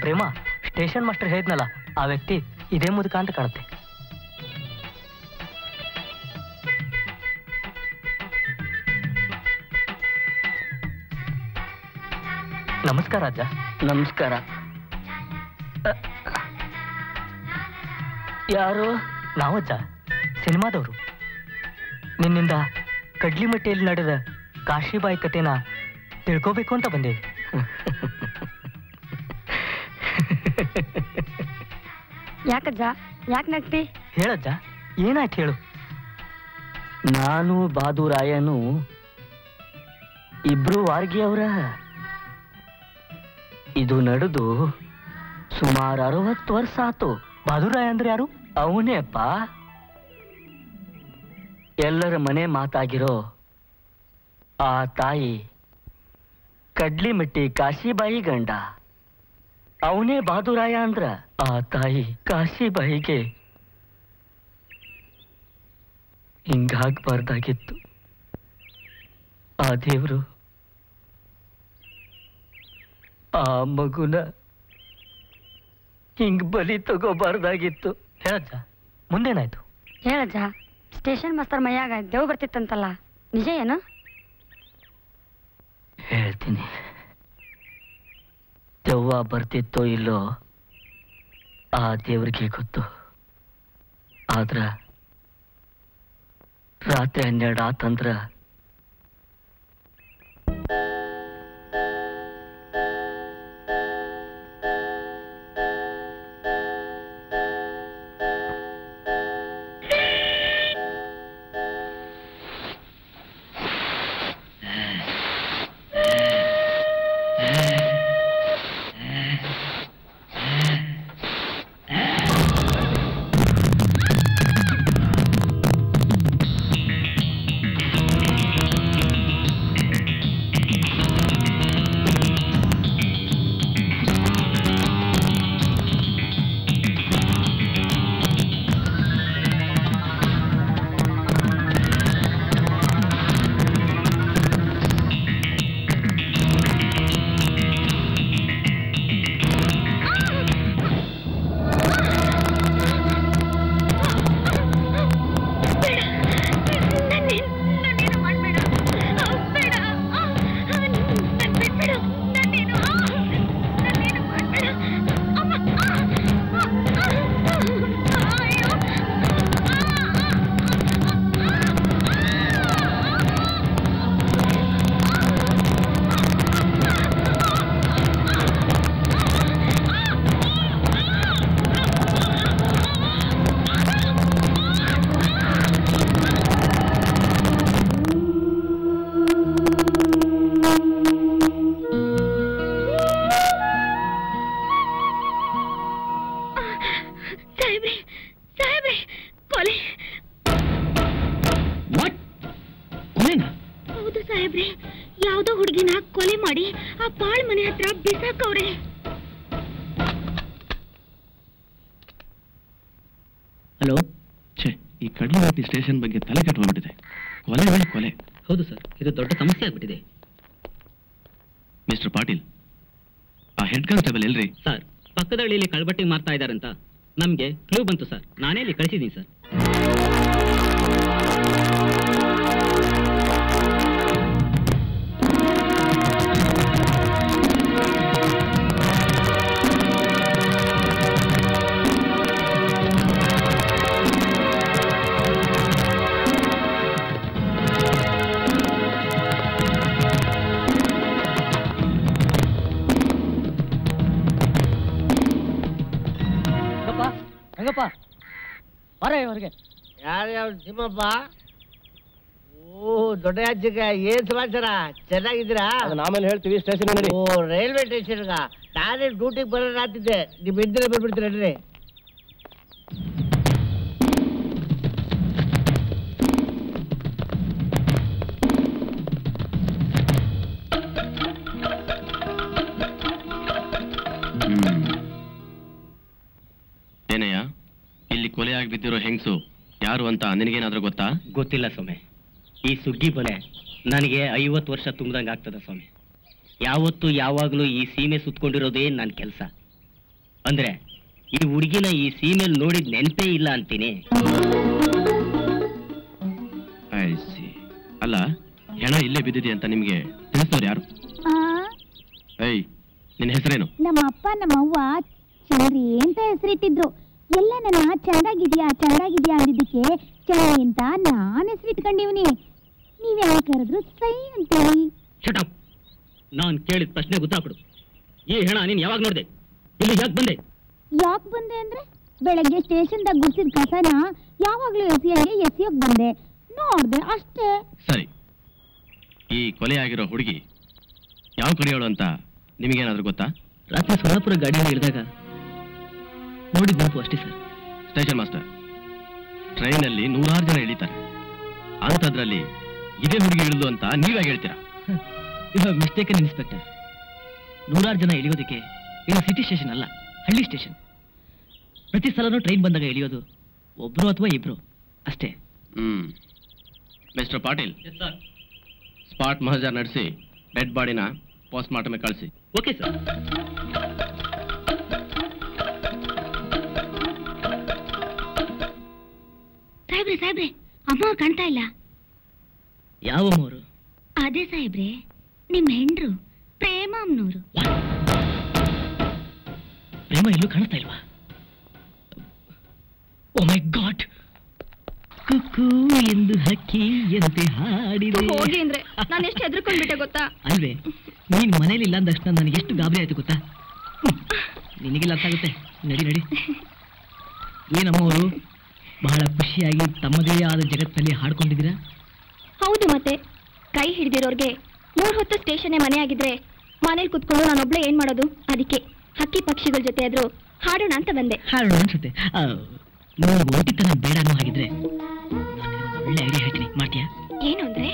ಪ್ರೇಮ, station master ಹೇಳಿದ್ನಲ್ಲ, ಆ ವ್ಯಕ್ತಿ ಇದೇ ಮುದುಕ ಅಂತ ಕಾಣುತ್ತೆ. ನಮಸ್ಕಾರ ಅಜ್ಜ. ನಮಸ್ಕಾರ. ಯಾರು? ನಾವಜ್ಜ, ಸಿನಿಮಾದವರು. ನಿನ್ನಿಂದ ಕಡ್ಲಿಮಟ್ಟಿಯಲ್ಲಿ ನಡೆದ ಕಾಶಿಬಾಯಿ ಕಥೆನ ತಿಳ್ಕೋಬೇಕು ಅಂತ ಬಂದೇವಿ. ಯಾಕಜ್ಜ, ಯಾಕೆ ನಗ್ತಿ? ಹೇಳಜ್ಜ, ಏನಾಯ್ತು ಹೇಳು. ನಾನು ಬಾದುರಾಯನು ಇಬ್ರು ವಾರ್ಗಿ ಅವರ. ಇದು ನಡೆದು ಸುಮಾರು 60 ವರ್ಷ ಆತು. ಬಾದುರಾಯ ಅಂದ್ರೆ ಯಾರು? ಅವನೇ ಅಪ್ಪ, ಎಲ್ಲರ ಮನೆ ಮಾತಾಗಿರೋ ಆ ತಾಯಿ ಕಡ್ಲಿಮಟ್ಟಿ ಕಾಶಿಬಾಯಿ ಗಂಡ. ಅವನೇ ಬಾದುರಾಯ ಅಂದ್ರ. ಆ ತಾಯಿ ಕಾಶಿಬಾಯಿಗೆ ಹಿಂಗಾಗ್ಬಾರ್ದಾಗಿತ್ತು. ಆ ದೇವ್ರು ಆ ಮಗುನ ಹಿಂಗ್ ಬಲಿ ತಗೋಬಾರ್ದಾಗಿತ್ತು. ಹೇಳಜ್ಜ, ಮುಂದೇನಾಯ್ತು? ಹೇಳಜ್ಜ, ಸ್ಟೇಷನ್ ಮಾಸ್ತರ್ ಮೈಯಾಗ ದೇವ್ ಬರ್ತಿತ್ತಂತಲ್ಲ, ನಿಜ ಏನು? ಹೇಳ್ತೀನಿ. ದೆವ್ವ ಬರ್ತಿತ್ತೋ ಇಲ್ಲೋ ಆ ದೇವ್ರಿಗೆ ಗೊತ್ತು. ಆದ್ರ ರಾತ್ರಿ 12 ಆತಂದ್ರ ಸ್ಟೇಷನ್ ಬಗ್ಗೆ ತಲೆ ಕೆಟ್ಟೋಗ್ಬಿಟ್ಟಿದೆ. ಕೊಲೆ ಮೇಲೆ ಕೊಲೆ. ಹೌದು ಸರ್, ಇದು ದೊಡ್ಡ ಸಮಸ್ಯೆ ಆಗ್ಬಿಟ್ಟಿದೆ. ಮಿಸ್ಟರ್ ಪಾಟೀಲ್, ಆ ಹೆಡ್ ಕಾನ್ಸ್ಟೇಬಲ್ ಎಲ್ರಿ? ಸರ್, ಪಕ್ಕದ ಹಳ್ಳಿಯಲ್ಲಿ ಕಳ್ಬಟ್ಟಿ ಮಾರ್ತಾ ಇದ್ದಾರಂತ ನಮ್ಗೆ ಕ್ಲೂ ಬಂತು ಸರ್. ನಾನೇ ಇಲ್ಲಿ ಕಳಿಸಿದ್ದೀನಿ ಸರ್. ಯಾರ್ಯಾವ ತಿಮ್ಮಪ್ಪ? ಓ ದೊಡ್ಡ ಅಜ್ಜಿಗ, ಏನ್ ಸಮಾಚಾರ? ಚೆನ್ನಾಗಿದ್ದೀರಾ? ಆಮೇಲೆ ಹೇಳ್ತೀವಿ. ಸ್ಟೇಷನ್. ಓ ರೈಲ್ವೆ ಸ್ಟೇಷನ್ಗ ನಾನೇ ಡ್ಯೂಟಿಗೆ ಬರೋಣಾತಿದ್ದೆ. ನಿಮ್ ಹಿಂದಿನ ಬಂದ್ಬಿಡ್ತೀರಲ್ರಿ? ಏನಯ್ಯ, ಇಲ್ಲಿ ಕೊಲೆಯಾಗಿ ಬಿದ್ದಿರೋ ಹೆಂಗಸು ಯಾರು ಅಂತ ನಿನಗೇನಾದ್ರೂ ಗೊತ್ತಾ? ಗೊತ್ತಿಲ್ಲ ಸ್ವಾಮಿ. ಈ ಸುಗ್ಗಿ ಬಲೆ ನನಗೆ 50 ವರ್ಷ ತುಂಬ್ದಂಗೆ ಆಗ್ತದ ಸ್ವಾಮಿ. ಯಾವತ್ತು ಯಾವಾಗಲೂ ಈ ಸೀಮೆ ಸುತ್ಕೊಂಡಿರೋದೇ ನನ್ನ ಕೆಲಸ. ಅಂದ್ರೆ ಈ ಹುಡುಗಿನ ಈ ಸೀಮೆಲ್ ನೋಡಿದ್ ನೆನಪೇ ಇಲ್ಲ ಅಂತೀನಿ. ಅಲ್ಲ, ಹೆಣ ಇಲ್ಲೇ ಬಿದ್ದಿದೆ ಅಂತ ನಿಮ್ಗೆ ತಿಳಿಸೋರು ಯಾರು? ಏಯ್, ನಿನ್ನ ಹೆಸರೇನು? ನಮ್ಮ ಅಪ್ಪ ನಮ್ಮವ್ವ ಚಂದ್ರಿ ಅಂತ ಹೆಸರಿಟ್ಟಿದ್ರು. ಎಲ್ಲ ನನ್ನ ಚಂದಾಗಿದ್ಯಾ ಅಂದಿದ್ದಕ್ಕೆ ಚಂದ್ರಿ ಅಂತ ನಾನ್ ಹೆಸರಿಟ್ಕೊಂಡಿವ್ನಿ. ನೀವ್ ಯಾವಾಗ ಕರೆದ್ರು ಸೈ ಅಂತೇಳಿ. ಶಟಪ್. ನಾನ್ ಕೇಳಿದ ಪ್ರಶ್ನೆ ಗೊತ್ತಾಗ್ಬಿಡು. ಈ ಹೆಣ ನೀನ್ ಯಾವಾಗ ನೋಡ್ದೆ? ಇಲ್ಲಿ ಯಾಕೆ ಬಂದೆ? ಯಾಕೆ ಬಂದೆ ಅಂದ್ರೆ ಬೆಳಗ್ಗೆ ಸ್ಟೇಷನ್ದಾಗ ಗುಡ್ಸಿದ ಕಸನ ಯಾವಾಗ್ಲೂ ಎಸಿಯೋಕ್ ಬಂದೆ, ನೋಡ್ದೆ ಅಷ್ಟೇ. ಸರಿ, ಈ ಕೊಲೆ ಆಗಿರೋ ಹುಡುಗಿ ಯಾವ ಕಡೆಯವಳು ಅಂತ ನಿಮಗೇನಾದ್ರೂ ಗೊತ್ತಾ? ರಾತ್ರಿ ಸೋಲಾಪುರ ಗಾಡಿಯಲ್ಲಿ ಇಳಿದಾಗ ನೋಡಿದ್ ನೆನಪು ಅಷ್ಟೇ ಸರ್. ಸ್ಟೇಷನ್ ಮಾಸ್ಟರ್, ಟ್ರೈನಲ್ಲಿ 100 ಜನ ಇಳಿತಾರೆ, ಅಂಥದ್ರಲ್ಲಿ ಇದೇ ಹುಡುಗಿ ಇಳಿದು ಅಂತ ನೀವೇ ಹೇಳ್ತೀರಾ? ಇವಾಗ ಮಿಸ್ಟೇಕನ್ ಇನ್ಸ್ಪೆಕ್ಟರ್. 100 ಜನ ಇಳಿಯೋದಕ್ಕೆ ಇದು ಸಿಟಿ ಸ್ಟೇಷನ್ ಅಲ್ಲ, ಹಳ್ಳಿ ಸ್ಟೇಷನ್. ಪ್ರತಿ ಸಲನೂ ಟ್ರೈನ್ ಬಂದಾಗ ಇಳಿಯೋದು ಒಬ್ರು ಅಥವಾ ಇಬ್ರು ಅಷ್ಟೇ. ಮಿಸ್ಟರ್ ಪಾಟೀಲ್, ಸ್ಪಾಟ್ ಮಹಜರ್ ನಡೆಸಿ ಡೆಡ್ ಬಾಡಿನ ಪೋಸ್ಟ್ ಮಾರ್ಟಮ್ ಕಳಿಸಿ. Okay sir. ಸಾಹೇಬ್ರೆ ಅಮ್ಮ ಕಾಣ್ತಾ ಇಲ್ಲ. ಯಾವ ಅಮ್ಮವರು? ಅದೇ ಸಾಹೇಬ್ರೆ, ನಿಮ್ ಹೆಂಡ್ರು ಪ್ರೇಮ ಅಮ್ಮನವರು. ಪ್ರೇಮ ಎಲ್ಲೂ ಕಾಣಿಸ್ತಾ ಇಲ್ವಾ? ಓ ಮೈ ಗಾಡ್! ಕುಕ್ಕು ಎಂದು ಹಕ್ಕಿ ಎಂತೆ ಹಾಡಿದೆ. ಹೋಗಿ ಅಂದ್ರೆ ನಾನು ಎಷ್ಟು ಹೆದರ್ಕೊಂಡ್ಬಿಟ್ಟೆ ಗೊತ್ತಾ? ಅಲ್ವೇ, ನೀನ್ ಮನೇಲಿ ಇಲ್ಲ ಅಂದಕ್ಷಣ ನನಗೆ ಎಷ್ಟು ಗಾಬರಿ ಆಯ್ತು ಗೊತ್ತಾ? ನಿನಗಿಲ್ಲ ಅರ್ಥ ಆಗುತ್ತೆ. ನಡಿ. ಏನಮ್ಮವರು ಬಹಳ ಖುಷಿಯಾಗಿ ತಮ್ಮದೇ ಆದ ಜಗತ್ತಿನಲ್ಲಿ ಹಾಡ್ಕೊಂಡಿದ್ದೀರಾ? ಹೌದು, ಮತ್ತೆ ಕೈ ಹಿಡಿದಿರೋರ್ಗೆ 3 ಹೊತ್ತು ಸ್ಟೇಷನ್ನೇ ಮನೆ ಆಗಿದ್ರೆ ಮನೇಲಿ ಕುತ್ಕೊಂಡು ನಾನೊಬ್ಳೆ ಏನ್ ಮಾಡೋದು? ಅದಕ್ಕೆ ಹಕ್ಕಿ ಪಕ್ಷಿಗಳ ಜೊತೆ ಆದ್ರೂ ಹಾಡೋಣ ಅಂತ ಬಂದೆ. ಹಾಡೋಣ ಅನ್ಸುತ್ತೆ. ನೀವು ಒಟ್ಟಿತನ ಬೇಡ ಅನ್ನೋ ಹಾಗಿದ್ರೆ ಒಳ್ಳೆ ಐಡಿಯಾ ಹೇಳ್ತೀನಿ, ಮಾಡ್ತೀಯಾ? ಏನು ಅಂದ್ರೆ,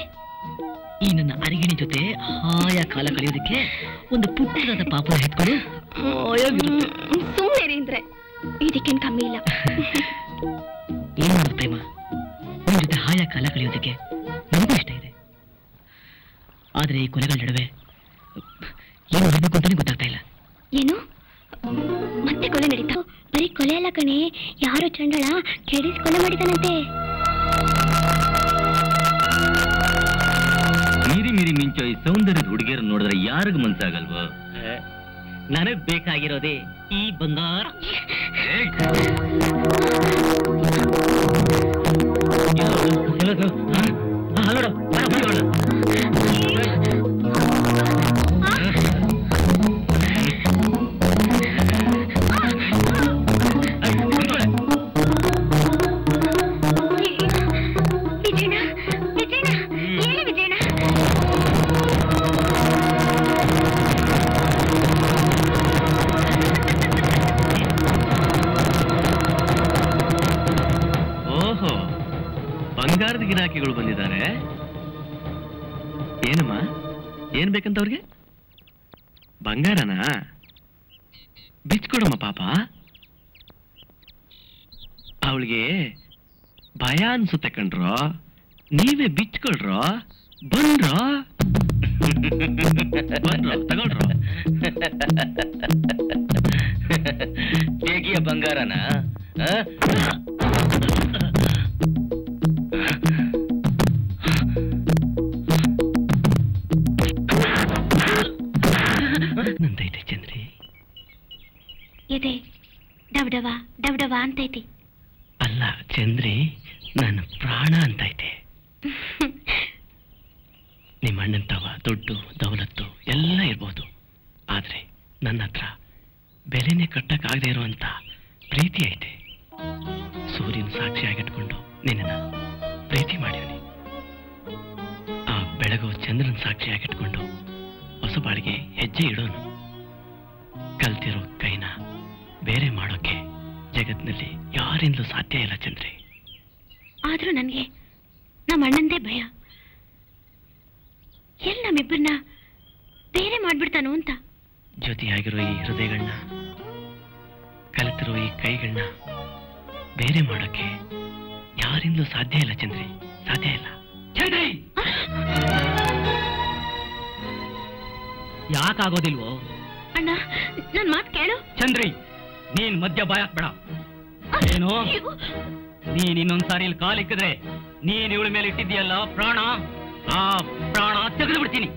ಈ ನನ್ನ ಅರಿಗಿಣಿ ಜೊತೆ ಹಾಯ ಕಾಲ ಕಳೆಯೋದಕ್ಕೆ ಒಂದು ಪುಟ್ಟದಾದ ಪಾಪನ ಹೆತ್ಕೊಂಡು ಸುಮ್ಮನೆ ಅಂದ್ರೆ ಇದಕ್ಕೇನ್ ಕಮ್ಮಿ ಇಲ್ಲ. ಏನ್ ಮಾಡೋದು ಪ್ರೇಮ, ನಿಮ್ ಜೊತೆ ಹಾಯ ಕಾಲ ಕಳೆಯೋದಕ್ಕೆ ನನಗೂ ಇಷ್ಟ ಇದೆ. ಆದ್ರೆ ಈ ಕೊಲೆಗಳ ನಡುವೆ ಏನು ಮಾಡಬೇಕು ಅಂತಾನೆ ಗೊತ್ತಾಗ್ತಾ ಇಲ್ಲ. ಏನು ಮತ್ತೆ ಕೊಲೆ ನಡೀತಾ? ಬರೀ ಕೊಲೆ ಅಲ್ಲ ಕಣೆ, ಯಾರೋ ಚಂಡಳ ಕೆಡಿಸ್ ಕೊಲೆ ಮಾಡಿದಾನಂತೆ. ಮೀರಿ ಮಿಂಚೋ ಈ ಸೌಂದರ್ಯದ ಹುಡುಗಿಯರು ನೋಡಿದ್ರೆ ಯಾರಿಗೂ ಮನ್ಸಾಗಲ್ವೋ? ನನಗ್ ಬೇಕಾಗಿರೋದೇ ಈ ಬಂಗಾರ. ಬಂಗಾರದ ಗಿರಾಕಿಗಳು ಬಂದಿದ್ದಾರೆ. ಏನಮ್ಮ, ಏನ್ ಬೇಕಂತ ಅವ್ರಿಗೆ? ಬಂಗಾರನಾ? ಬಿಚ್ಕೊಡಮ್ಮ ಪಾಪ. ಅವಳಿಗೆ ಭಯ ಅನ್ಸುತ್ತೆ ಕಣ್ರೋ, ನೀವೇ ಬಿಚ್ಕೊಳ್ರೋ. ಬಂದ್ರೋ ತಗೊಳ್ರೋ. ಹೇಗಿಯ ಬಂಗಾರನ? ನಂದೈತೆ ಚಂದ್ರಿ, ಇದೆ ಡಬ್ಡವ ಡಬ್ಡವ ಅಂತೈತಿ. ಅಲ್ಲ ಚಂದ್ರಿ, ನನ್ನ ಪ್ರಾಣ ಅಂತೈತೆ. ನಿಮ್ಮ ಅಣ್ಣಂತವ ದುಡ್ಡು ದೌಲತ್ತು ಎಲ್ಲ ಇರ್ಬೋದು, ಆದ್ರೆ ನನ್ನ ಹತ್ರ ಬೆಲೆನೇ ಕಟ್ಟಕ್ಕಾಗದೆ ಇರುವಂತ ಪ್ರೀತಿ ಐತೆ. ಸೂರ್ಯನ ಸಾಕ್ಷಿಯಾಗಿಟ್ಕೊಂಡು ನಿನ್ನ ಪ್ರೀತಿ ಮಾಡಿವ್ನಿ. ಆ ಬೆಳಗು ಚಂದ್ರನ ಸಾಕ್ಷಿಯಾಗಿಟ್ಕೊಂಡು ಹೊಸ ಬಾಳಿಗೆ ಹೆಜ್ಜೆ ಇಡೋನು. ಕಲ್ತಿರೋ ಕೈನ ಬೇರೆ ಮಾಡೋಕೆ ಜಗತ್ತಿನಲ್ಲಿ ಯಾರಿಂದಲೂ ಸಾಧ್ಯ ಇಲ್ಲ ಚಂದ್ರಿ. ಆದ್ರೂ ನನಗೆ ನಮ್ಮ ಅಣ್ಣಂದೇ ಭಯ. ಎಲ್ಲ ನಮ್ಮಿಬ್ಬರನ್ನ ಬೇರೆ ಮಾಡ್ಬಿಡ್ತಾನೋ ಅಂತ. ಜೊತೆಯಾಗಿರೋ ಈ ಹೃದಯಗಳನ್ನ, ಕಲಿತಿರೋ ಈ ಕೈಗಳನ್ನ ಬೇರೆ ಮಾಡೋಕೆ ಯಾರಿಂದಲೂ ಸಾಧ್ಯ ಇಲ್ಲ ಚಂದ್ರಿ, ಸಾಧ್ಯ ಇಲ್ಲ. ಚಂದ್ರಿ, ಯಾಕಾಗೋದಿಲ್ವೋ? ಅಣ್ಣ, ನನ್ ಮಾತು ಕೇಳು. ಚಂದ್ರಿ, ನೀನ್ ಮಧ್ಯ ಬಾಯಾಕ್ಬೇಡ. ಏನು ನೀನ್ ಇನ್ನೊಂದ್ಸಾರಿ ಇಲ್ಲಿ ಕಾಲಿಕ್ಕಿದ್ರೆ ನೀನ್ ಇವಳ ಮೇಲೆ ಇಟ್ಟಿದ್ದೀಯಲ್ಲ ಪ್ರಾಣ, ಆ ಪ್ರಾಣ ತೆಗೆದು ಬಿಡ್ತೀನಿ.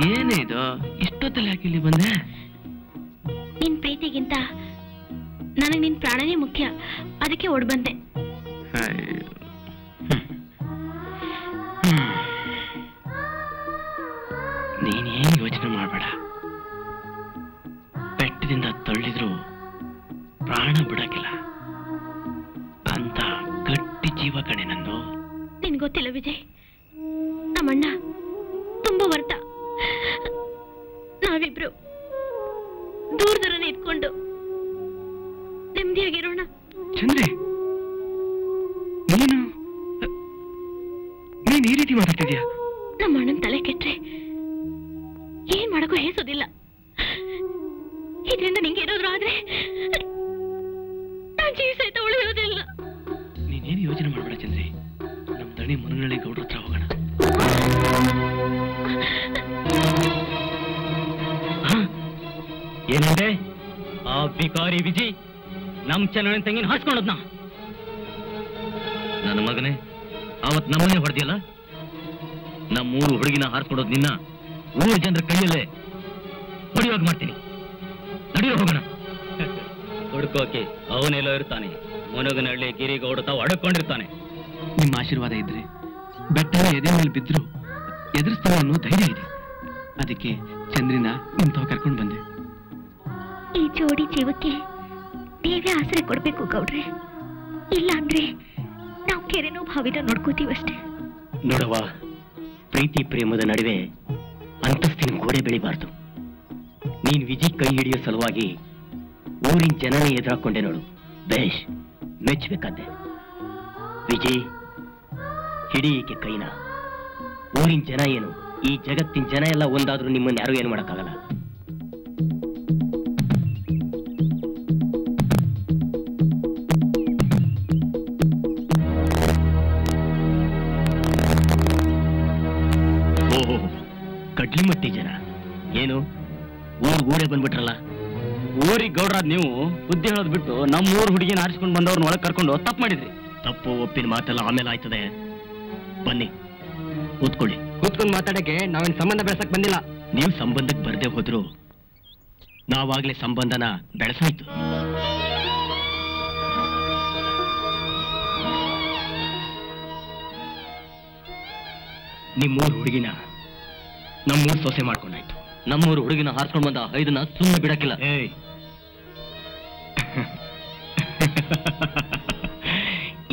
ಏನೇದು ಇಷ್ಟೊತ್ತಲ್ಲಿ ಹಾಕಿಲ್ಲಿ ಬಂದೆ? ನಿನ್ ಪ್ರೀತಿಗಿಂತ ನನಗೆ ನಿನ್ ಪ್ರಾಣನೇ ಮುಖ್ಯ, ಅದಕ್ಕೆ ಓಡ್ ಬಂದೆ. ನೀನೇನು ಯೋಚನೆ ಮಾಡಬೇಡ. ಬೆಟ್ಟದಿಂದ ತಳ್ಳಿದ್ರು ಪ್ರಾಣ ಬಿಡಕ್ಕಿಲ್ಲ ಅಂತ ಗಟ್ಟಿ ಜೀವ ಕಣೆ ನಂದು. ನಿನ್ ಗೊತ್ತಿಲ್ಲ ವಿಜಯ್, ನಮ್ಮಣ್ಣ ತುಂಬಾ ವರ್ತ. ನಾವಿಬ್ರು ದೂರ ದೂರನೇ ಇಟ್ಕೊಂಡು ನೆಮ್ಮದಿಯಾಗಿರೋಣ. ಚಂದ್ರಿ, ನೀನು ಈ ರೀತಿ ಮಾತಾಡ್ತಿದ್ಯಾ? ನಮ್ಮ ಅಣ್ಣನ ತಲೆ ಕೆಟ್ರೆ ಏನ್ ಮಾಡಕ್ಕೂ ಹೇಸೋದಿಲ್ಲ. ಇದರಿಂದ ನಿಂಗೆ ಏನಾದ್ರು ಆದ್ರೆ ನಾನ್ ಜೀವ ಸಹಿತ ಉಳಿಯೋದಿಲ್ಲ. ನೀನೇನು ಯೋಚನೆ ಮಾಡಬೇಡ ಚಂದ್ರಿ, ನಮ್ ದಣಿ ಮುನಗನಳ್ಳಿ ಗೌಡ್ರ ಹತ್ರ ಹೋಗೋಣ. ಏನಂದ್ರೆ ಆ ಬಿಕಾರಿ ವಿಜಿ ನಮ್ ಚನ್ನಣ್ಣ ತಂಗಿನ ಹಾಸ್ಕೊಂಡದ್ನ. ನನ್ನ ಮಗನೇ, ಅವತ್ ನಮ್ಮನೆ ಹೊಡೆದಿಯಲ್ಲ, ನಮ್ಮೂರು ಹುಡುಗಿನ ಹಾರಿಸ್ಕೊಡೋದು ನಿನ್ನ ಊರು ಜನರ ಕೈಯಲ್ಲೇ ಹೊಡೆಯುವಾಗ ಮಾಡ್ತೀನಿ. ನಡೆಯೋ ಹೋಗೋಣ. ಹುಡ್ಕೋಕೆ ಅವನೆಲ್ಲೋ ಇರ್ತಾನೆ. ಮುನಗನಹಳ್ಳಿ ಗಿರಿಗೌಡ ತಾವು ಅಡಕೊಂಡಿರ್ತಾನೆ. ನಿಮ್ಮ ಆಶೀರ್ವಾದ ಇದ್ರೆ ಬೆಟ್ಟ ಎದೆ ಮೇಲೆ ಬಿದ್ರು ಎದುರಿಸ್ತಾನೆ ಅನ್ನೋ ಧೈರ್ಯ ಇದೆ. ಅದಕ್ಕೆ ಚಂದ್ರಿನ ನಿಮ್ ತಾವು ಕರ್ಕೊಂಡು ಬಂದೆ. ಈ ಜೋಡಿ ಜೀವಕ್ಕೆ ನೀವೇ ಆಸರೆ ಕೊಡ್ಬೇಕು ಗೌಡ್ರೆ, ಇಲ್ಲ ಅಂದ್ರೆ ನಾವು ಕೆರೆನೋ ಭಾವಿನ ನೋಡ್ಕೋತೀವಷ್ಟೇ. ನೋಡವ್ವ, ಪ್ರೀತಿ ಪ್ರೇಮದ ನಡುವೆ ಅಂತಸ್ತಿನ ಗೋಡೆ ಬೆಳಿಬಾರ್ದು. ನೀನ್ ವಿಜಿ ಕೈ ಹಿಡಿಯೋ ಸಲುವಾಗಿ ಊರಿನ ಜನನೇ ಎದುರಾಕೊಂಡೆ ನೋಡು. ಬೇಷ್, ಮೆಚ್ಚಬೇಕಾದ್ದೆ. ವಿಜಯ್, ಹಿಡಿ ಈಕೆ ಕೈನ. ಊರಿನ ಜನ ಏನು, ಈ ಜಗತ್ತಿನ ಜನ ಎಲ್ಲ ಒಂದಾದ್ರೂ ನಿಮ್ಮನ್ನ ಯಾರು ಏನು ಮಾಡಕ್ಕಾಗಲ್ಲ. ಓಹೋ, ಕಡ್ಲಿಮಟ್ಟಿ ಜನ ಏನು ಊರೇ ಬಂದ್ಬಿಟ್ರಲ್ಲ. ಊರಿಗೆ ಗೌಡ್ರಾದ್ ನೀವು ಬುದ್ಧಿ ಹೇಳೋದ್ ಬಿಟ್ಟು ನಮ್ಮ ಊರ್ ಹುಡುಗಿನ ಆರಿಸ್ಕೊಂಡು ಬಂದವ್ರನ್ನ ಒಳಗೆ ಕರ್ಕೊಂಡು ತಪ್ಪು ಮಾಡಿದ್ರಿ. ತಪ್ಪು ಒಪ್ಪಿನ ಮಾತೆಲ್ಲ ಆಮೇಲೆ ಆಯ್ತದೆ. ಬನ್ನಿ ಕೂತ್ಕೊಳ್ಳಿ. ಕೂತ್ಕೊಂಡು ಮಾತಾಡಕ್ಕೆ ನಾವೇನ್ ಸಂಬಂಧ ಬೆಳೆಸಕ್ ಬಂದಿಲ್ಲ. ನೀವು ಸಂಬಂಧಕ್ಕೆ ಬರ್ದೇ ಹೋದ್ರು ನಾವಾಗ್ಲೇ ಸಂಬಂಧನ ಬೆಳೆಸಾಯ್ತು. ನಿಮ್ಮೂರು ಹುಡುಗಿನ ನಮ್ಮೂರು ಸೊಸೆ ಮಾಡ್ಕೊಂಡಾಯ್ತು. ನಮ್ಮೂರು ಹುಡುಗಿನ ಹಾರಿಸ್ಕೊಂಡು ಬಂದ ಐದನ್ನ ಸುಮ್ಮನೆ ಬಿಡಕ್ಕಿಲ್ಲ.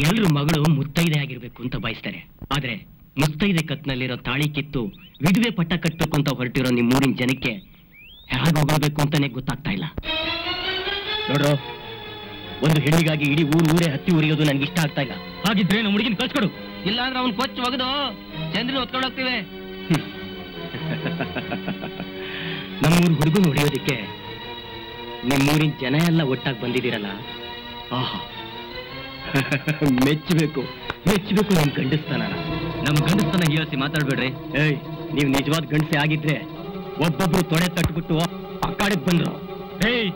ಎಲ್ರು ಮಗಳು ಮುತ್ತೈದೆ ಆಗಿರ್ಬೇಕು ಅಂತ ಬಯಸ್ತಾರೆ. ಆದ್ರೆ ಮುತ್ತೈದೆ ಕತ್ನಲ್ಲಿರೋ ತಾಳಿ ಕಿತ್ತು ವಿಧವೆ ಪಟ್ಟ ಕಟ್ಬೇಕು ಅಂತ ಹೊರಟಿರೋ ನಿಮ್ಮೂರಿನ ಜನಕ್ಕೆ ಹೇಗೆ ಹೋಗಬೇಕು ಅಂತಾನೆ ಗೊತ್ತಾಗ್ತಾ ಇಲ್ಲ. ನೋಡ್ರು, ಒಂದು ಹೆಣ್ಣಿಗಾಗಿ ಇಡೀ ಊರೇ ಹತ್ತಿ ಉರಿಯೋದು ನನ್ಗೆ ಇಷ್ಟ ಆಗ್ತಾ ಇಲ್ಲ. ಹಾಗಿದ್ರೆ ನಮ್ಮ ಹುಡುಗಿನ ಕಳ್ಸ್ಕೊಡು. ಇಲ್ಲಾಂದ್ರೆ ಅವ್ನು ಕೊಚ್ಚು ಒಗದು ಚಂದ್ರನ ಹೊತ್ಕೊಂಡು ಹೋಗ್ತೀವಿ. ನಮ್ಮೂರು ಹುಡುಗನ ಹೊಡೆಯೋದಿಕ್ಕೆ ನಿಮ್ಮೂರಿನ ಜನ ಎಲ್ಲ ಒಟ್ಟಾಗಿ ಬಂದಿದ್ದೀರಲ್ಲ, ಆಹಾ, ಮೆಚ್ಚಬೇಕು ನಮ್ ಗಂಡಸ್ತಾನ. ನಮ್ ಗಂಡಸ್ತಾನ ಹೀಯಾಸಿ ಮಾತಾಡ್ಬೇಡ್ರಿ. ಏಯ್, ನೀವು ನಿಜವಾದ ಗಂಡಸೆ ಆಗಿದ್ರೆ ಒಬ್ಬೊಬ್ರು ತೊಡೆ ತಟ್ಬಿಟ್ಟು ಆ ಕಾಡಕ್ ಬಂದ್ರು. ಏಯ್,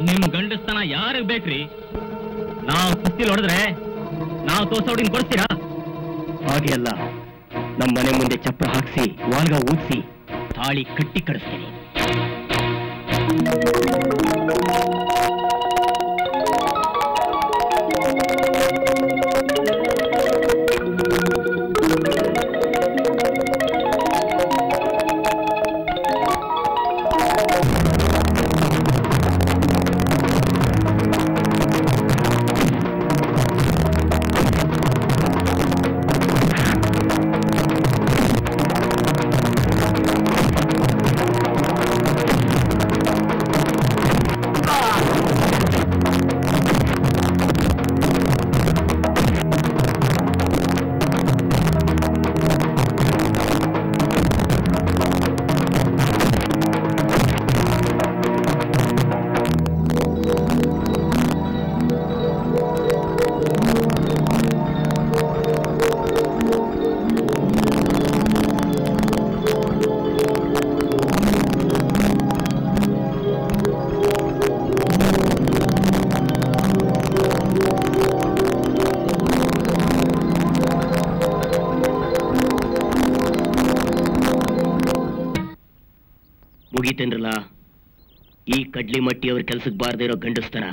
ನಿಮ್ ಗಂಡಸ್ತನ ಯಾರಿಗೆ ಬೇಕ್ರಿ? ನಾವು ಕುಸ್ತಿಲ್ ಹೊಡೆದ್ರೆ ನಾವು ತೋರ್ಸೋಡಿನ ಕೊಡ್ತೀರಾ? ಹಾಗೆ ಅಲ್ಲ, ನಮ್ಮ ಮನೆ ಮುಂದೆ ಚಪ್ರ ಹಾಕ್ಸಿ ವಾಲ್ಗ ಊದಿಸಿ ತಾಳಿ ಕಟ್ಟಿ ಕಳಿಸ್ತೀನಿ. ಮುಗೀತೇನ್ರಲ್ಲ. ಈ ಕಡ್ಲಿ ಮಟ್ಟಿ ಅವ್ರ ಕೆಲ್ಸಕ್ಕೆ ಬಾರದೇ ಇರೋ ಗಂಡಸ್ತನ,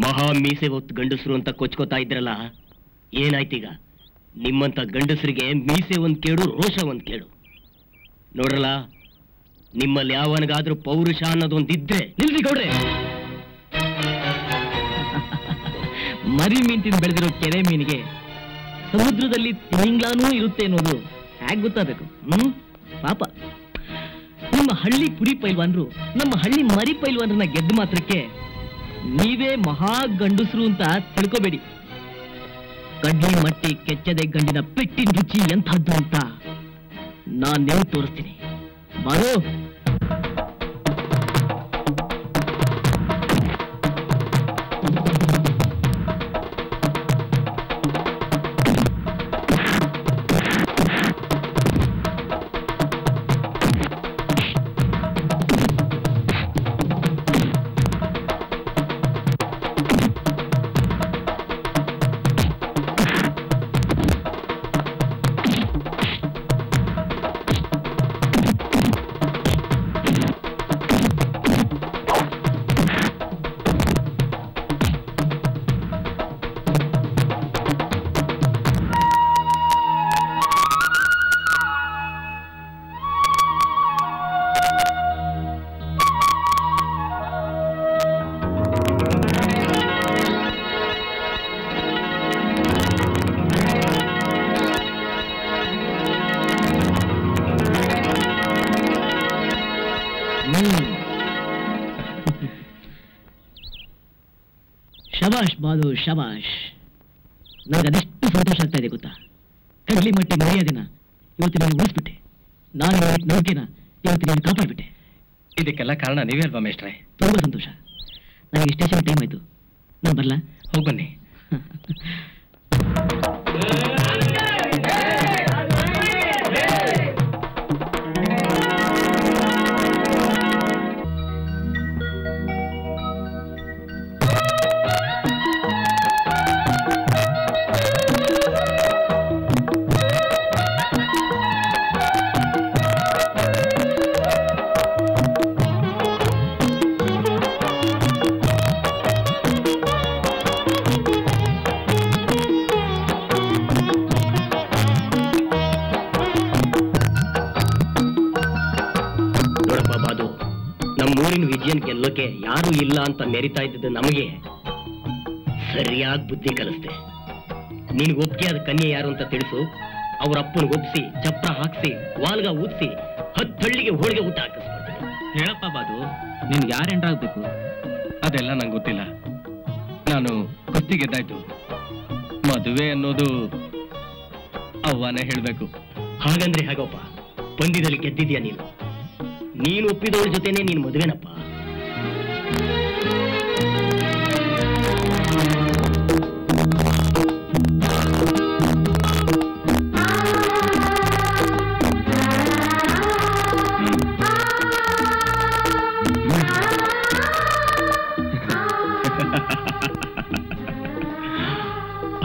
ಮಹಾ ಮೀಸೆ ಹೊತ್ತು ಗಂಡಸರು ಅಂತ ಕೊಚ್ಕೋತಾ ಇದ್ರಲ್ಲ, ಏನಾಯ್ತೀಗ? ನಿಮ್ಮಂತ ಗಂಡಸರಿಗೆ ಮೀಸೆ ಒಂದ್ ಕೇಳು, ರೋಷ ಒಂದ್ ಕೇಳು. ನೋಡ್ರಲ್ಲ, ನಿಮ್ಮಲ್ಲಿ ಯಾವನಿಗಾದ್ರೂ ಪೌರುಷ ಅನ್ನೋದೊಂದಿದ್ರೆ ನಿಲ್ಸಿ ಗೌಡ್ರೆ. ಮರಿ ಮೀನ್ ತಿಂದು ಬೆಳೆದಿರೋ ಕೆರೆ ಮೀನಿಗೆ ಸಮುದ್ರದಲ್ಲಿ ತಿಮಿಂಗ್ಲಾನೂ ಇರುತ್ತೆ ಅನ್ನೋದು ಹೇಗೆ ಗೊತ್ತಾಗಬೇಕು? ಪಾಪ ನಿಮ್ಮ ಹಳ್ಳಿ ಕುರಿ ಪೈಲ್ವಾನ್ರು ನಮ್ಮ ಹಳ್ಳಿ ಮರಿ ಪೈಲ್ವಾನ್ರನ್ನ ಗೆದ್ದ ಮಾತ್ರಕ್ಕೆ ನೀವೇ ಮಹಾ ಗಂಡಸರು ಅಂತ ತಿಳ್ಕೋಬೇಡಿ. ಕಡ್ಲಿ ಮಟ್ಟಿ ಕೆಚ್ಚದೆ ಗಂಡಿನ ಪೆಟ್ಟಿನ ರುಚಿ ಎಂಥದ್ದು ಅಂತ ನಾನ್ ನೀವು ತೋರಿಸ್ತೀನಿ. ಬಾರೋ. ಶಬಾಷ್ ಬಾಲು, ಶಬಾಷ್. ನನಗೆ ಅದೆಷ್ಟು ಸಂತೋಷ ಆಗ್ತಾ ಇದೆ ಗೊತ್ತಾ? ಕಡ್ಲಿ ಮಟ್ಟಿ ಮರ್ಯಾದೆನ ಇವತ್ತು ನೀನು ಉಳಿಸ್ಬಿಟ್ಟೆ. ನಾನು ನಂಬಿಕೆನ ಇವತ್ತು ನೀನು ಕಾಪಾಡ್ಬಿಟ್ಟೆ. ಇದಕ್ಕೆಲ್ಲ ಕಾರಣ ನೀವೇ ಅಲ್ವಾ ಮೇಷ್ಟ್ರೆ? ತುಂಬಾ ಸಂತೋಷ. ನನಗೆ ಸ್ಟೇಷನ್ ಟೈಮ್ ಆಯ್ತು, ನಾನು ಬರಲ್ಲ? ಹೋಗಿ ಬನ್ನಿ. ನಮ್ಮೂರಿನ ವಿಜಯನ್ ಗೆಲ್ಲೋಕೆ ಯಾರು ಇಲ್ಲ ಅಂತ ಮೆರಿತಾ ಇದ್ದಿದ್ದು ನಮಗೆ ಸರಿಯಾಗಿ ಬುದ್ಧಿ ಕಲಿಸ್ದೆ. ನಿನ್ಗೆ ಒಪ್ಪಿಗೆ ಆದ ಕನ್ಯೆ ಯಾರು ಅಂತ ತಿಳಿಸು. ಅವ್ರ ಅಪ್ಪನಿಗೆ ಒಪ್ಪಿಸಿ, ಚಪ್ರ ಹಾಕಿಸಿ, ವಾಲ್ಗ ಊದಿಸಿ 10 ಹಳ್ಳಿಗೆ ಹೋಳಿಗೆ ಊಟ ಹಾಕಿಸ್ಬಿಡ್ತೀನಿ. ಹೇಳಪ್ಪ ಬಾದು, ನಿನ್ಗೆ ಯಾರು ಎಂಟ್ರಾಗ್ಬೇಕು? ಅದೆಲ್ಲ ನಂಗೆ ಗೊತ್ತಿಲ್ಲ. ನಾನು ಕುಸ್ತಿ ಗೆದ್ದಾಯ್ತು. ಮದುವೆ ಅನ್ನೋದು ಅವ್ವನೇ ಹೇಳ್ಬೇಕು. ಹಾಗಂದ್ರೆ ಹೇಗಪ್ಪ? ಪಂದ್ಯದಲ್ಲಿ ಗೆದ್ದಿದ್ಯಾ ನೀನು? ನೀನು ಒಪ್ಪಿದವ್ರ ಜೊತೆನೆ ನೀನು ಮದುವೆನಪ್ಪ.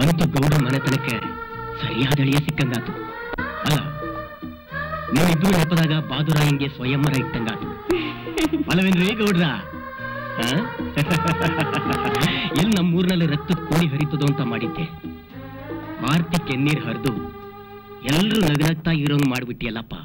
ಅಂತೂ ಗೌಡ್ರ ಮನೆತನಕ್ಕೆ ಸರಿಯಾದ ಅಳಿಯ ಸಿಕ್ಕಂಗಾತು. ಅಲ್ಲ, ನೀವಿಬ್ರು ನೆಪದಾಗ ಬಾದುರಾಯನ್ಗೆ ಸ್ವಯಂವರ ಇಟ್ಟಂಗಾತು. ಅಲ್ಲವೇನ್ರಿ ಗೌಡ್ರ? ಎಲ್ಲಿ ನಮ್ಮೂರಿನಲ್ಲಿ ರಕ್ತದ ಕೋಡಿ ಹರಿತದೋ ಅಂತ ಮಾಡಿದ್ದೆ. ಆರ್ತಿ ಕೆನ್ನೀರ್ ಹರಿದು ಎಲ್ರೂ ನಗನಗ್ತಾ ಇರೋಂಗ್ ಮಾಡ್ಬಿಟ್ಟಿಯಲ್ಲಪ್ಪ.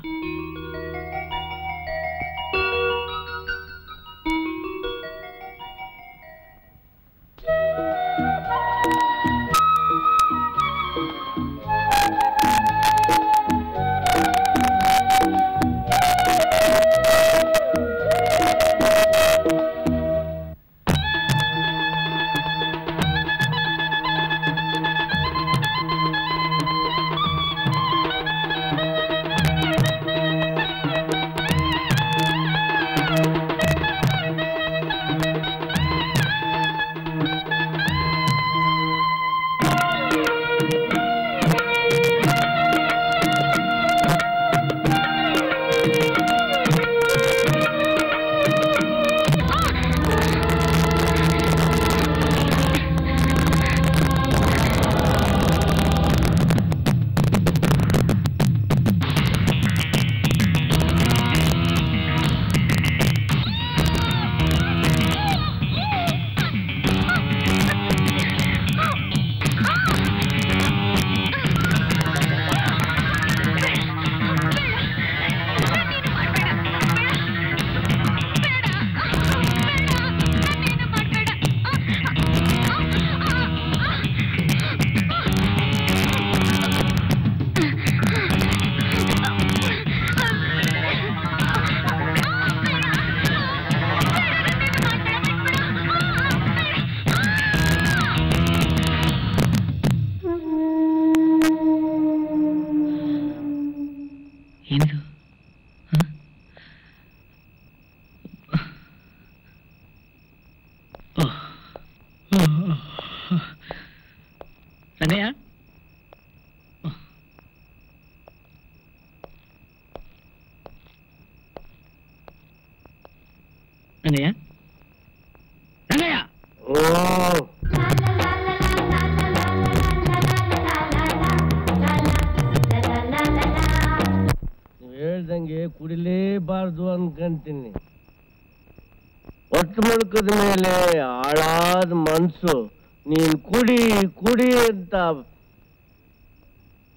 ರಂಗಯ್ಯ ರಂಗಯ್ಯ ರಂಗಯ್ಯ ಓ ನೀವು ಹೇಳ್ದಂಗೆ ಕುಡಿಲೇಬಾರ್ದು ಅನ್ಕಂತೀನಿ. ಒಟ್ಟು ಮುಳುಕದ ಮೇಲೆ ಹಾಳಾದ ಮನ್ಸು ನೀನ್ ಕುಡಿ ಕುಡಿ ಅಂತ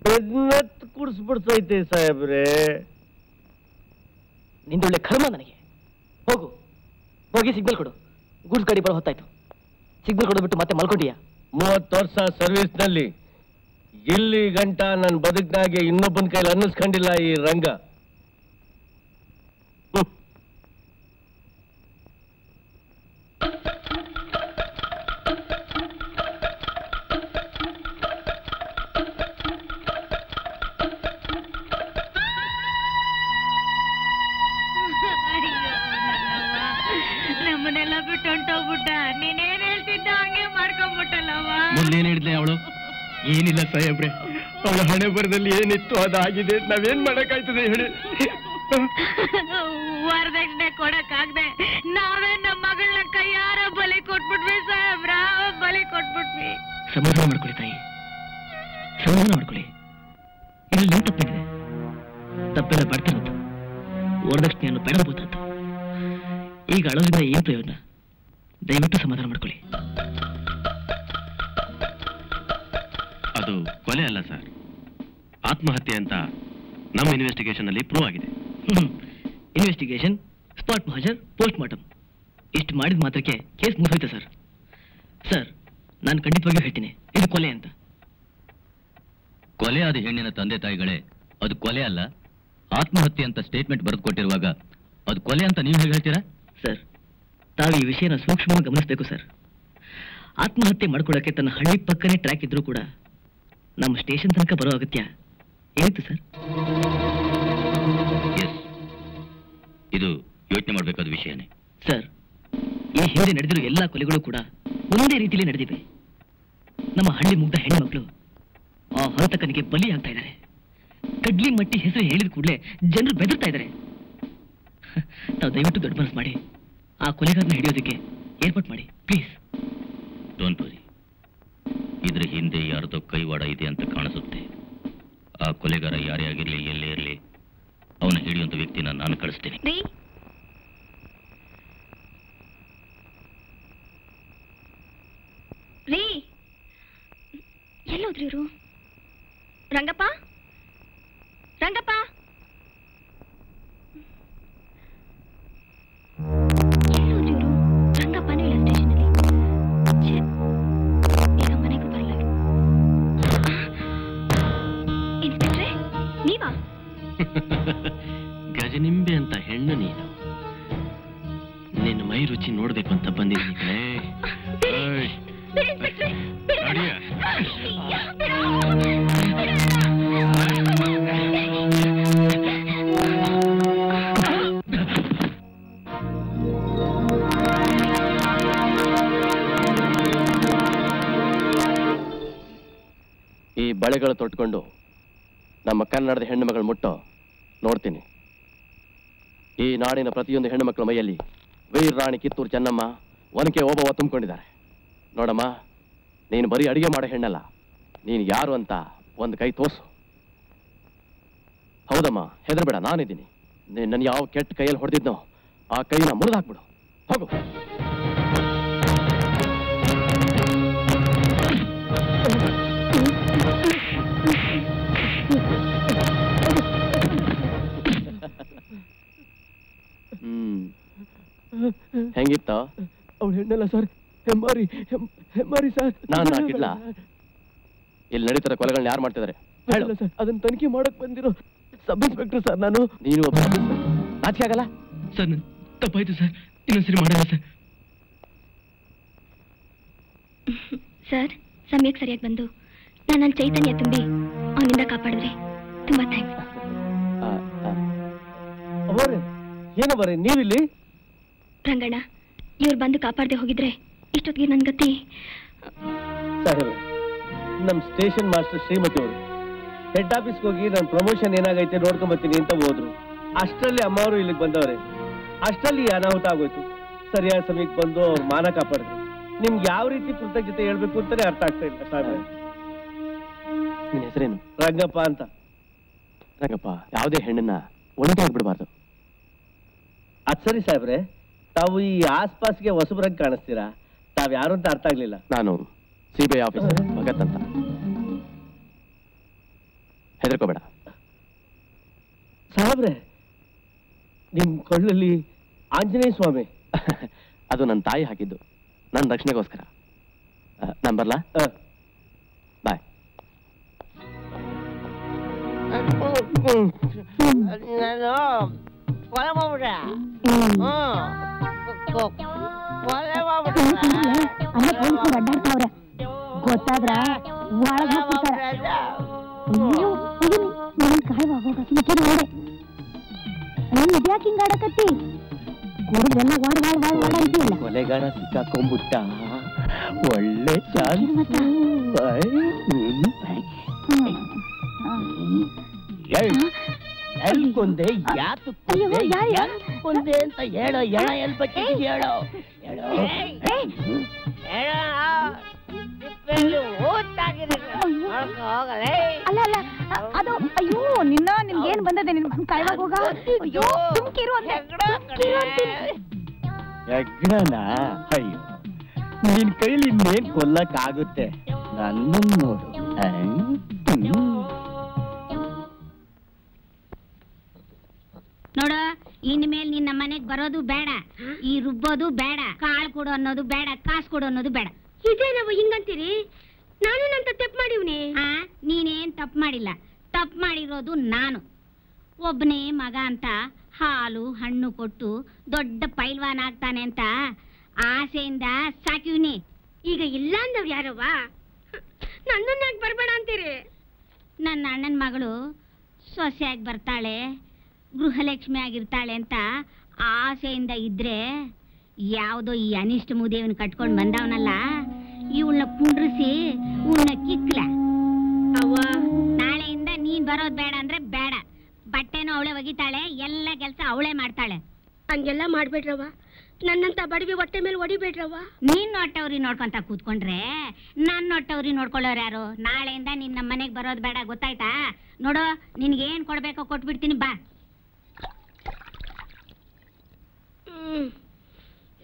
ಬೆನ್ನತ್ ಕುಡಿಸ್ಬಿಡ್ತೈತೆ ಸಾಹೇಬ್ರೆ. ನಿಂದೊಳ್ಳೆ ಕರ್ಮ ನನಗೆ. ಹೋಗು, ಹೋಗಿ ಸಿಗ್ನಲ್ ಕೊಡು. ಗೂಡ್ಸ್ ಗಾಡಿ ಬರೋ ಹೊತ್ತಾಯ್ತು. ಸಿಗ್ನಲ್ ಕೊಡೋಬಿಟ್ಟು ಮತ್ತೆ ಮಲ್ಕೊಂಡಿಯಾ? 30 ವರ್ಷ ಸರ್ವಿಸ್ನಲ್ಲಿ ಇಲ್ಲಿ ಗಂಟ ನನ್ನ ಬದುಕಿನಾಗೆ ಇನ್ನೊಬ್ಬನ ಕೈಲಿ ಅನ್ನಿಸ್ಕೊಂಡಿಲ್ಲ ಈ ರಂಗ. ನಮ್ಮನ್ನೆಲ್ಲ ಬಿಟ್ಟು ಹೊಂಟೋಗ್ಬಿಟ್ಟ. ನೀನೇನ್ ಹೇಳ್ತಿದ್ದ ಹಂಗೆ ಮಾಡ್ಕೊಂಡ್ಬಿಟ್ಟಲ್ಲವ. ಮುಂದೇನ್ ಹೇಳಿದ್ಲೆ ಅವಳು? ಏನಿಲ್ಲ ಸಾಹೇಬ್ರೆ, ಅವಳ ಹಣೆ ಬರದಲ್ಲಿ ಏನಿತ್ತು ಅದಾಗಿದೆ. ನಾವೇನ್ ಮಾಡಕ್ಕಾಯ್ತದೆ ಹೇಳಿ? ವರದಕ್ಷಿಣೆ ಕೊಡಕ್ಕಾಗ್ದೆ ನಾವೇ ನಮ್ಮ ಮಗಳನ್ನ ಕೈಯಾರ ಬಲಿ ಕೊಟ್ಬಿಟ್ವಿ ಸಾಹೇಬ್ರ, ಬಲಿ ಕೊಟ್ಬಿಟ್ವಿ. ಸಮಾಧಾನ ಮಾಡ್ಕೊಳ್ಳಿ ತಾಯಿ, ಸಮಾಧಾನ ಮಾಡ್ಕೊಳ್ಳಿ. ಇದ್ರಲ್ಲಿ ಏನ್ ತಪ್ಪಿದೆ? ತಪ್ಪೆಲ್ಲ ಬರ್ತಿರೋದು ವರದಕ್ಷಿಣೆಯನ್ನು ಬೇಡಬಹುದಾದ್ದು. ಈಗ ಅಳೋದ್ರಿಂದ ಏನ್ ಪ್ರಯೋಜನ? ದಯವಿಟ್ಟು ಸಮಾಧಾನ ಮಾಡ್ಕೊಳ್ಳಿ. ಅದು ಕೊಲೆ ಅಲ್ಲ ಸರ್, ಆತ್ಮಹತ್ಯೆ ಅಂತ ನಮ್ಮ ಇನ್ವೆಸ್ಟಿಗೇಷನ್ ಅಲ್ಲಿ ಪ್ರೂವ್ ಆಗಿದೆ. ಇನ್ವೆಸ್ಟಿಗೇಷನ್, ಸ್ಪಾಟ್ ಮಹಜರ್, ಪೋಸ್ಟ್ ಮಾರ್ಟಮ್ ಇಷ್ಟು ಮಾಡಿದ ಮಾತ್ರಕ್ಕೆ ಕೇಸ್ ಮುಗಿದೋಯ್ತು ಸರ್. ಸರ್, ನಾನು ಖಂಡಿತವಾಗಿಯೂ ಹೇಳ್ತೀನಿ ಇದು ಕೊಲೆ ಅಂತ. ಕೊಲೆ ಆದ ಹೆಣ್ಣಿನ ತಂದೆ ತಾಯಿಗಳೇ ಅದು ಕೊಲೆ ಅಲ್ಲ, ಆತ್ಮಹತ್ಯೆ ಅಂತ ಸ್ಟೇಟ್ಮೆಂಟ್ ಬರೆದು ಕೊಟ್ಟಿರುವಾಗ ಅದು ಕೊಲೆ ಅಂತ ನೀವು ಹೇಗೆ ಹೇಳ್ತೀರಾ? ಸರ್, ತಾವು ಈ ವಿಷಯನ ಸೂಕ್ಷ್ಮವಾಗಿ ಗಮನಿಸಬೇಕು ಸರ್. ಆತ್ಮಹತ್ಯೆ ಮಾಡ್ಕೊಳ್ಳೋಕೆ ತನ್ನ ಹಳ್ಳಿ ಪಕ್ಕನೇ ಟ್ರ್ಯಾಕ್ ಇದ್ರೂ ಕೂಡ ನಮ್ಮ ಸ್ಟೇಷನ್ ತನಕ ಬರೋ ಅಗತ್ಯ ಏನಿತ್ತು ಸರ್? ಎಸ್, ಇದು ಯೋಚನೆ ಮಾಡಬೇಕಾದ ವಿಷಯನೇ ಸರ್. ಈ ಹಿಂದೆ ನಡೆದಿರೋ ಎಲ್ಲ ಕೊಲೆಗಳು ಕೂಡ ಒಂದೇ ರೀತಿಯಲ್ಲಿ ನಡೆದಿವೆ. ನಮ್ಮ ಹಳ್ಳಿ ಮುಗ್ಧ ಹೆಣ್ಮಕ್ಳು ಆ ಹಂತಕನಿಗೆ ಬಲಿ ಆಗ್ತಾ ಇದ್ದಾರೆ. ಕಡ್ಲಿ ಮಟ್ಟಿ ಹೆಸರು ಹೇಳಿದ ಕೂಡಲೇ ಜನರು ಬೆದರ್ತಾ ಇದ್ದಾರೆ. ತಾವು ದಯವಿಟ್ಟು ದೊಡ್ಡ ಮನಸ್ಸು ಮಾಡಿ ಆ ಕೊಲೆಗಾರನ ಹಿಡಿಯೋದಕ್ಕೆ ಏರ್ಪಾಟ್ ಮಾಡಿ ಪ್ಲೀಸ್. ಡೋಂಟ್ ವರಿ, ಇದ್ರ ಹಿಂದೆ ಯಾರದೋ ಕೈವಾಡ ಇದೆ ಅಂತ ಕಾಣಿಸುತ್ತೆ. ಆ ಕೊಲೆಗಾರ ಯಾರೇ ಆಗಿರಲಿ, ಎಲ್ಲೇ ಇರಲಿ, ಅವನ ಹಿಡಿಯುವಂತ ವ್ಯಕ್ತಿನ ನಾನು ಕಳಿಸ್ತೀನಿ. ರೀ, ಎಲ್ಲೋದ್ರಿ ಇವರು? ರಂಗಪ್ಪ, ರಂಗಪ್ಪ, ಎಲ್ಲೋದ್ರಿ ಇವರು? ರಂಗಪ್ಪನೂ ಇಲ್ಲ ಸ್ಟೇಷನಲ್ಲಿ. ಈಗ ಮನೆಗೂ ಬರಲ್ಲ. ಇನ್ಸ್ಪೆಕ್ಟ್ರೆ, ನೀವಾ? ಗಜನಿಂಬೆ ಅಂತ ಹೆಣ್ಣು ನೀನು. ನಿನ್ನ ಮೈ ರುಚಿ ನೋಡ್ಬೇಕು ಅಂತ ಬಂದಿದ್ದೀನಿ ಕಣೆ. ಈ ಬಳೆಗಳು ತೊಟ್ಕೊಂಡು ನಮ್ಮ ಕನ್ನಡದ ಹೆಣ್ಣು ಮಗಳು ಮುಟ್ಟೋ ನೋಡ್ತೀನಿ. ಈ ನಾಡಿನ ಪ್ರತಿಯೊಂದು ಹೆಣ್ಣು ಮಕ್ಕಳ ಮೈಯಲ್ಲಿ ವೀರ್ ರಾಣಿ ಕಿತ್ತೂರು ಚೆನ್ನಮ್ಮ, ಒನಕೆ ಓಬವ್ವ ತುಂಬಿಕೊಂಡಿದ್ದಾರೆ. ನೋಡಮ್ಮ, ನೀನು ಬರೀ ಅಡಿಗೆ ಮಾಡೋ ಹೆಣ್ಣಲ್ಲ, ನೀನು ಯಾರು ಅಂತ ಒಂದು ಕೈ ತೋರ್ಸು. ಹೌದಮ್ಮ, ಹೆದರ್ಬೇಡ, ನಾನಿದ್ದೀನಿ. ನನ್ನ ಯಾವ ಕೆಟ್ಟ ಕೈಯಲ್ಲಿ ಹೊಡೆದಿದ್ನೋ ಆ ಕೈನ ಮುರಿದಾಕ್ಬಿಡು. ಹೋಗು. ಹೆಂಗಿತ್ತ? ಅವಳು ಹೆಣ್ಣಲ್ಲ ಸರ್, ಹೆಮ್ಮಾರಿ ಸರ್. ನಾನು ಹಾಕಿಡ್ಲಾ? ಇಲ್ಲಿ ನಡೀತಾರೆ ಕೊಲೆಗಳನ್ನ ಯಾರು ಮಾಡ್ತಿದ್ದಾರೆ ಹೇಳು ಸರ್. ಅದನ್ನ ತನಿಖೆ ಮಾಡಕ್ ಬಂದಿರೋ ಸಬ್ ಇನ್ಸ್ಪೆಕ್ಟರ್ ಸರ್ ನಾನು. ನೀನು ಒಬ್ಬ ನಾಚಿಕೆ ಆಗಲ್ಲ ಸರ್? ನನ್ನ ತಪ್ಪಾಯ್ತು ಸರ್, ಇನ್ನೊಂದ್ಸರಿ ಮಾಡಲ್ಲ ಸರ್. ಸರ್, ಸಮಯಕ್ಕೆ ಸರಿಯಾಗಿ ಬಂದು ನನ್ನ ಚೈತನ್ಯ ತುಂಬಿ ಅವನಿಂದ ಕಾಪಾಡಿದ್ರಿ. ತುಂಬಾ ಥ್ಯಾಂಕ್ಸ್. ಅವರೇ ಏನವರೇ ನೀವಿಲ್ಲಿ? ರಂಗಣ್ಣ, ಇವ್ರು ಬಂದು ಕಾಪಾಡದೆ ಹೋಗಿದ್ರೆ ಇಷ್ಟೊತ್ತಿಗೆ ನನ್ನ ಗತಿ. ಸಾಹೇಬ್ರೆ, ನಮ್ಮ ಸ್ಟೇಷನ್ ಮಾಸ್ಟರ್ ಶ್ರೀಮತಿ ಅವರು ಹೆಡ್ ಆಫೀಸ್ಗೆ ಹೋಗಿ ನನ್ನ ಪ್ರಮೋಷನ್ ಏನಾಗೈತೆ ನೋಡ್ಕೊಂಬರ್ತೀನಿ ಅಂತ ಹೋದ್ರು. ಅಷ್ಟರಲ್ಲಿ ಅಮ್ಮ ಅವರು ಇಲ್ಲಿಗೆ ಬಂದವ್ರೆ. ಅಷ್ಟರಲ್ಲಿ ಅನಾಹುತ ಆಗೋಯ್ತು. ಸರಿಯಾದ ಸಮಯಕ್ಕೆ ಬಂದು ಅವ್ರ ಮಾನ ಕಾಪಾಡಿದ್ರು. ನಿಮ್ಗೆ ಯಾವ ರೀತಿ ಕೃತಜ್ಞತೆ ಹೇಳ್ಬೇಕು ಅಂತಾನೆ ಅರ್ಥ ಆಗ್ತಾ ಇಲ್ಲ ಸಾಹೇಬ್ರೆ. ನಿನ್ನ ಹೆಸರೇನು? ರಂಗಪ್ಪ ಅಂತ. ರಂಗಪ್ಪ, ಯಾವುದೇ ಹೆಣ್ಣನ್ನ ಒಣಗಾಗ್ಬಿಡ್ಬಾರ್ದು. ಅದ್ ಸರಿ ಸಾಹೇಬ್ರೆ, ತಾವು ಈ ಆಸ್ಪಾಸ್ಗೆ ಹೊಸಬ್ರಾಗಿ ಕಾಣಿಸ್ತೀರಾ. ತಾವ್ ಯಾರು ಅಂತ ಅರ್ಥ ಆಗ್ಲಿಲ್ಲ. ನಾನು CBI ಆಫೀಸರ್ ಭಗತ್ ಅಂತ. ಹೆದರ್ಕೋಬೇಡ ಸಾಹೇಬ್ರೆ. ನಿಮ್ ಕೊಳ್ಳಲ್ಲಿ ಆಂಜನೇಯ ಸ್ವಾಮಿ. ಅದು ನನ್ನ ತಾಯಿ ಹಾಕಿದ್ದು, ನನ್ನ ರಕ್ಷಣೆಗೋಸ್ಕರ. ನಾನು ಬರ್ಲಾ? ಬಾಯ್. ಗೊತ್ತಾದ್ರ ಒಳಗ ಇದ್ಯಾಕೆ ಹಿಂಗ ಆಡಕತ್ತಿ? ಕುಡಿದೆಲ್ಲ ವಾಡ್ ವಾಡ್ ವಾಡ್ ವಾಡ್ ಅಂತೀಯಲ್ಲ. ಕೊಲೆಗಾರ ಸಿಕ್ಕಾಕೊಂಡ್ಬಿಟ್ಟ. ಒಳ್ಳೆ ಎಲ್ಕೊಂದೆ ಯಾತು ಕೊಂದೆ ಅಂತ ಹೇಳೋ. ಎಣ ಎಲ್ ಬಚ್ಚಿದ್ ಹೇಳೋ. ಅಲ್ಲ ಅಲ್ಲ, ಅದು ಅಯ್ಯೋ ನಿನ್ನ ನಿನ್ಗೇನ್ ಬಂದದೆ? ನಿನ್ ಕಾಯ್ವಾಗ ಹೋಗ. ಅಯ್ಯೋ ಸುಮ್ಕಿರು ಅಂದೆ. ಯಜ್ಞನ ಅಯ್ಯೋ, ನಿನ್ ಕೈಲಿ ಇನ್ನೇನ್ ಕೊಲ್ಲಕ್ಕಾಗುತ್ತೆ? ನನ್ನನ್ನು ನೋಡು. ನೋಡು, ಇನ್ಮೇಲೆ ನಿನ್ನ ಮನೆಗ್ ಬರೋದು ಬೇಡ, ಈ ರುಬ್ಬೋದು ಬೇಡ, ಕಾಳು ಕೊಡು ಅನ್ನೋದು ಬೇಡ, ಕಾಸು ಕೊಡು ಅನ್ನೋದು ಬೇಡ. ಇದೇನವ ಹಿಂಗಂತೀರಿ? ನಾನು ನನ್ನ ತಪ್ಪು ಮಾಡಿವ್ನಿ. ನೀನೇನ್ ತಪ್ಪು ಮಾಡಿಲ್ಲ. ತಪ್ಪು ಮಾಡಿರೋದು ನಾನು. ಒಬ್ಬನೇ ಮಗ ಅಂತ ಹಾಲು ಹಣ್ಣು ಕೊಟ್ಟು ದೊಡ್ಡ ಪೈಲ್ವಾನ್ ಆಗ್ತಾನೆ ಅಂತ ಆಸೆಯಿಂದ ಸಾಕಿವ್ನಿ. ಈಗ ಇಲ್ಲ ಅಂದವ್ ಯಾರವ್ವ? ನನ್ನನ್ನಾಗ ಬರ್ಬೇಡ ಅಂತೀರಿ? ನನ್ನ ಅಣ್ಣನ ಮಗಳು ಸೊಸೆಯಾಗಿ ಬರ್ತಾಳೆ, ಗೃಹಲಕ್ಷ್ಮಿ ಆಗಿರ್ತಾಳೆ ಅಂತ ಆಸೆಯಿಂದ ಇದ್ರೆ ಯಾವುದೋ ಈ ಅನಿಷ್ಟ ಮುದೇವನ್ ಕಟ್ಕೊಂಡು ಬಂದವನಲ್ಲ, ಇವಳನ್ನ ಕುಂಡ್ರಿಸಿ ಇವಳನ್ನ ಕಿಕ್ಲ. ಅವ್ವ, ನಾಳೆಯಿಂದ ನೀನ್ ಬರೋದ್ ಬೇಡ ಅಂದ್ರೆ ಬೇಡ. ಬಟ್ಟೆನೂ ಅವಳೆ ಒಗಿತಾಳೆ, ಎಲ್ಲ ಕೆಲಸ ಅವಳೇ ಮಾಡ್ತಾಳೆ. ಹಂಗೆಲ್ಲ ಮಾಡ್ಬೇಡ್ರವ್ವ. ನನ್ನಂತ ಬಡವಿ ಹೊಟ್ಟೆ ಮೇಲೆ ಹೊಡಿಬೇಡ್ರವ್ವ. ನೀನ್ ಹೊಟ್ಟವ್ರಿ ನೋಡ್ಕೊಂತ ಕೂತ್ಕೊಂಡ್ರೆ ನನ್ನ ಹೊಟ್ಟವ್ರಿ ನೋಡ್ಕೊಳ್ಳೋರು ಯಾರು? ನಾಳೆಯಿಂದ ನಿನ್ ನಮ್ಮ ಮನೆಗ್ ಬರೋದ್ ಬೇಡ, ಗೊತ್ತಾಯ್ತಾ? ನೋಡು, ನಿನ್ಗೇನ್ ಕೊಡ್ಬೇಕೋ ಕೊಟ್ಬಿಡ್ತೀನಿ, ಬಾ.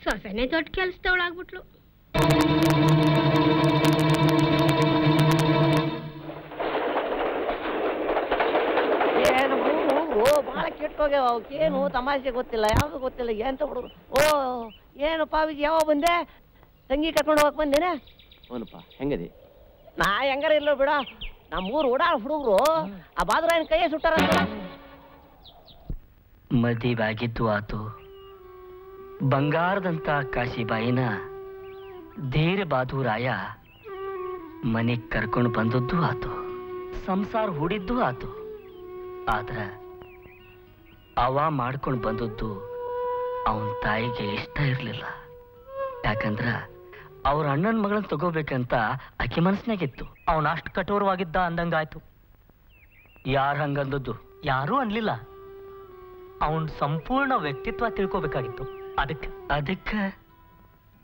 ಸೊಸೆನೆ ದೊಡ್ಡ ಕೆಲ್ಸದವಳಾಗ್ಬಿಟ್ಲು. ಏನು ಬಹಳ ಕೆಟ್ಟೋಗ್ಯಾವ. ಅವಕ್ಕೇನು ತಮಾಷೆ ಗೊತ್ತಿಲ್ಲ, ಯಾವ್ದು ಗೊತ್ತಿಲ್ಲ. ಎಂತ ಹುಡುಗರು? ಓ ಏನಪ್ಪ ಯಾವ ಬಂದೆ? ತಂಗಿ ಕರ್ಕೊಂಡು ಹೋಗಕ್ ಬಂದೇನೆ. ಅವನಪ್ಪ ಹೆಂಗದಿ? ನಾ ಹೆಂಗಾರ ಇಲ್ಲೋ ಬಿಡ. ನಮ್ಮೂರು ಓಡಾಡ ಹುಡುಗರು ಆ ಬಾದ್ರಾಯನ ಕೈಯೇ ಸುಟ್ಟಾರಂತ. ಮದುವೆಯಾಗಿದ್ದು ಆತು. ಬಂಗಾರದಂತ ಕಾಶಿಬಾಯಿನ ಧೀರ ಬಹಾದೂರಾಯ ಮನೆಗ್ ಕರ್ಕೊಂಡು ಬಂದದ್ದು ಆತು. ಸಂಸಾರ ಹೂಡಿದ್ದು ಆತು. ಆದ್ರ ಅವ ಮಾಡ್ಕೊಂಡು ಬಂದದ್ದು ಅವನ ತಾಯಿಗೆ ಇಷ್ಟ ಇರ್ಲಿಲ್ಲ. ಯಾಕಂದ್ರ ಅವ್ರ ಅಣ್ಣನ ಮಗಳನ್ನ ತಗೋಬೇಕಂತ ಆಕೆ ಮನಸ್ನಾಗಿತ್ತು. ಅವನ ಅಷ್ಟು ಕಠೋರವಾಗಿದ್ದ ಅಂದಂಗಾಯ್ತು. ಯಾರು ಹಂಗಂದದ್ದು? ಯಾರೂ ಅನ್ಲಿಲ್ಲ. ಅವನ್ ಸಂಪೂರ್ಣ ವ್ಯಕ್ತಿತ್ವ ತಿಳ್ಕೋಬೇಕಾಗಿತ್ತು. ಅದಕ್ಕ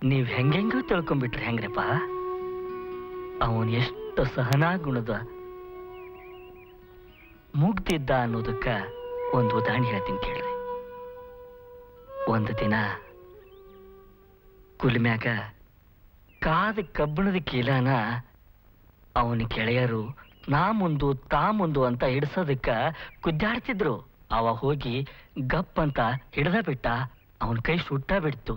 ನೀವ್ ಹೆಂಗೆಂಗೋ ತಿಳ್ಕೊಂಡ್ಬಿಟ್ರಿ ಹೆಂಗ್ರಪ್ಪ? ಅವನ್ ಎಷ್ಟು ಸಹನಾ ಗುಣದ ಮುಗ್ದಿದ್ದ ಅನ್ನೋದಕ್ಕ ಒಂದು ಉದಾಹರಣೆ ಹೇಳ್ತೀನಿ ಕೇಳ್ರಿ. ಒಂದು ದಿನ ಕುಲ್ಮ್ಯಾಗ ಕಾದ ಕಬ್ಬಣದ ಕೀಲಾನ ಅವನ ಗೆಳೆಯರು ನಾ ಮುಂದು ತಾ ಮುಂದು ಅಂತ ಹಿಡ್ಸೋದಕ್ಕ ಕುದ್ದಾಡ್ತಿದ್ರು. ಅವ ಹೋಗಿ ಗಪ್ ಅಂತ ಹಿಡ್ದ ಬಿಟ್ಟ. ಅವನ ಕೈ ಸುಟ್ಟ ಬಿಡ್ತು.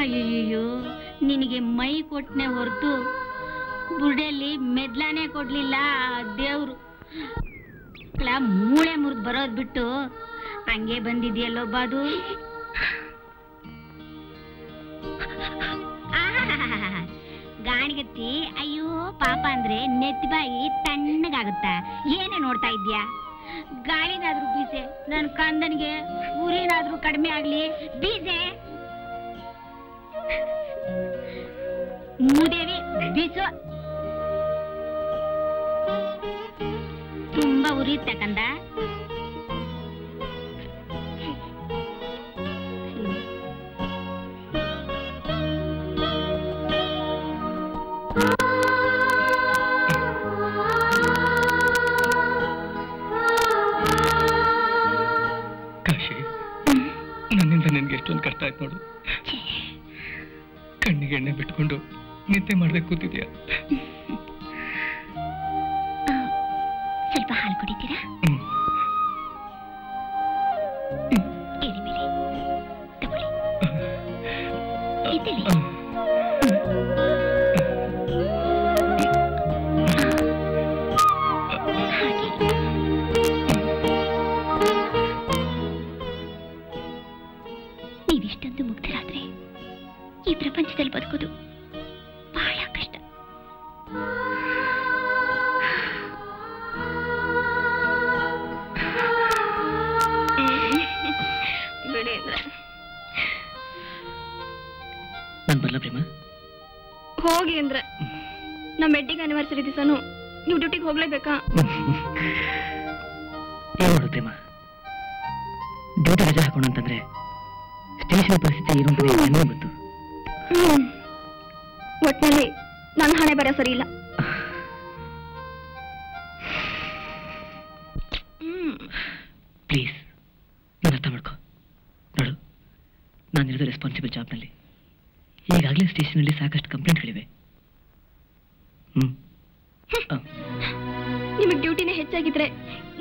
ಅಯ್ಯಯ್ಯೋ, ನಿನಗೆ ಮೈ ಕೊಟ್ಟನೆ ಹೊರತು ಬುರ್ಡೆಯಲ್ಲಿ ಮೆದ್ಲಾನೇ ಕೊಡ್ಲಿಲ್ಲ ದೇವ್ರು. ಮಕ್ಕಳ ಮೂಳೆ ಮುರಿದು ಬರೋದ್ ಬಿಟ್ಟು ಹಂಗೆ ಬಂದಿದ್ಯಲ್ಲೋ ಬಾದು. ಗಾಣಿಗತ್ತಿ ಅಯ್ಯೋ ಪಾಪ ಅಂದ್ರೆ ನೆತ್ತಿ ಬಾಯಿ ತಣ್ಣಗಾಗುತ್ತಾ? ಏನೇ ನೋಡ್ತಾ ಇದ್ಯಾ? ಗಾಳಿನಾದ್ರೂ ಬೀಸೆ, ನನ್ ಕಂದನಿಗೆ ಉರಿನಾದ್ರೂ ಕಡಿಮೆ ಆಗ್ಲಿ, ಬೀಸೆ. ಮೂದೇವಿ ಬೀಸು. ತುಂಬಾ ಉರಿಯುತ್ತೆ ಕಂದ. ಕಾಶಿ, ನನ್ನಿಂದ ನಿನ್ಗೆ ಎಷ್ಟೊಂದು ಕಷ್ಟ ಆಯ್ತು ನೋಡು. ಕಣ್ಣಿಗೆ ಎಣ್ಣೆ ಬಿಟ್ಕೊಂಡು ನಿದ್ದೆ ಮಾಡ್ದೆ ಕೂತಿದ್ಯಾ? ಸ್ವಲ್ಪ ಹಾಲು ಕುಡಿತೀರಾ? ಏರಿ ಮೇಲೆ ತಗೊಳ್ಳಿ. ಇದ್ದಲಿ. ನೀವಿಷ್ಟೊಂದು ಮುಗ್ಧರಾದ್ರೆ ಈ ಪ್ರಪಂಚದಲ್ಲಿ ಬದುಕೋದು ಬಹಳ ಕಷ್ಟ. ನಾನು ಬರಲ್ಲ ಪ್ರೇಮ? ಹೋಗಿ ಅಂದ್ರೆ ನಮ್ಮ ವೆಡ್ಡಿಂಗ್ ಆನಿವರ್ಸರಿ ದಿವಸನು ನೀವು ಡ್ಯೂಟಿಗೆ ಹೋಗ್ಲೇಬೇಕಾ? ಏನ್ ಮಾಡು ಪ್ರೇಮ, ಡ್ಯೂಟಿ ರಜೆ ಹಾಕೋಣ ಅಂತಂದ್ರೆ ಸ್ಟೇಷನ್ ಪರಿಸ್ಥಿತಿ ಏನು ಅಂತ ನನಗೆ ಗೊತ್ತು. ಒಟ್ಟಿನಲ್ಲಿ ನನ್ನ ಹಣೆ ಬರ ಸರಿ ಇಲ್ಲ. ಪ್ಲೀಸ್ ನಾನು ಅರ್ಥ ಮಾಡ್ಕೊ. ನೋಡು, ನಾನಿರೋದು ರೆಸ್ಪಾನ್ಸಿಬಲ್ ಜಾಬ್ನಲ್ಲಿ. ಈಗಾಗಲೇ ಸ್ಟೇಷನಲ್ಲಿ ಸಾಕಷ್ಟು ಕಂಪ್ಲೇಂಟ್ಗಳಿವೆ. ನಿಮಗೆ ಡ್ಯೂಟಿನೇ ಹೆಚ್ಚಾಗಿದ್ರೆ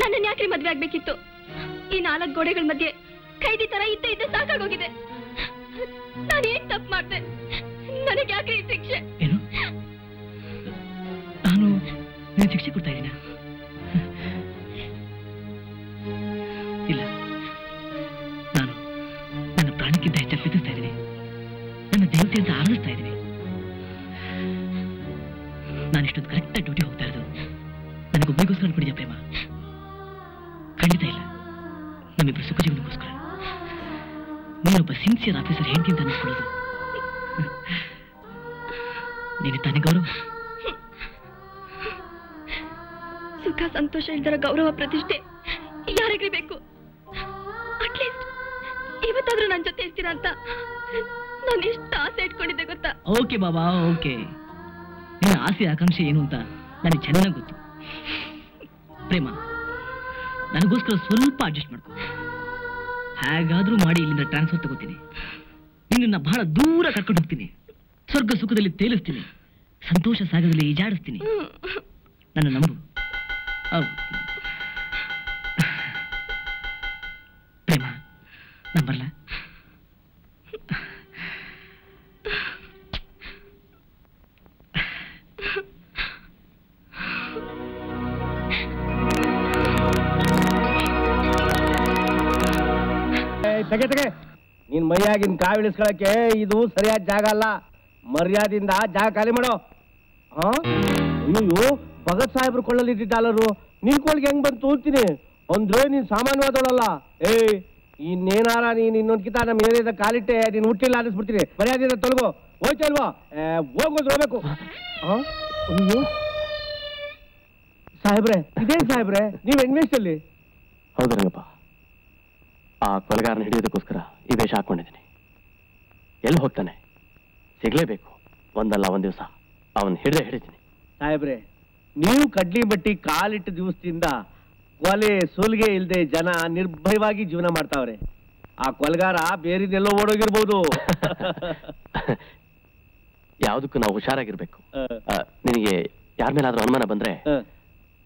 ನನ್ನನ್ನು ಯಾಕ್ರಿ ಮದ್ವೆ ಆಗ್ಬೇಕಿತ್ತು? ಈ 4 ಗೋಡೆಗಳ ಮಧ್ಯೆ ಕೈದಿ ತರ ಇದ್ದ ಸಾಕಾಗೋಗಿದೆ. ನಾನೇನ್ ತಪ್ಪು ಮಾಡ್ದೆ? ನನಗೆ ಯಾಕ್ರಿ ಈ ಶಿಕ್ಷೆ? ಏನು? ನಾನು ನೀನು ಶಿಕ್ಷೆ ಕೊಡ್ತಾ ಇದ್ದೀನ? ಇಲ್ಲ, ನಾನು ನನ್ನ ಪ್ರಾಣಕ್ಕಿಂತ ಹೆಚ್ಚಾಗಿ ಪ್ರೀತಿಸ್ತಾ ಇದ್ದೀನಿ. ನನ್ನ ದೇವತೆ ಅಂತ ಆರಾಧಿಸ್ತಾ ಇದ್ದೀನಿ. ನಾನು ಇಷ್ಟೊಂದು ಕರೆಕ್ಟಾಗಿ ಡ್ಯೂಟಿ ಹೋಗ್ತಾ ಇರೋದು ನನಗೊಬ್ಬರಿಗೋಸ್ಕರ ಅನ್ಕೊಂಡಿದ್ಯಾ ಪ್ರೇಮ? ಖಂಡಿತ ಇಲ್ಲ. ನಮ್ಮಿಬ್ಬರು ಸುಖ ಜೀವನಕ್ಕೋಸ್ಕರ. ನೀನೊಬ್ಬ ಸಿನ್ಸಿಯರ್ ಆಫೀಸರ್ ಹೆಂಡತಿ ಅಂತ ಅನ್ಕೊಳ್ಳೋದು ನೀನು ತಾನೇ ಗೌರವ? ಸುಖ ಸಂತೋಷ ಇಲ್ದರ ಗೌರವ ಪ್ರತಿಷ್ಠೆ ಯಾರಿಗ್ರಿ ಬೇಕು? ಅಟ್ಲೀಸ್ಟ್ ಇವತ್ತಾದ್ರೂ ನನ್ನ ಜೊತೆ ಇರ್ತೀರಾ ಅಂತ ನಾನು ಎಷ್ಟು ಆಸೆ ಇಟ್ಕೊಂಡಿದ್ದೆ ಗೊತ್ತಾ? ಓಕೆ ಬಾಬಾ, ಓಕೆ. ನಿನ್ನ ಆಸೆ ಆಕಾಂಕ್ಷೆ ಏನು ಅಂತ ನನಗೆ ಚೆನ್ನಾಗಿ ಗೊತ್ತು ಪ್ರೇಮ. ನನಗೋಸ್ಕರ ಸ್ವಲ್ಪ ಅಡ್ಜಸ್ಟ್ ಮಾಡ್ಕೊ. ಹೇಗಾದ್ರೂ ಮಾಡಿ ಇಲ್ಲಿಂದ ಟ್ರಾನ್ಸ್ಫರ್ ತಗೋತೀನಿ. ನಿನ್ನ ಬಹಳ ದೂರ ಕರ್ಕೊಂಡು ಹೋಗ್ತೀನಿ. ಸ್ವರ್ಗ ಸುಖದಲ್ಲಿ ತೇಲಿಸ್ತೀನಿ. ಸಂತೋಷ ಸಾಗರದಲ್ಲಿ ಈಜಾಡಿಸ್ತೀನಿ. ನನ್ನ ನಂಬು. ಪ್ರೇಮ, ನಂಬರ್ಲ? ತೆಗೆ ನಿನ್ ಮೈಯಾಗಿನ ಕಾವಿಳಿಸ್ಕೊಳಕ್ಕೆ ಇದು ಸರಿಯಾದ ಜಾಗ ಅಲ್ಲ. ಮರ್ಯಾದಿಂದ ಜಾಗ ಖಾಲಿ ಮಾಡೋ. ಅಯ್ಯೋ, ಭಗತ್ ಸಾಹೇಬ್ರು ಕೊಳ್ಳಲ್ಲಿ ಡಾಲರು ನಿನ್ ಕೋಳಿಗೆ ಹೆಂಗ್ ಬಂತು ತೋರ್ತೀನಿ ಅಂದ್ರೆ ನೀನ್ ಸಾಮಾನ್ಯವಾದವಳಲ್ಲ. ಇನ್ನೇನಾರ ನೀನ್ ಇನ್ನೊಂದ್ಕಿತ ನಮ್ಮ ಏರಿಯಾದ ಕಾಲಿಟ್ಟೆ ನೀನ್ ಹುಟ್ಟಿಲ್ಲ ಅನ್ನಿಸ್ಬಿಡ್ತೀನಿ. ಮರ್ಯಾದಿಂದ ತೊಲಗೋ. ಹೋಯ್ತಾ ಇಲ್ವಾ? ಹೋಗೋದು ಹೋಗ್ಬೇಕು. ಅಯ್ಯೋ ಸಾಹೇಬ್ರೆ, ಇದೇನ್ ಸಾಹೇಬ್ರೆ ನೀವ್ ಇನ್ವೆಸ್ಟ್ ಅಲ್ಲಿ? ಹೌದು ರಂಗಪ್ಪ, ಆ ಕೊಲೆಗಾರನ ಹಿಡಿಯೋದಕ್ಕೋಸ್ಕರ ಈ ವೇಷ ಹಾಕೊಂಡಿದ್ದೀನಿ. ಎಲ್ಲಿ ಹೋಗ್ತಾನೆ? ಸಿಗ್ಲೇಬೇಕು. ಒಂದಲ್ಲ ಒಂದ್ ದಿವಸ ಅವನ್ ಹಿಡಿತೀನಿ. ಸಾಹೇಬ್ರೆ, ನೀವು ಕಡ್ಲಿ ಬಟ್ಟಿ ಕಾಲಿಟ್ಟ ದಿವಸದಿಂದ ಕೊಲೆ ಸೋಲ್ಗೆ ಇಲ್ದೆ ಜನ ನಿರ್ಭಯವಾಗಿ ಜೀವನ ಮಾಡ್ತಾವ್ರೆ. ಆ ಕೊಲೆಗಾರ ಬೇರೆದೆಲ್ಲೋ ಓಡೋಗಿರ್ಬೋದು. ಯಾವುದಕ್ಕೂ ನಾವು ಹುಷಾರಾಗಿರ್ಬೇಕು. ನಿನಗೆ ಯಾರ ಮೇಲಾದ್ರೂ ಅನುಮಾನ ಬಂದ್ರೆ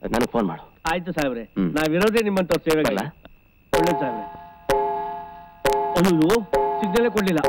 ನನಗೆ ಫೋನ್ ಮಾಡು. ಆಯ್ತು ಸಾಹೇಬ್ರೆ, ನಾವಿರೋದೇ ನಿಮ್ಮಂತ ಸೇವೆಗಲ್ಲ. ಒಳ್ಳೆ ಸಾಹೇಬ್ರೆ. ಅಯ್ಯೋ, ಸಿಗ್ನಲೇ ಕೊಡ್ಲಿಲ್ಲ.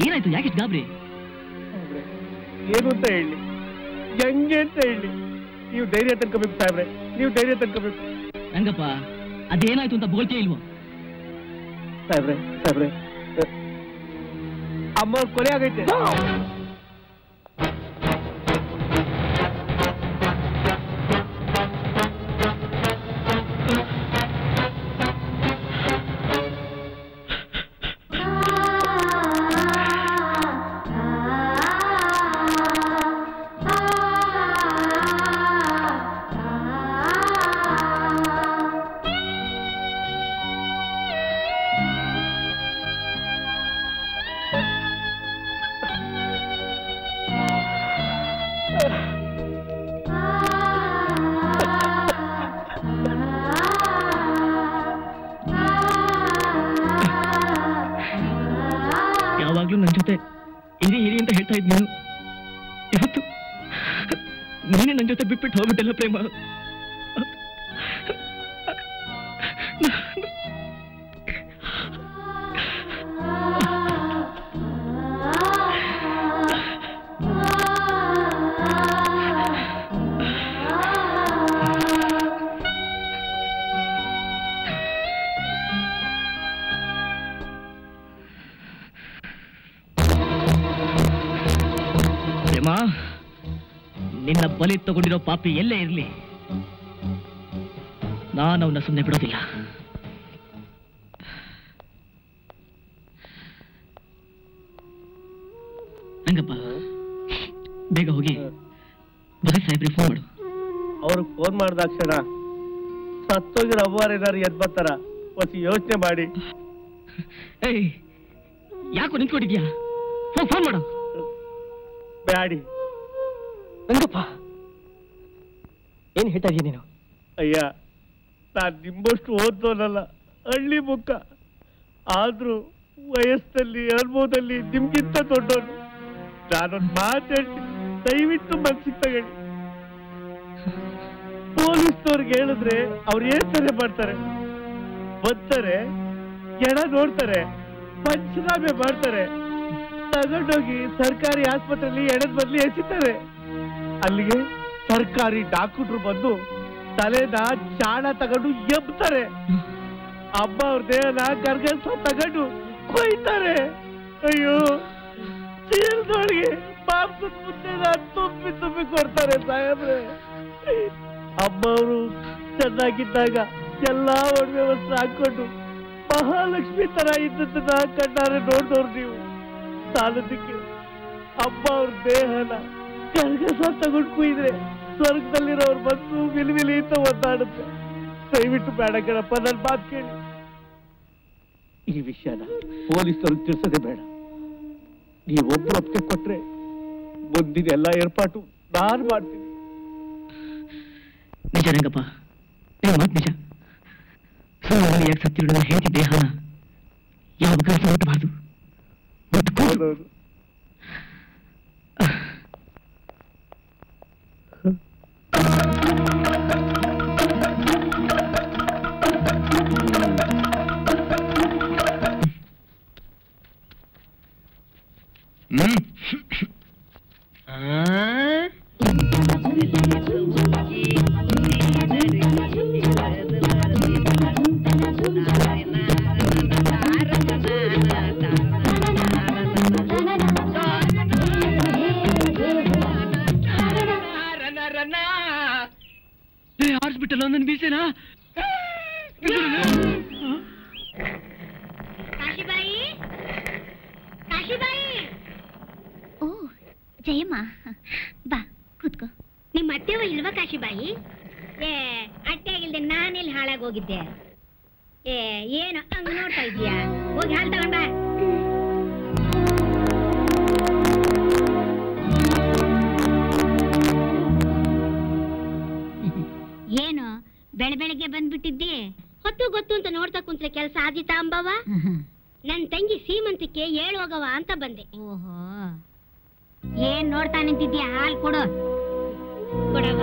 ಏನಾಯ್ತು? ಯಾಕಿಷ್ಟು ಗಾಬರಿ? ಏನು ಅಂತ ಹೇಳಿ, ಹೆಂಗೆ ಅಂತ ಹೇಳಿ? ನೀವು ಧೈರ್ಯ ತನ್ಕೋಬೇಕು ಸಾಹೇಬ್ರೆ, ನೀವು ಧೈರ್ಯ ತನ್ಕೋಬೇಕು. ರಂಗಪ್ಪ, ಅದೇನಾಯ್ತು ಅಂತ ಬೋಳ್ತೇ ಇಲ್ವೋ? ಸಾಹೇಬ್ರೆ ಸಾಹೇಬ್ರೆ, ಅಮ್ಮ ಅವ್ರ ಕೊಲೆ ಆಗೈತೆ. ಯಾವಾಗ್ಲೂ ನನ್ನ ಜೊತೆ ಇರಿ ಇರಿ ಅಂತ ಹೇಳ್ತಾ ಇದ್ ನೀನು, ಇವತ್ತು ನೀನೇ ನನ್ನ ಜೊತೆ ಬಿಟ್ಬಿಟ್ಟು ಹೋಗ್ಬಿಟ್ಟಲ್ಲ ಪ್ರೇಮ. ನಿನ್ನ ಬಲಿ ತಗೊಂಡಿರೋ ಪಾಪಿ ಎಲ್ಲೇ ಇರಲಿ, ನಾನು ಅವನ್ನ ಸುಮ್ಮನೆ ಬಿಡೋದಿಲ್ಲ. ರಂಗಪ್ಪ, ಬೇಗ ಹೋಗಿ ಭಗತ್ ಸಾಹೇಬ್ರಿಗೆ ಫೋನ್ ಮಾಡು. ಅವ್ರಿಗೆ ಫೋನ್ ಮಾಡಿದಾಕ್ಷಣ ಸತ್ತೋಗಿರೋ ಅವ್ವಾರ ಏನಾರು ಎದ್ ಬರ್ತಾರ, ಹೊಸ ಯೋಚನೆ ಮಾಡಿ. ಏಯ್, ಯಾಕೋ ನಿಂತ್ಕೊಂಡಿದ್ಯಾ? ಫೋನ್ ಮಾಡು. ಬ್ಯಾಡಿ ರಂಗಪ್ಪ, ಏನ್ ಹೇಳ್ತಾ ಇದೀಯ ನೀನು? ಅಯ್ಯ, ನಾನ್ ನಿಮ್ಮಷ್ಟು ಓದೋನಲ್ಲ, ಹಳ್ಳಿ ಮುಖ. ಆದ್ರೂ ವಯಸ್ಸಲ್ಲಿ ಅನುಭವದಲ್ಲಿ ನಿಮ್ಗಿಂತ ದೊಡ್ಡವನು. ನಾನೊಂದು ಮಾತು ಹೇಳ್ತೀನಿ, ದಯವಿಟ್ಟು ಮನ್ಸಿಗೆ ತಗೊಳ್ಳಿ. ಪೊಲೀಸ್ನವ್ರಿಗೆ ಹೇಳಿದ್ರೆ ಅವ್ರು ಏನ್ ಸರಿ ಮಾಡ್ತಾರೆ? ಬರ್ತಾರೆ, ಎಡ ನೋಡ್ತಾರೆ, ಪಂಚನಾಮೆ ಮಾಡ್ತಾರೆ, ತಗೊಂಡೋಗಿ ಸರ್ಕಾರಿ ಆಸ್ಪತ್ರೆಯಲ್ಲಿ ಎಡದ ಬದಲಿ ಎಸಿತಾರೆ. ಅಲ್ಲಿಗೆ ಸರ್ಕಾರಿ ಡಾಕ್ಟರ್ ಬಂದು ತಲೆನ ಚಾಣ ತಗೊಂಡು ಎಬ್ತಾರೆ. ಅಮ್ಮ ಅವ್ರ ದೇಹನ ಗರ್ಗಸ ತಗೊಂಡು ಕೊಯ್ತಾರೆ. ಅಯ್ಯೋ, ಚೀಲದೊಳಗೆ ಮಾಂಸದ ಮುದ್ದೆನ ತುಂಬಿ ತುಂಬಿ ಕೊಡ್ತಾರೆ ಸಾಹೇಬ್ರೆ. ಅಮ್ಮ ಅವರು ಚೆನ್ನಾಗಿದ್ದಾಗ ಎಲ್ಲಾ ಒಡವೆ ವಸ್ತ್ರ ಹಾಕೊಂಡು ಮಹಾಲಕ್ಷ್ಮಿ ತರ ಇದ್ದದನ್ನ ಕಣ್ಣಾರೆ ನೋಡಿದವ್ರು ನೀವು. ಸಾಲದಕ್ಕೆ ಅಮ್ಮ ಅವ್ರ ದೇಹನ ಗರ್ಗಸ ತಗೊಂಡು ಕುಯ್ದ್ರೆ ಸ್ವರ್ಗದಲ್ಲಿರೋರ್ ಬಂದು ವಿಲಿವಿಲಿ ಅಂತ ಒದ್ದಾಡುತ್ತೆ. ದಯವಿಟ್ಟು ಬೇಡ ಕಣಪ್ಪ, ನನ್ನ ಮಾತು ಕೇಳಿ. ಈ ವಿಷಯನ ಪೊಲೀಸರಿಗೆ ತಿಳಿಸೋದೇ ಬೇಡ. ನೀವೊಬ್ರು ಒಪ್ಪಿಗೆ ಕೊಟ್ರೆ ಮುಂದಿನ ಎಲ್ಲ ಏರ್ಪಾಟು ನಾನು ಮಾಡ್ತೀನಿ. ನಿಜ ರಂಗಪ್ಪ, ನಿಮ್ಮ ಮಾತು ನಿಜ. ಯಾಕೆ ಸತ್ತಿರೋಣ ಹೇಳ್ತಿ, ದೇಹನ ಯಾವ ಕೆಲಸ ಮುಟ್ಟಬಾರ್ದು. ಹೌದೌದು. ಹಾಸ್ಪಿಟಲ್ ಒಂದನ್ನು ಬೀಸೇನಾ? ಕಾಶಿಬಾಯಿ, ಕಾಶಿಬಾಯಿ. ಓ ಜಯಮ್ಮ, ಬಾ ಕೂತ್ಕೋ. ನಿಮ್ಮ ಅತ್ತೆವ ಇಲ್ವಾ ಕಾಶಿಬಾಯಿ? ಅಟ್ಟೆಗಿಲ್ದೆ ನಾನೆಲ್ಲಿ ಹಾಳಾಗೋಗಿದ್ದೆ? ಏನು ಹಂಗ ನೋಡ್ತಾ ಇದೀಯಾ? ಹೋಗಿ ಹಾಲು ತಗೊಂಡ. ಏನು ಬೆಳೆ ಬೆಳಗ್ಗೆ ಬಂದ್ಬಿಟ್ಟಿದ್ದೆ? ಹೊತ್ತು ಗೊತ್ತು ಅಂತ ನೋಡ್ತಾ ಕುಂತ್ರೆ ಕೆಲಸ ಆದಿತಾ ಅಂಬವ? ನನ್ ತಂಗಿ ಸೀಮಂತಕ್ಕೆ ಹೋಗವ ಅಂತ ಬಂದೆ. ಓಹೋ, ಏನ್ ನೋಡ್ತಾ ನಿಂತಿದ್ಯಾ? ಹಾಲು ಕೊಡು. ಕೊಡವ.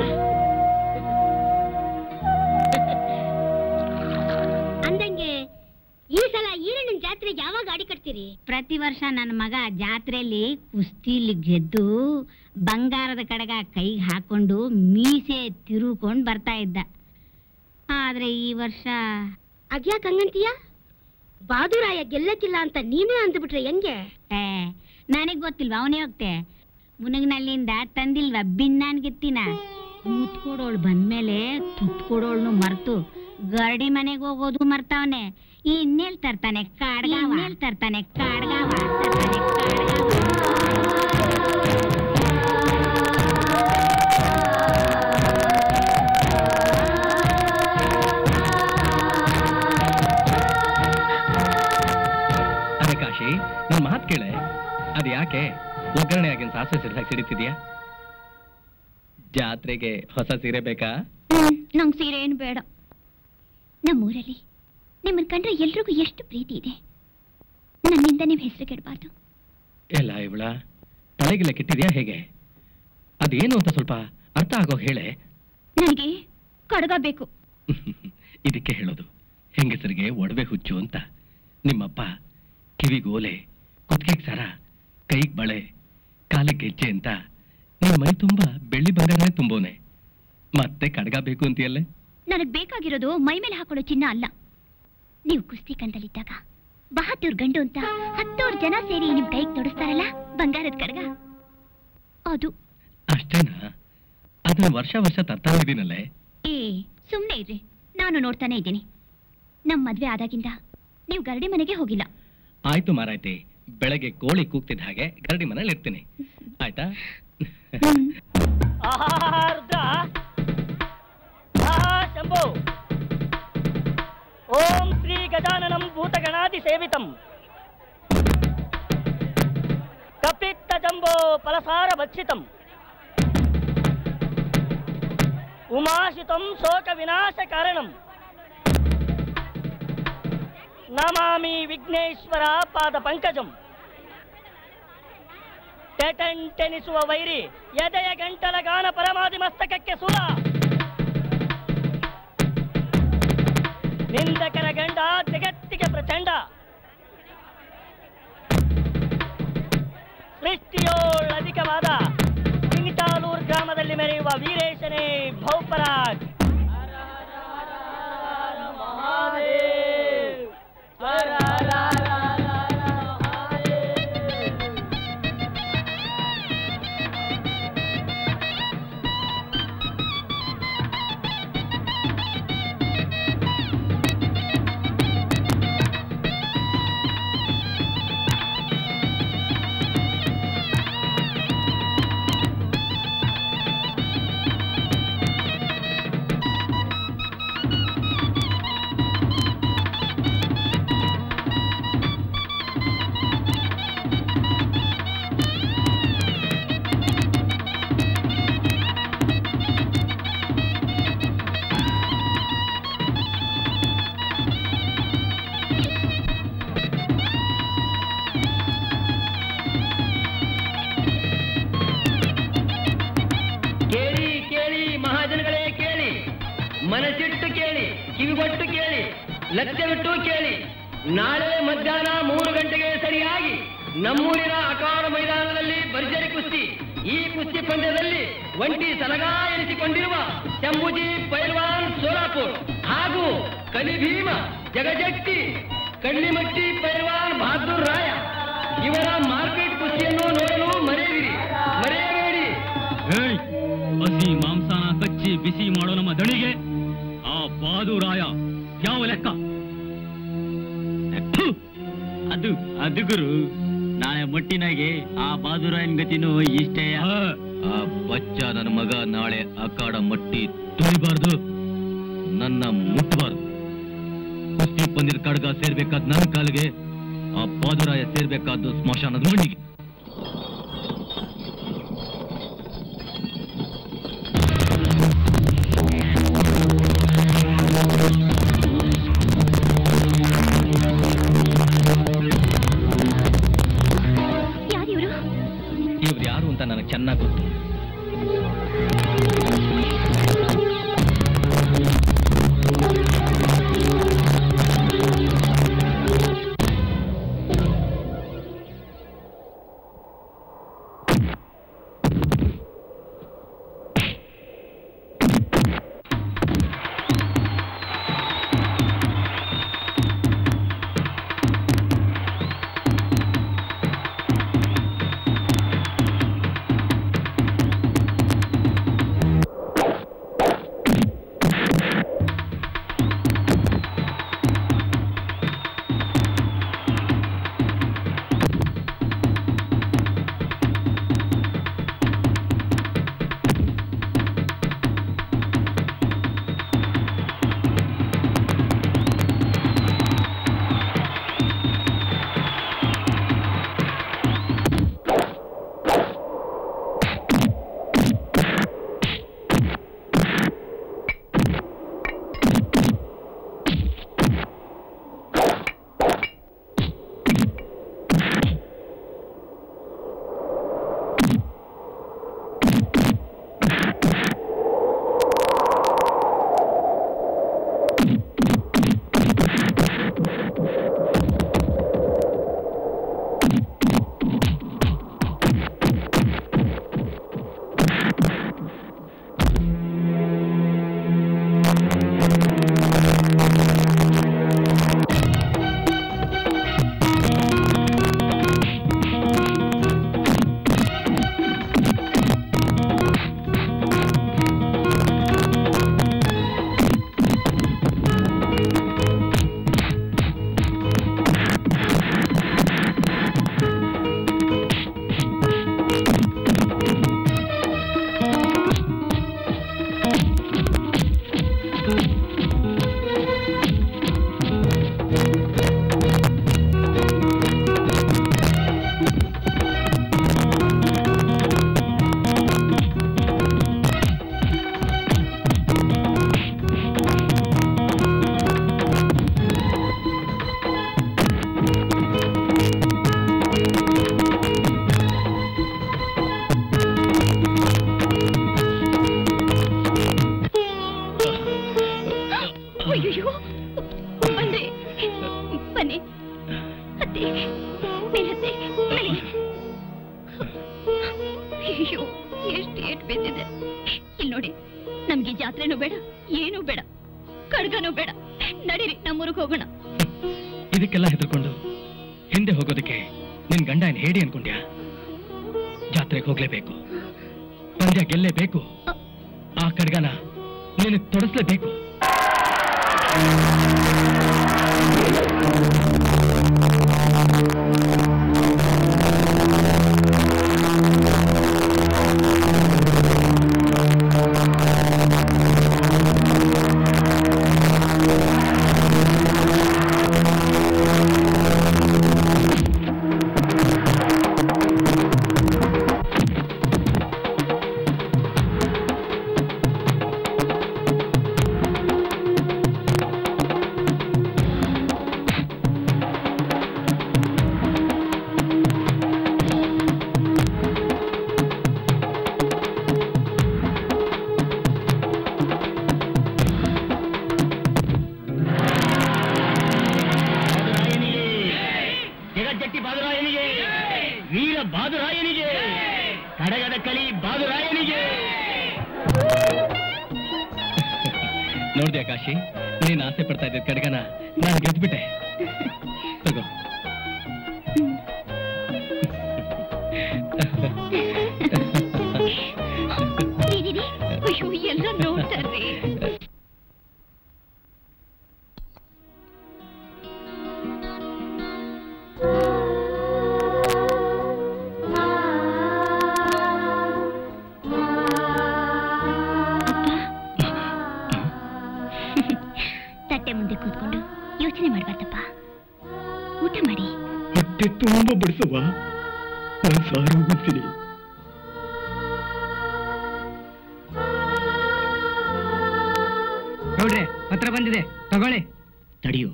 ಅಂದಂಗೆ ಈ ಸಲ ಈರಣ್ಣನ ಜಾತ್ರೆ ಯಾವಾಗ ಗಾಡಿ ಕಟ್ತೀರಿ? ಪ್ರತಿ ವರ್ಷ ನನ್ನ ಮಗ ಜಾತ್ರೆಯಲ್ಲಿ ಕುಸ್ತಿಲಿ ಗೆದ್ದು ಬಂಗಾರದ ಕಡಗ ಕೈಗೆ ಹಾಕೊಂಡು ಮೀಸೆ ತಿರುಕೊಂಡು ಬರ್ತಾ ಇದ್ದ. ಆದ್ರೆ ಈ ವರ್ಷ ಅದ್ಯಾಕೆ ಹಂಗಂತೀಯ? ಬಾದುರಾಯ ಗೆಲ್ಲಕ್ಕಿಲ್ಲ ಅಂತ ನೀನೇ ಅಂದ್ಬಿಟ್ರೆ ಹೆಂಗೆ? ನನಗ್ ಗೊತ್ತಿಲ್ವಾ? ಅವನೇ ಹೋಗ್ತೆ ಮುನಗ್ನಲ್ಲಿಂದ ತಂದಿಲ್ವಾ ಬಿನ್ನಾನ್ಗಿತ್ತಿನ. ಮುತ್ಕೊಡೋಳು ಬಂದ್ಮೇಲೆ ತುತ್ಕೊಡೋಳ್ನು ಮರ್ತು ಗರಡಿ ಮನೆಗೆ ಹೋಗೋದು ಮರ್ತಾವನೆ. ಇನ್ನೇಳ್ ತರ್ತಾನೆ ಕಾಡ್ಗಾವ, ತರ್ತಾನೆ ಕಾಡ್ಗಾವ, ತರ್ತಾನೆ ಕಾಡ್ಗಾವ. ಅರೆ ಕಾಶಿ, ನನ್ ಮಾತ್ ಕೇಳೆ. ಅದ್ ಯಾಕೆ ಒಗ್ಗರಣೆ ಆಗಿನ ಸಾಸಿವೆ ಸಿಡ್ದಾಗ ಸಿಡಿತಿದ್ಯಾ? ಜಾತ್ರೆಗೆ ಹೊಸ ಸೀರೆ ಬೇಕಾ? ನಂಗೆ ಸೀರೆ ಏನು ಬೇಡ. ನಮ್ಮೂರಲ್ಲಿ ನಿಮ್ಮನ್ ಕಂಡ್ರೆ ಎಲ್ರಿಗೂ ಎಷ್ಟು ಪ್ರೀತಿ ಇದೆ. ನನ್ನಿಂದ ನೀವು ಹೆಸರು ಕೆಡಬಾರ್ದು. ಎಲ್ಲ ಇವಳ ತಲೆಗೆಲ್ಲ ಕೆಟ್ಟಿದ್ಯಾ ಹೇಗೆ? ಅದೇನು ಅಂತ ಸ್ವಲ್ಪ ಅರ್ಥ ಆಗೋ ಹೇಳೆ. ನನಗೆ ಕಡಗ ಬೇಕು. ಇದಕ್ಕೆ ಹೇಳೋದು ಹೆಂಗಸರಿಗೆ ಒಡವೆ ಹುಚ್ಚು ಅಂತ. ನಿಮ್ಮಪ್ಪ ಕಿವಿಗೋಲೆ, ಕುತ್ತಿಗೆಗೆ ಸರ, ಕೈಗೆ ಬಳೆ, ಕಾಲಿಗೆ ಗೆಜ್ಜೆ ಅಂತ ನಿನ್ನ ಮೈ ತುಂಬಾ ಬೆಳ್ಳಿ ಬಂಗಾರನೇ ತುಂಬೋನೆ. ಮತ್ತೆ ಕಡಗ ಬೇಕು ಅಂತೀಯಲ್ಲೇ? ನನಗ್ ಬೇಕಾಗಿರೋದು ಮೈ ಮೇಲೆ ಹಾಕೊಳ್ಳೋ ಚಿನ್ನ ಅಲ್ಲ. ನೀವು ಕುಸ್ತಿ ಕಂದಲ್ಲಿದ್ದಾಗ ಬಹದ್ದೂರ್ ಗಂಡು ಅಂತ 10 ಜನ ಸೇರಿ ನಿಮ್ ಕೈಗೆ ತೊಡಸ್ತಾರಲ್ಲ ಬಂಗಾರದ ಕಡಗ, ಅದು. ಅಷ್ಟೇನಾ? ಅದನ್ನ ವರ್ಷ ವರ್ಷ ತರ್ತಾ ಇದ್ದೀನಲ್ಲೇ. ಸುಮ್ನೆ ಇರ್ರಿ, ನಾನು ನೋಡ್ತಾನೆ ಇದ್ದೀನಿ. ನಮ್ ಮದ್ವೆ ಆದಾಗಿಂದ ನೀವು ಗರಡಿ ಮನೆಗೆ ಹೋಗಿಲ್ಲ. ಆಯ್ತು ಮಾರಾಯ್ತಿ, ಬೆಳಗ್ಗೆ ಕೋಳಿ ಕೂಗ್ತಿದ್ದ ಹಾಗೆ ಗರಡಿ ಮನೇಲಿ ಇರ್ತೀನಿ, ಆಯ್ತಾ? ಶಂಭೋ ಓಂ ಶ್ರೀ ಗಜಾನನಂ ಭೂತಗಣಾದಿ ಸೇವಿತಂ ಕಪಿತ್ತ ಜಂಬೋ ಫಲಸಾರ ಭಕ್ಷಿತಂ ಉಮಾಶಿತಂ ಶೋಕ ವಿನಾಶ ಕಾರಣಂ ನಮಾಮಿ ವಿಘ್ನೇಶ್ವರ ಪಾದ ಪಂಕಜಂ. ಟೆಟೆನಿಸುವ ವೈರಿ ಎದೆಯ ಗಂಟಲ ಗಾನ ಪರಮಾದಿ ಮಸ್ತಕಕ್ಕೆ ಸುಲ. ನಿಂದಕರ ಗಂಡ ಜಗತ್ತಿಗೆ ಪ್ರಚಂಡ. ಸೃಷ್ಟಿಯೋಳ್ ಅಧಿಕವಾದ ಸಿಂಗಟಾಲೂರ್ ಗ್ರಾಮದಲ್ಲಿ ಮೆರೆಯುವ ವೀರೇಶನೇ ಭೌಪರಾಜ್. ಮನಸ್ಸಿಟ್ಟು ಕೇಳಿ, ಕಿವಿಗೊಟ್ಟು ಕೇಳಿ, ಲಕ್ಷ್ಯವಿಟ್ಟು ಕೇಳಿ. ನಾಳೆ ಮಧ್ಯಾಹ್ನ 3 ಗಂಟೆಗೆ ಸರಿಯಾಗಿ ನಮ್ಮೂರಿನ ಅಖಾಡ ಮೈದಾನದಲ್ಲಿ ಭರ್ಜರಿ ಕುಸ್ತಿ. ಈ ಕುಸ್ತಿ ಪಂದ್ಯದಲ್ಲಿ ಒಂಟಿ ಸಲಗಾ ಎನಿಸಿಕೊಂಡಿರುವ ಶಂಭುಜಿ ಪೈಲ್ವಾನ್ ಸೋಲಾಪುರ್ ಹಾಗೂ ಕಲಿಭೀಮ ಜಗಜಟ್ಟಿ ಕಳ್ಳಿಮಟ್ಟಿ ಪೈಲ್ವಾನ್ ಬಹದ್ದೂರ್ ರಾಯ ಇವರ ಮಾರ್ಕೆಟ್ ಕುಸ್ತಿಯನ್ನು ನೋಡಲು ಮರೆಯಬೇಡಿ. ಹಸಿ ಮಾಂಸಾನ ಕಚ್ಚಿ ಬಿಸಿ ಮಾಡೋ ನಮ್ಮ ದಣಿಗೆ ಆ ಬಹದ್ದೂರಾಯ ಯಾವ ಲೆಕ್ಕ? ಅದು ಗುರು, ನಾಳೆ ಮೊಟ್ಟಿನಾಗೆ ಆ ಬಹದ್ದೂರಾಯನ್ ಗತಿನೂ ಇಷ್ಟೇ. ಆ ಬಚ್ಚ ನನ್ನ ಮಗ ನಾಳೆ ಅಖಾಡ ಮಟ್ಟಿ ತುಳಿಬಾರ್ದು, ನನ್ನ ಮುಟ್ಟಬಾರ್ದು. ಕುಸ್ತಿ ಪಂದಿರ ಕಡ್ಗ ಸೇರ್ಬೇಕಾದ್ ನನ್ನ ಕಾಲಿಗೆ, ಆ ಬಹದ್ದೂರಾಯ ಸೇರ್ಬೇಕಾದ್ದು ಸ್ಮಶಾನದ ಮಣ್ಣಿಗೆ. ಇವ್ರು ಯಾರು ಅಂತ ನನಗೆ ಚೆನ್ನಾಗಿ ಗೊತ್ತು. ಇದಕ್ಕೆಲ್ಲ ಹೆದರ್ಕೊಂಡು ಹಿಂದೆ ಹೋಗೋದಕ್ಕೆ ನಿನ್ ಗಂಡ ಏನ್ ಹೇಳಿ ಅನ್ಕೊಂಡ್ಯಾ? ಜಾತ್ರೆಗೆ ಹೋಗ್ಲೇಬೇಕು, ಪಂದ್ಯ ಗೆಲ್ಲೇಬೇಕು, ಆ ಖಡ್ಗನ ನೀನು ತೊಡಸ್ಲೇಬೇಕು. ನೋಡ್ದ್ಯಾ ಕಾಶಿ, ನೀನ್ ಆಸೆ ಪಡ್ತಾ ಇದ್ದ ಖಡ್ಗನ ನಾನು ಗೆದ್ಬಿಟ್ಟೆ. ತಗೋ. ಎಲ್ಲ ನೋಡ್ತಾರ್ರಿ. ತಟ್ಟೆ ಮುಂದೆ ಕೂತ್ಕೊಂಡು ಯೋಚನೆ ಮಾಡ್ಬಾರ್ದಪ್ಪ, ಊಟ ಮಾಡಿ. ಹೊಟ್ಟೆ ತುಂಬಾ ಬಡಿಸವ್ವ, ನಾನು ಸಾರು ಹೋಗ್ತೀನಿ. ನೋಡ್ರೆ ಪತ್ರ ಬಂದಿದೆ, ತಗೊಳ್ಳಿ. ತಡಿಯೋ,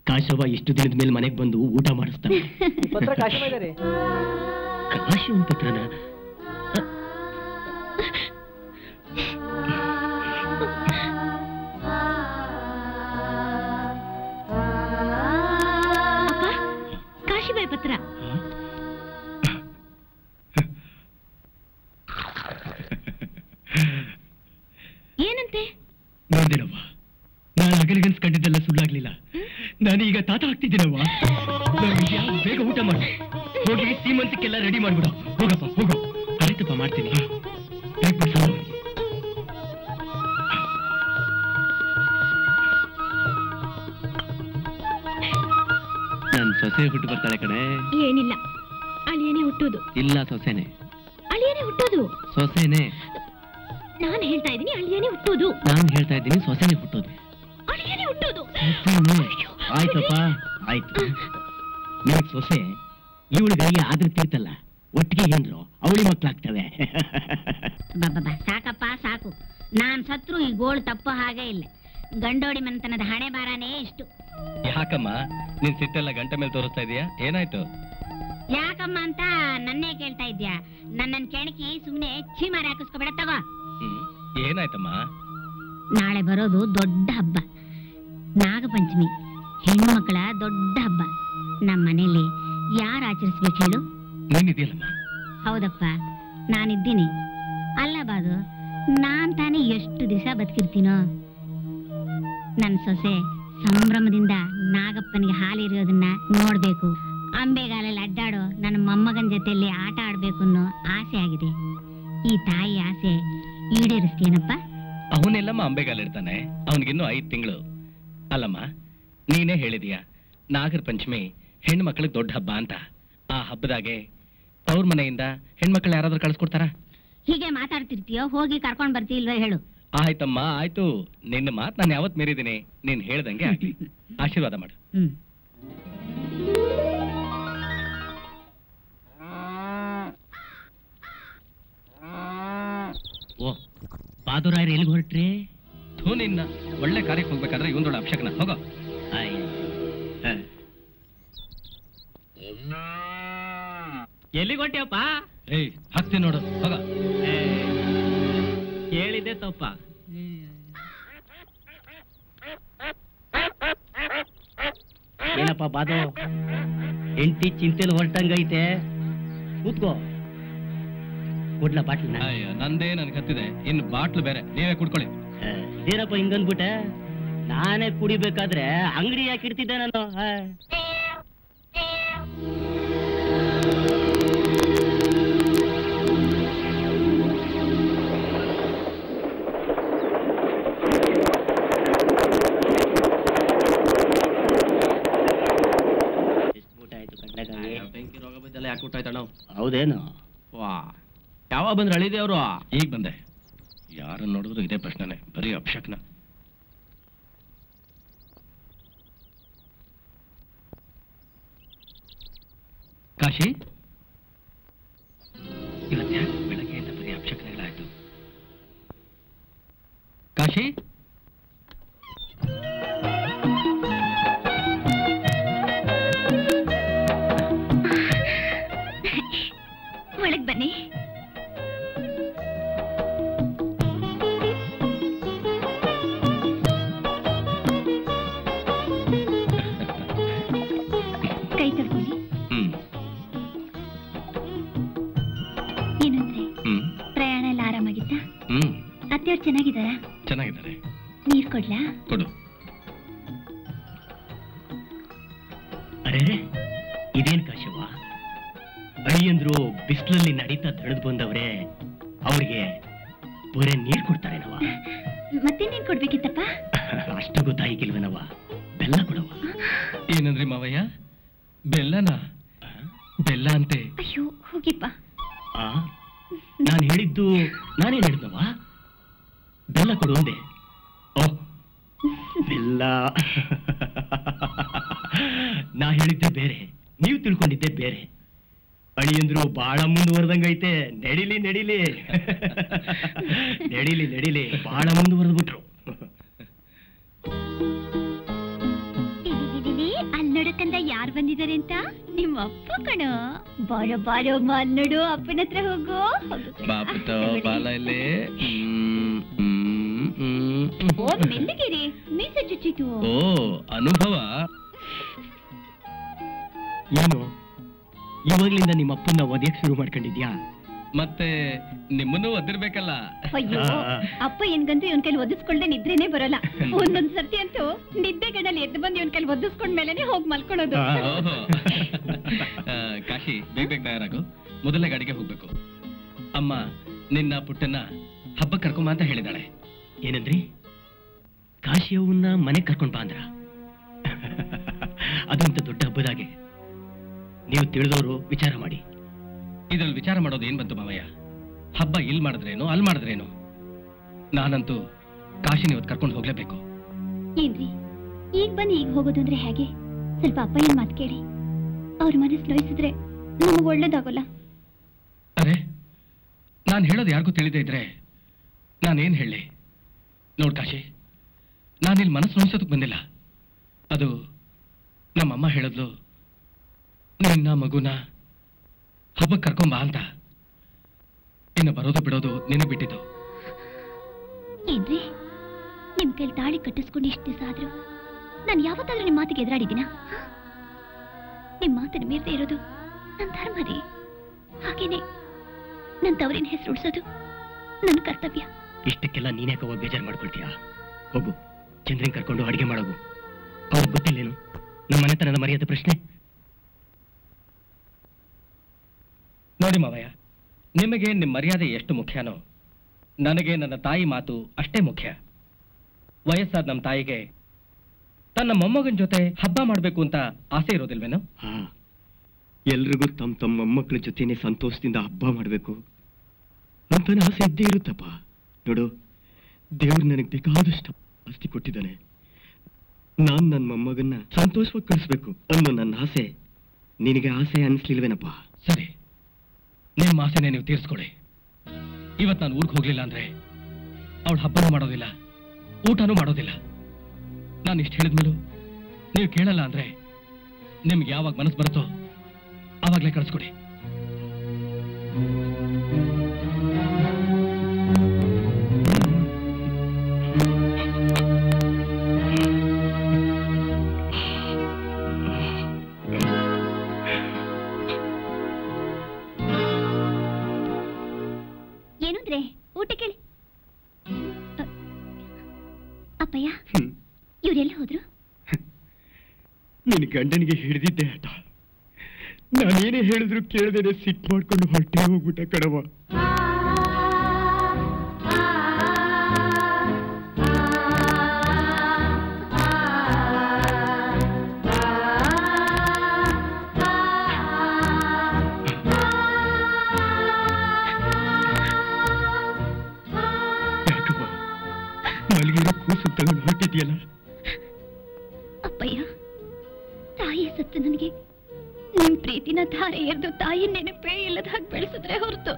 ಕಾಶವ್ವ ಇಷ್ಟು ದಿನದ ಮೇಲೆ ಮನೆಗೆ ಬಂದು ಊಟ ಮಾಡಿಸ್ತಾನೆ. ಪತ್ರ ಕಾಶಿ ಮಾಡಿದಾರೆ. ಕಾಶಿ ಒಂದು ಪತ್ರನ? ಕಾಶಿಬಾಯಿ ಪತ್ರ. ನಿನ್ನ ತಾತ ಆಗ್ತಿದ್ದೀನವ್ವ. ಬೇಗ ಊಟ ಮಾಡು. ಹೋಗಿ ಸೀಮಂತಕ್ಕೆಲ್ಲ ರೆಡಿ ಮಾಡ್ಬಿಡು. ಹೋಗಪ್ಪ ಹೋಗು. ಆಯ್ತಪ್ಪ ಮಾಡ್ತೀನಿ. ನನ್ ಸೊಸೆ ಹುಟ್ಟು ಬರ್ತಾಳೆ ಕಣೆ. ಏನಿಲ್ಲ, ಅಳಿಯನೇ ಹುಟ್ಟೋದು. ಇಲ್ಲ ಸೊಸೆನೆ. ಅಳಿಯನೇ ಹುಟ್ಟೋದು. ಸೊಸೆನೆ. ನಾನು ಹೇಳ್ತಾ ಇದ್ದೀನಿ ಅಳಿಯನೇ ಹುಟ್ಟೋದು. ನಾನು ಹೇಳ್ತಾ ಇದ್ದೀನಿ ಸೊಸೆನೆ ಹುಟ್ಟೋದು. ಅಳಿಯನೇ ಹುಟ್ಟೋದು. ಆಯ್ತಪ್ಪ ಆಯ್ತು. ನಿನಗ್ ಸೊಸೆ ಇವಳಿಗಾಗಿ ಆದ್ರತಿರ್ತಲ್ಲ, ಒಟ್ಟಿಗೆ ಏನ್ರು ಅವಳಿ ಮಕ್ಳಾಗ್ತವೆ. ಬಾಬಾ ಸಾಕಪ್ಪ ಸಾಕು. ನಾನ್ ಸತ್ರು ಈ ಗೋಳು ತಪ್ಪೋ ಹಾಗೆ ಇಲ್ಲ. ಗಂಡೋಡಿ ಮನೆತನದ ಹಣೆ ಬಾರಾನೇ ಇಷ್ಟು. ಯಾಕಮ್ಮ ನಿನ್ ಸಿಟ್ಟೆಲ್ಲ ಗಂಟೆ ಮೇಲೆ ತೋರಿಸ್ತಾ ಇದೀಯಾ? ಏನಾಯ್ತು? ಯಾಕಮ್ಮ ಅಂತ ನನ್ನೇ ಕೇಳ್ತಾ ಇದ್ಯಾ? ನನ್ನನ್ ಕೆಣಕಿ ಸುಮ್ನೆ ಚೀಮಾರಿ ಹಾಕಿಸ್ಕೊಬೇಡ ತಗೋ. ಏನಾಯ್ತಮ್ಮ? ನಾಳೆ ಬರೋದು ದೊಡ್ಡ ಹಬ್ಬ, ನಾಗಪಂಚಮಿ, ಹೆಣ್ಣು ಮಕ್ಕಳ ದೊಡ್ಡ ಹಬ್ಬ. ನಮ್ಮ ಮನೇಲಿ ಯಾರು ಆಚರಿಸ್ಬೇಕು ಹೇಳು? ನೀನಿದೆಯಲ್ಲಮ್ಮ. ಹೌದಪ್ಪ, ನಾನಿದ್ದೀನಿ. ಅಲ್ಲ ಬಾದು, ನಾನ್ ತಾನೇ ಎಷ್ಟು ದಿವಸ ಬದುಕಿರ್ತೀನೋ. ನನ್ ಸೊಸೆ ಸಂಭ್ರಮದಿಂದ ನಾಗಪ್ಪನಿಗೆ ಹಾಲಿರೋದನ್ನ ನೋಡ್ಬೇಕು, ಅಂಬೆಗಾಲಲ್ಲಿ ಅಡ್ಡಾಡೋ ನನ್ನ ಮೊಮ್ಮಗನ ಜೊತೆಯಲ್ಲಿ ಆಟ ಆಡ್ಬೇಕು ಅನ್ನೋ ಆಸೆ ಆಗಿದೆ. ಈ ತಾಯಿ ಆಸೆ ಈಡೇರಿಸ್ತೇನಪ್ಪ? ಅವನೆಲ್ಲಮ್ಮ ಅಂಬೆಗಾಲಿಡ್ತಾನೆ, ಅವನಿಗಿನ್ನೂ 5 ತಿಂಗಳು. ಅಲ್ಲಮ್ಮ, ನೀನೇ ಹೇಳಿದೀಯ ನಾಗರ ಪಂಚಮಿ ಹೆಣ್ಣು ಮಕ್ಕಳಿಗೆ ದೊಡ್ಡ ಹಬ್ಬ ಅಂತ. ಆ ಹಬ್ಬದಾಗೆ ಅವ್ರ ಮನೆಯಿಂದ ಹೆಣ್ಮಕ್ಳು ಯಾರಾದ್ರೂ ಕಳ್ಸ್ಕೊಡ್ತಾರ? ಹೀಗೆ ಮಾತಾಡ್ತಿರ್ತೀಯೋ, ಹೋಗಿ ಕರ್ಕೊಂಡ್ ಬರ್ತೀಲ್ವೋ ಹೇಳು? ಆಯ್ತಮ್ಮ ಆಯ್ತು, ನಿನ್ನ ಮಾತು ನಾನು ಯಾವತ್ ಮೀರಿದ್ದೀನಿ. ನೀನ್ ಹೇಳ್ದಂಗೆ ಆಗ್ಲಿ. ಆಶೀರ್ವಾದ ಮಾಡು. ಓ ಬಾದುರಾಯರು ಎಲ್ಲಿಗೆ ಹೊರಟ್ರಿ? ನಿನ್ನ ಒಳ್ಳೆ ಕಾರ್ಯಕ್ಕೆ ಹೋಗ್ಬೇಕಾದ್ರೆ ಇವನೊಳ ಅಭಿಷೇಕನ ಹೋಗೋ. ಎಲ್ಲಿಗೆ ಹೊಂಟ್ಯಪ್ಪ? ಏಯ್ ಹತ್ತಿ ನೋಡು, ಹೋಗ. ಹೇಳಿದ್ದೆ ತಪ್ಪ. ಏನಪ್ಪ ಬಾದು, ಹೆಂಡತಿ ಚಿಂತೆಲಿ ಹೊರಟಂಗೈತೆ. ಕೂತ್ಕೋ. ಕೊಡ್ಲ ಬಾಟ್ಲಿನ? ನಂದೇ ನನ್ಗೆ ಹತ್ತಿದೆ, ಇನ್ನು ಬಾಟ್ಲು ಬೇರೆ, ನೀವೇ ಕುಡ್ಕೊಳ್ಳಿ. ಏನಪ್ಪ ಹಿಂಗಂದ್ಬಿಟ್ಟೆ? ನಾನೇ ಕುಡಿಬೇಕಾದ್ರೆ ಅಂಗಡಿ ಯಾಕೆ ಇಡ್ತಿದ್ದೆ ನಾನು? ಬೆಂಕಿ ರೋಗ ಬಿದ್ದಲ್ಲ ಯಾಕೆ ಊಟಾಯ್ತಣ್ಣ? ಹೌದೇನು? ವಾ, ಯಾವಾಗ ಬಂದ್ರೆ ಅಳಿದೇವ್ರು? ಈಗ ಬಂದೆ. ಯಾರನ್ನ ನೋಡಿದ್ರು ಇದೇ ಪ್ರಶ್ನೆ, ಬರೀ ಅಭಿಷೇಕ್ನ. ಕಾಶಿ, ಇವತ್ತು ಯಾಕೆ ಬೆಳಗ್ಗೆಯಿಂದ ಬರೀ ಅಭಿಷೇಕನೆಗಳಾಯ್ತು? ಕಾಶಿ, ಒಳಗ್ ಬನ್ನಿ. ಕೈ ತೊಳ್ಕೊಳ್ಳಿ. ಏನಂದ್ರೆ ಪ್ರಯಾಣ ಎಲ್ಲ ಆರಾಮಾಗಿತ್ತ? ಅತ್ತೆಯವ್ರು ಚೆನ್ನಾಗಿದ್ದಾರಾ? ಚೆನ್ನಾಗಿದ್ದಾರೆ. ನೀರ್ ಕೊಡ್ಲಾ? ಕೊಡು. ಅರೆ, ಇದೇನ್ ಕಾಶವ್ವ, ಅಳಿಯಂದ್ರು ಬಿಸಿಲಲ್ಲಿ ನಡೀತಾ ತಡೆದು ಬಂದವ್ರೆ, ಅವ್ರಿಗೆ ಬರೇ ನೀರ್ ಕೊಡ್ತಾರೇನವ? ಮತ್ತೆ ನೀನ್ ಕೊಡ್ಬೇಕಿತ್ತಪ್ಪ? ಅಷ್ಟು ಗೊತ್ತಾಗಿಲ್ವೇನವ? ಬೆಲ್ಲ ಕೊಡವ. ಏನಂದ್ರಿ ಮಾವಯ್ಯ? ಬೆಲ್ಲನಾ? ಬೆಲ್ಲ ಅಂತೆ. ಅಯ್ಯೋ ಹೋಗಿಪ್ಪ. ನಾನು ಹೇಳಿದ್ದು ನಾನೇನ್ ಹೇಳಿದ್ನವ? ಬೆಲ್ಲ ಕೊಡು ಅಂದೆ. ಓ ಬೆಲ್ಲ. ನಾ ಹೇಳಿದ್ದೆ ಬೇರೆ, ನೀವು ತಿಳ್ಕೊಂಡಿದ್ದೆ ಬೇರೆ. ಅಳಿಯಂದ್ರು ಬಾಳ ಮುಂದುವರೆದಂಗೈತೆ. ನಡಿಲಿ ನಡಿಲಿ ನಡಿಲಿ ನಡಿಲಿ, ಬಾಳ ಮುಂದುವರೆದ್ಬಿಟ್ರು. ಅಲ್ಲೋಡಕ್ಕಂದ ಯಾರು ಬಂದಿದ್ದಾರೆ ಅಂತ? ನಿಮ್ಮ ಅಪ್ಪ ಕಣೋ. ಬಾರೋ ಬಾರೋ ಮನ್ನಡು, ಅಪ್ಪನ ಹತ್ರ ಹೋಗು. ಬಾಲ ಇಲ್ಲಿ. ಓ ಮೆಲ್ಲಗಿರಿ, ಮೀಸೆ ಚುಚ್ಚಿತು. ಓ ಅನುಭವ ಏನು? ಇವಾಗ್ಲಿಂದ ನಿಮ್ಮ ಅಪ್ಪನ್ನ ಒದೆಯಕ್ ಶುರು ಮಾಡ್ಕೊಂಡಿದ್ಯಾ? ಮತ್ತೆ ನಿಮ್ಮನ್ನು ಒದ್ದಿರ್ಬೇಕಲ್ಲ. ಅಯ್ಯೋ ಅಪ್ಪ ಏನ್ಗಂತೂ ಇವನ್ ಕೈಲಿ ಒದಿಸ್ಕೊಳ್ದೆ ನಿದ್ರೇನೆ ಬರೋಲ್ಲ. ಒಂದೊಂದ್ ಸರ್ತಿ ಅಂತೂ ನಿದ್ದೆ ಗಣ್ಣಲ್ಲಿ ಎದ್ದು ಬಂದು ಇವನ್ ಕೈಲಿ ಒದಿಸ್ಕೊಂಡ್ಮೇಲೆ ಹೋಗಿ ಮಲ್ಕೊಳ್ಳೋದು. ಕಾಶಿ ಬೇಗ ಬೇಗ ತಯಾರಾಗು, ಮೊದಲನೇ ಗಾಡಿಗೆ ಹೋಗ್ಬೇಕು. ಅಮ್ಮ ನಿನ್ನ ಪುಟ್ಟನ್ನ ಹಬ್ಬಕ್ಕೆ ಕರ್ಕೊಂಬ ಅಂತ ಹೇಳಿದಾಳೆ. ಏನಂದ್ರಿ? ಕಾಶಿಯವನ್ನ ಮನೆಗೆ ಕರ್ಕೊಂಡ್ ಬಾ ಅಂದ್ರ? ಅದಂತ ದೊಡ್ಡ ಹಬ್ಬದಾಗೆ ನೀವು ತಿಳಿದವರು ವಿಚಾರ ಮಾಡಿ. ಇದ್ರಲ್ಲಿ ವಿಚಾರ ಮಾಡೋದು ಏನ್ ಬಂತು ಮಾವಯ್ಯ? ಹಬ್ಬ ಇಲ್ಲಿ ಮಾಡಿದ್ರೇನು ಅಲ್ಲಿ ಮಾಡಿದ್ರೇನು? ನಾನಂತೂ ಕಾಶಿನ ಇವತ್ತು ಕರ್ಕೊಂಡು ಹೋಗ್ಲೇಬೇಕು. ಏನ್ರಿ ಈಗ ಬನ್ನಿ ಈಗ ಹೋಗೋದು ಅಂದ್ರೆ ಹೇಗೆ? ಸ್ವಲ್ಪ ಅಪ್ಪ ಏನ್ ಮಾತು ಕೇಳಿ, ಅವ್ರ ಮನಸ್ಸು ಲೋಯಿಸಿದ್ರೆ ನಮಗ್ ಒಳ್ಳೇದಾಗಲ್ಲ. ಅರೆ ನಾನು ಹೇಳೋದು ಯಾರಿಗೂ ತಿಳಿದೇ ಇದ್ರೆ ನಾನೇನ್ ಹೇಳಿ? ನೋಡ್ ಕಾಶಿ, ನಾನಿಲ್ಲಿ ಮನಸ್ಸು ನೋಯಿಸೋದಕ್ಕೆ ಬಂದಿಲ್ಲ. ಅದು ನಮ್ಮಮ್ಮ ಹೇಳಿದ್ಲು, ನಿನ್ನ ಮಗುನ ಹಬ್ಬಕ್ಕೆ ಕರ್ಕೊಂಬ ಅಂತ. ಇನ್ನು ಬರೋದು ಬಿಡೋದು ನಿನಗೆ ಬಿಟ್ಟಿದ್ದು. ಏನ್ರಿ ನಿಮ್ ಕೈಲಿ ತಾಳಿ ಕಟ್ಟಿಸ್ಕೊಂಡು ಇಷ್ಟು ದಿವಸ ಆದ್ರು ನಾನು ಯಾವತ್ತಾದ್ರೂ ನಿಮ್ ಮಾತಿಗೆ ಎದುರಾಡಿದ್ದೀನ? ನಿಮ್ ಮಾತನ್ನು ಮೀರದೆ ಇರೋದು ನನ್ನ ಧರ್ಮ ರೀ. ಹಾಗೇನೆ ನನ್ನ ತವರಿನ ಹೆಸರು ಉಳಿಸೋದು ನನ್ನ ಕರ್ತವ್ಯ. ಇಷ್ಟಕ್ಕೆಲ್ಲ ನೀನ್ಯಾಕವ ಬೇಜಾರು ಮಾಡ್ಕೊಳ್ತೀಯಾ? ಹೋಗು, ಚಂದ್ರನ್ ಕರ್ಕೊಂಡು ಅಡಿಗೆ ಮಾಡೋಗು. ಅವ್ರಿಗೆ ಗೊತ್ತಿಲ್ಲೇನು ನಮ್ಮ ಮನೆತನದ ಮರ್ಯಾದೆ ಪ್ರಶ್ನೆ? ನೋಡಿ ಮಾವಯ್ಯ, ನಿಮಗೆ ನಿಮ್ಮ ಮರ್ಯಾದೆ ಎಷ್ಟು ಮುಖ್ಯನೋ ನನಗೆ ನನ್ನ ತಾಯಿ ಮಾತು ಅಷ್ಟೇ ಮುಖ್ಯ. ವಯಸ್ಸಾದ ನಮ್ಮ ತಾಯಿಗೆ ತನ್ನ ಮೊಮ್ಮಗನ ಜೊತೆ ಹಬ್ಬ ಮಾಡಬೇಕು ಅಂತ ಆಸೆ ಇರೋದಿಲ್ವೇನೋ? ಎಲ್ರಿಗೂ ತಮ್ಮ ಮೊಮ್ಮಕ್ಕಳ ಜೊತೆನೆ ಸಂತೋಷದಿಂದ ಹಬ್ಬ ಮಾಡಬೇಕು ಅಂತ ಆಸೆ ಇದ್ದೇ ಇರುತ್ತಪ್ಪ. ನೋಡು, ದೇವ್ರು ನನಗೆ ಬೇಕಾದಷ್ಟು ಆಸ್ತಿ ಕೊಟ್ಟಿದ್ದಾನೆ. ನಾನು ನನ್ನ ಮೊಮ್ಮಗನ್ನ ಸಂತೋಷವಾಗಿ ಕಳಿಸ್ಬೇಕು ಅನ್ನೋ ನನ್ನ ಆಸೆ ನಿನಗೆ ಆಸೆ ಅನಿಸ್ಲಿಲ್ವೇನಪ್ಪ? ಸರಿ, ನಿಮ್ಮ ಆಸೆನೆ ನೀವು ತೀರಿಸ್ಕೊಳ್ಳಿ. ಇವತ್ತು ನಾನು ಊರಿಗೆ ಹೋಗ್ಲಿಲ್ಲ ಅಂದ್ರೆ ಅವಳು ಹಬ್ಬನೂ ಮಾಡೋದಿಲ್ಲ, ಊಟನೂ ಮಾಡೋದಿಲ್ಲ. ನಾನು ಇಷ್ಟು ಹೇಳಿದ್ಮೇಲೂ ನೀವು ಕೇಳಲ್ಲ ಅಂದ್ರೆ ನಿಮ್ಗೆ ಯಾವಾಗ ಮನಸ್ಸು ಬರುತ್ತೋ ಆವಾಗಲೇ ಕಳಿಸ್ಕೊಡಿ. ಏನಂದ್ರೆ ಊಟ ಕೇಳಿ. ಅಪ್ಪಯ್ಯ ಇವರೆಲ್ಲ ಹೋದ್ರು? ನಿನ್ನ ಗಂಡನಿಗೆ ಹಿಡಿದಿದ್ದೆ ಆಟ. ನಾನೇನೇ ಹೇಳಿದ್ರು ಕೇಳದೇನೆ ಸಿಟ್ ಮಾಡ್ಕೊಂಡು ಹೊಟ್ಟೆ ಹೋಗ್ಬಿಟ್ಟ ಕಣವ. ಯಾಕವ್ವ ಮಲಗಿರೋ ಕೂಸು ತಗೊಂಡು ಹೊಟ್ಟಿದ್ಯಲ್ಲ? ಅಪ್ಪಯ್ಯ, ತಾಯಿ ಸತ್ತು ನನಗೆ ನಿಮ್ ಪ್ರೀತಿನ ಧಾರೆ ಎರೆದು ತಾಯಿ ನೆನಪೇ ಇಲ್ಲದ ಹಾಗೆ ಬೆಳೆಸಿದ್ರೆ ಹೊರತು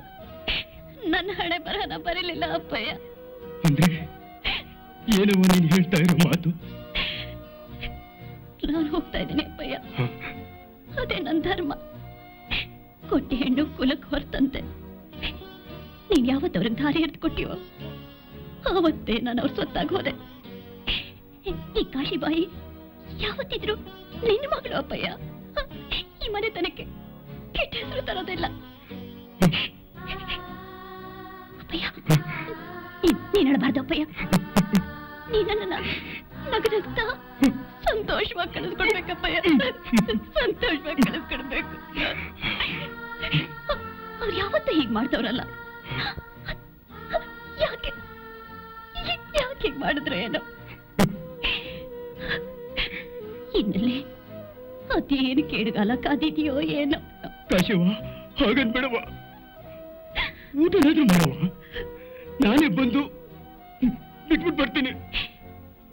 ನನ್ನ ಹಣೆ ಬರಹನ ಬರಲಿಲ್ಲ ಅಪ್ಪಯ್ಯ. ಅಂದ್ರೆ ಏನೋ ನೀನು ಹೇಳ್ತಾ ಇರೋ ಮಾತು? ನಾನು ಹೋಗ್ತಾ ಇದ್ದೀನಿ ಅಪ್ಪಯ್ಯ, ಅದೇ ನನ್ನ ಧರ್ಮ. ಕೊಟ್ಟಿ ಹೆಣ್ಣು ಕುಲಕ್ಕೆ ಹೊರತಂತೆ. ನೀನ್ ಯಾವತ್ತವ್ರಿಗೆ ಧಾರೆ ಎರೆದು ಕೊಟ್ಟಿವೋ ಆವತ್ತೇ ನಾನು ಅವ್ರ ಸೊತ್ತಾಗಿ ಹೋದೆ. ಈ ಕಾಶಿಬಾಯಿ ಯಾವತ್ತಿದ್ರು ನಿನ್ನ ಮಗಳು ಅಪ್ಪಯ್ಯ. ಈ ಮನೆತನಕ್ಕೆ ಕೆಟ್ಟ ಹೆಸರು ತರೋದಿಲ್ಲ ಅಪ್ಪಯ್ಯ. ನೀನ್ ಹೇಳಬಾರ್ದು ಅಪ್ಪಯ್ಯ. ನೀನನ್ನ ನಗನಗ್ತಾ ಸಂತೋಷವಾಗಿ ಕಳಿಸ್ಕೊಡ್ಬೇಕಪ್ಪಯ್ಯ, ಸಂತೋಷವಾಗಿ ಕಳಿಸ್ಕೊಡ್ಬೇಕು. ಅವ್ರು ಯಾವತ್ತೂ ಹೀಗ್ ಮಾಡ್ತವ್ರಲ್ಲ, ಯಾಕೆ ಯಾಕೆ ಹೀಗ್ ಮಾಡಿದ್ರೆ ಏನೋ? ಇನ್ನಲ್ಲೇ ಅದೇನು ಕೇಡುಗಾಲ ಕಾದಿದೆಯೋ ಏನೋ. ಕಾಶವ, ಹಾಗನ್ಬೇಡವ, ಊಟ ಮಾಡವ. ನಾನೇ ಬಂದು ಬಿಟ್ಬಿಟ್ಟು ಬರ್ತೀನಿ.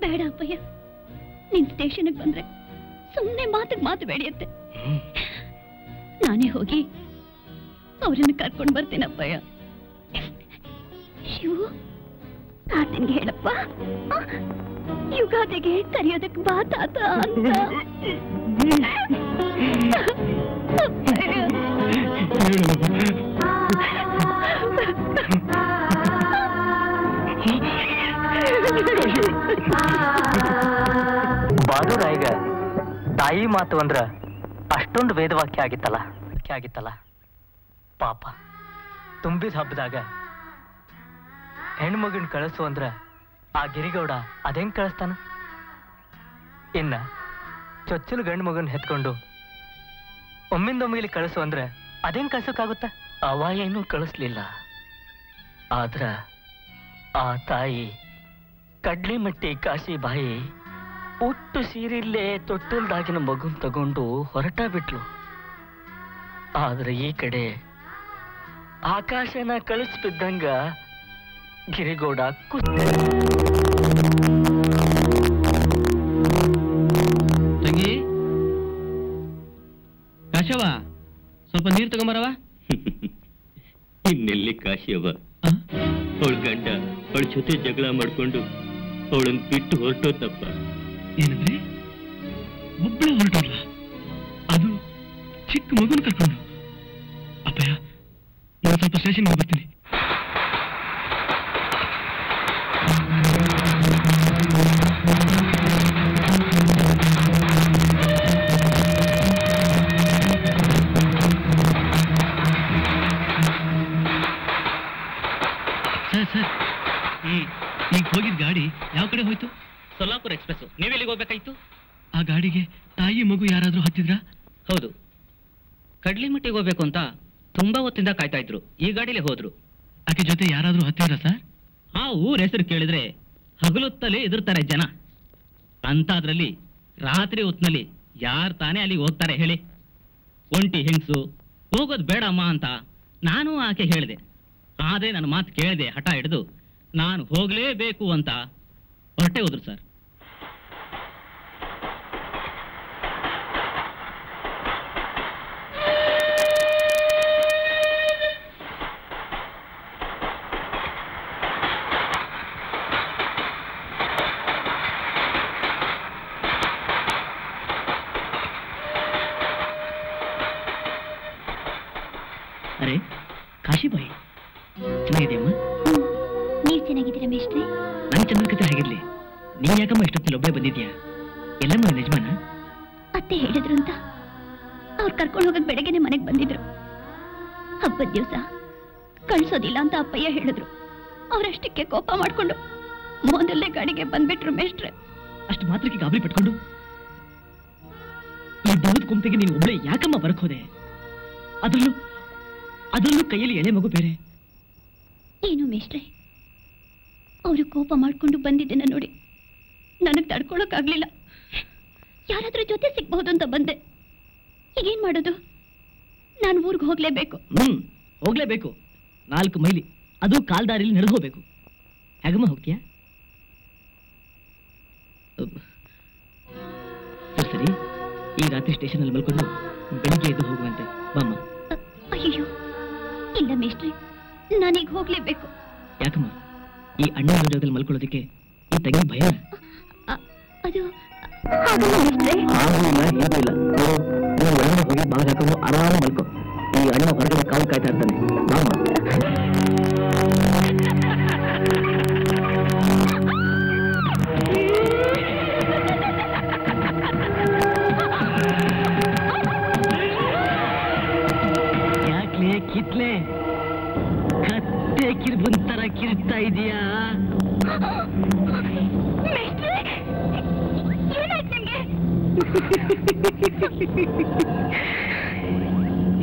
ಬೇಡ ಅಪ್ಪಯ್ಯ, ನಿನ್ ಸ್ಟೇಷನ್ಗೆ ಬಂದ್ರೆ ಸುಮ್ಮನೆ ಮಾತಿಗೆ ಮಾತು ಬೆಳೆಯುತ್ತೆ. ನಾನೇ ಹೋಗಿ ಅವ್ರನ್ನ ಕರ್ಕೊಂಡು ಬರ್ತೀನಪ್ಪಯ್ಯ. ಶಿವು, ತಾತನ್ಗೆ ಹೇಳಪ್ಪ, ಯುಗಾದಿಗೆ ಕರೆಯೋದಕ್ಕೆ ಬಾ ತಾತ ಅಂತ. ಬಾಲುರಾಯಿಗ ತಾಯಿ ಮಾತು ಅಂದ್ರ ಅಷ್ಟೊಂದು ವೇದವಾಕ್ಯ ಆಗಿತ್ತಲ್ಲ ಪಾಪ ತುಂಬಿದ ಹಬ್ಬದಾಗ ಹೆಣ್ಮಗನ್ ಕಳಿಸು ಅಂದ್ರ ಆ ಗಿರಿಗೌಡ ಅದೇನ್ ಕಳಿಸ್ತಾನ? ಇನ್ನ ಚೊಚ್ಚಲು ಗಂಡು ಮಗನ್ ಹೆತ್ಕೊಂಡು ಒಮ್ಮಿಂದೊಮ್ಮಿಲಿ ಕಳಿಸು ಅಂದ್ರೆ ಅದೇನ್ ಕಳ್ಸೋಕ್ಕಾಗುತ್ತ? ಅವ ಏನೂ ಕಳಿಸ್ಲಿಲ್ಲ. ಆದ್ರ ಆ ತಾಯಿ ಕಡ್ಲಿಮಟ್ಟಿ ಕಾಶಿ ಬಾಯಿ ಉಟ್ಟು ಸೀರಿಲ್ಲೇ ತೊಟ್ಟಲ್ದಾಗಿನ ಮಗುನ್ ತಗೊಂಡು ಹೊರಟ ಬಿಟ್ಲು. ಆದ್ರೆ ಈ ಕಡೆ ಆಕಾಶನ ಕಳಿಸ್ಬಿದ್ದಂಗ ಗಿರಿಗೌಡ ತಂಗಿ ಕಾಶವ, ಸ್ವಲ್ಪ ನೀರು ತಗೊಂಬರವ. ಇನ್ನೆಲ್ಲಿ ಕಾಶಿಯವ? ಅವಳ ಗಂಡ ಅವಳ ಜೊತೆ ಜಗಳ ಮಾಡ್ಕೊಂಡು ಅವಳನ್ನು ಬಿಟ್ಟು ಹೊರಟೋತಪ್ಪ. ಏನಂದ್ರೆ ಒಬ್ಬಳೆ ಹೊರಟೋಲ್ಲ? ಅದು ಚಿಕ್ಕ ಮಗುನ ಕರ್ಕೊಂಡು? ಅಪ್ಪಯ್ಯ, ನಾನು ಸ್ವಲ್ಪ ಸ್ಟೇಷನ್ಗೆ ಬರ್ತೀನಿ. ಸರ್ ಈಗ ಹೋಗಿದ್ ಗಾಡಿ ಯಾವ ಕಡೆ ಹೋಯ್ತು? ಸೊಲ್ಲಾಪುರ ಎಕ್ಸ್ಪ್ರೆಸ್. ನೀವೆಲ್ಲಿಗೆ ಹೋಗ್ಬೇಕಾಯ್ತು? ಆ ಗಾಡಿಗೆ ತಾಯಿ ಮಗು ಯಾರಾದ್ರೂ ಹತ್ತಿದ್ರಾ? ಹೌದು, ಕಡ್ಲಿಮಟ್ಟಿಗೆ ಹೋಗ್ಬೇಕು ಅಂತ ತುಂಬಾ ಹೊತ್ತಿಂದ ಕಾಯ್ತಾ ಇದ್ರು. ಈ ಗಾಡಿಲೇ ಹೋದ್ರು. ಆಕೆ ಜೊತೆ ಯಾರಾದ್ರೂ ಹತ್ತಿದ್ರಾ ಸರ್? ಆ ಊರ್ ಹೆಸರು ಕೇಳಿದ್ರೆ ಹಗಲೊತ್ತಲೇ ಎದುರ್ತಾರೆ ಜನ. ಅಂತಾದ್ರಲ್ಲಿ ರಾತ್ರಿ ಹೊತ್ನಲ್ಲಿ ಯಾರು ತಾನೇ ಅಲ್ಲಿಗೆ ಹೋಗ್ತಾರೆ ಹೇಳಿ? ಒಂಟಿ ಹೆಂಗಸು ಹೋಗೋದು ಬೇಡಮ್ಮ ಅಂತ ನಾನು ಆಕೆ ಹೇಳಿದೆ. ಆದ್ರೆ ನನ್ನ ಮಾತು ಕೇಳಿದೆ, ಹಠ ಹಿಡಿದು ನಾನು ಹೋಗ್ಲೇಬೇಕು ಅಂತ ಹೊರಟೆ ಹೋದ್ರು ಸರ್. ಅರೆ ಕಾಶಿಬಾಯಿ, ಚೆನ್ನಾಗಿದೆಯಮ್ಮ? ನೀವ್ ಚೆನ್ನಾಗಿದ್ದೀರಾ ಮೇಷ್ಟ್ರೆ? ನನ್ನ ಚಂದ್ರಕತೆ ಹೇಗಿರ್ಲಿ, ನೀನ್ ಯಾಕಮ್ಮ ಇಷ್ಟೊತ್ತಲ್ಲಿ ಒಬ್ಬೇ ಬಂದಿದ್ಯಾ? ಎಲ್ಲಮ್ಮ ನಿಜಮಾನ? ಅತ್ತೆ ಹೇಳಿದ್ರು ಅಂತ ಅವ್ರು ಕರ್ಕೊಂಡು ಹೋಗಕ್ ಬೆಳಗ್ಗೆನೆ ಮನೆಗೆ ಬಂದಿದ್ರು. ಹಬ್ಬದ ದಿವಸ ಕಳ್ಸೋದಿಲ್ಲ ಅಂತ ಅಪ್ಪಯ್ಯ ಹೇಳಿದ್ರು. ಅವ್ರಷ್ಟಕ್ಕೆ ಕೋಪ ಮಾಡ್ಕೊಂಡು ಮೊದಲನೇ ಗಾಡಿಗೆ ಬಂದ್ಬಿಟ್ರು ಮೇಷ್ಟ್ರೆ. ಅಷ್ಟು ಮಾತ್ರಕ್ಕೆ ಗಾಬರಿ ಪಟ್ಕೊಂಡು ಈ ಬೌದ್ ಕುಂಪಿಗೆ ನೀನು ಒಬ್ಬಳೆ ಯಾಕಮ್ಮ ಬರಕ್ ಹೋದೆ? ಅದರಲ್ಲೂ ಕೈಯಲ್ಲಿ ಎಳೆ ಮಗು ಬೇರೆ. ಏನು ಮೇಷ್ಟ್ರೆ, ಅವರು ಕೋಪ ಮಾಡ್ಕೊಂಡು ಬಂದಿದ್ದೆನ ನೋಡಿ ನನಗ್ ತಡ್ಕೊಳಕ್ಕಾಗ್ಲಿಲ್ಲ. ಯಾರಾದ್ರೂ ಜೊತೆ ಸಿಗ್ಬಹುದು ಅಂತ ಬಂದೆ. ಈಗೇನ್ ಮಾಡೋದು? ನಾನು ಊರ್ಗ್ ಹೋಗ್ಲೇಬೇಕು. ಹೋಗ್ಲೇಬೇಕು. 4 ಮೈಲಿ, ಅದು ಕಾಲ್ದಾರಿಲಿ ನಡೆದು ಹೋಗ್ಬೇಕು. ಹೇಗಮ್ಮ ಹೋಗ್ತೀಯಾ? ಸರಿ, ಈ ರಾತ್ರಿ ಸ್ಟೇಷನ್ ಅಲ್ಲಿ ಮಲ್ಕೊಂಡು ಬೆಳಿಗ್ಗೆ ಎದ್ದು ಹೋಗುವಂತೆ ಬಾಮ್ಮ. ಅಯ್ಯೋ ಇಲ್ಲ ಮೇಷ್ಟ್ರೆ, ನಾನೀಗ ಹೋಗ್ಲೇಬೇಕು. ಯಾಕಮ್ಮ? ಈ ಅಣ್ಣ ವಿರೋಧದಲ್ಲಿ ಮಲ್ಕೊಳ್ಳೋದಕ್ಕೆ ಈ ತಂಗಿ ಭಯ? ಅದು ಹೋಗಿ ಬಾಗ ಹಾಕೊಂಡು ಆರಾಮ ಮಲ್ಕೊ. ಈ ಅಣ್ಣ ಹೊರಗಡೆ ಕಾವು ಕಾಯ್ತಾ ಇರ್ತಾನೆ. ಬಾಮ್ಮ. ಯಾಕ್ಲೆ ಕಿತ್ಲೆ ಕತ್ತೆ ಕಿರ್ಬಂತರ ಕಿರ್ತಾ ಇದೀಯಾ?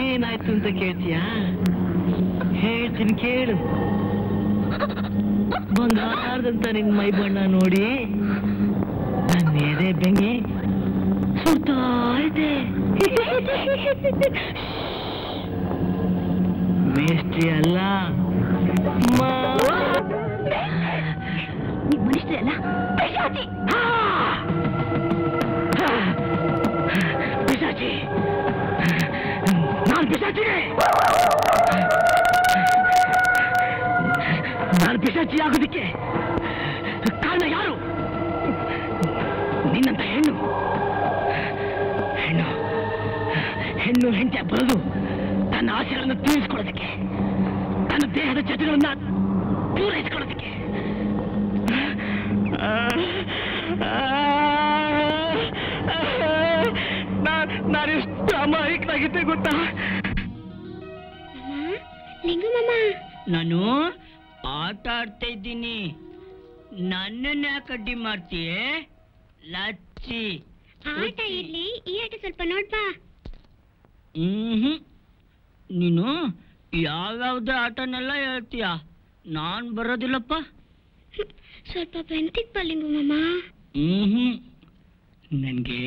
ಏನಾಯ್ತು ಅಂತ ಕೇಳ್ತೀಯಾ? ಹೇಳ್ತೀನಿ ಕೇಳು. ಬಂಗಾರದಂತ ನಿನ್ ಮೈ ಬಣ್ಣ ನೋಡಿ ನನ್ನ ಎದೆ ಬೆಂಗಿ ಸುಡ್ತಾ ಇದೆ. ಮೇಷ್ಟ್ರಿ ಅಲ್ಲ, ಮನುಷ್ಯರೇ ಅಲ್ಲ, ಪಿಶಾಚಿ. ಪಿಶಾಚಿ? ನಾನು ಪಿಶಾಚಿನೇ? ನಾನು ಪಿಶಾಚಿ ಆಗೋದಕ್ಕೆ ಕಾರಣ ಯಾರು? ನಿನ್ನಂತ ಹೆಣ್ಣು ಹೆಂಡತಿ ಬರೋದು ತನ್ನ ಆಸೆಗಳನ್ನು ತೀರಿಸ್ಕೊಳ್ಳೋದಕ್ಕೆ, ತನ್ನ ದೇಹದ ಜತೆಗಳನ್ನ ಪೂರೈಸ್ಕೊಳ್ಳೋದಕ್ಕೆ. ನಾನೆಷ್ಟು ಅಮಾಯಕನಾಗಿದ್ದೆ ಗೊತ್ತಾ? ಲಿಂಗು ಮಾಮ, ನಾನು ಆಟ ಆಡ್ತಾ ಇದ್ದೀನಿ. ನನ್ನನ್ನ ಯಾಕೆ ಅಡ್ಡಿ ಮಾಡ್ತೀಯ ಲಚ್ಚಿ? ಆಟ ಇರ್ಲಿ, ಈ ಆಟ ಸ್ವಲ್ಪ ನೋಡ್ಬಾ. ನೀನು ಯಾವ್ಯಾವ್ದು ಆಟನೆಲ್ಲ ಹೇಳ್ತೀಯ, ನಾನ್ ಬರೋದಿಲ್ಲಪ್ಪ. ಸ್ವಲ್ಪ ಬೆಂತಿಪ್ಪ ಲಿಂಗು ಮಾಮ. ನನ್ಗೆ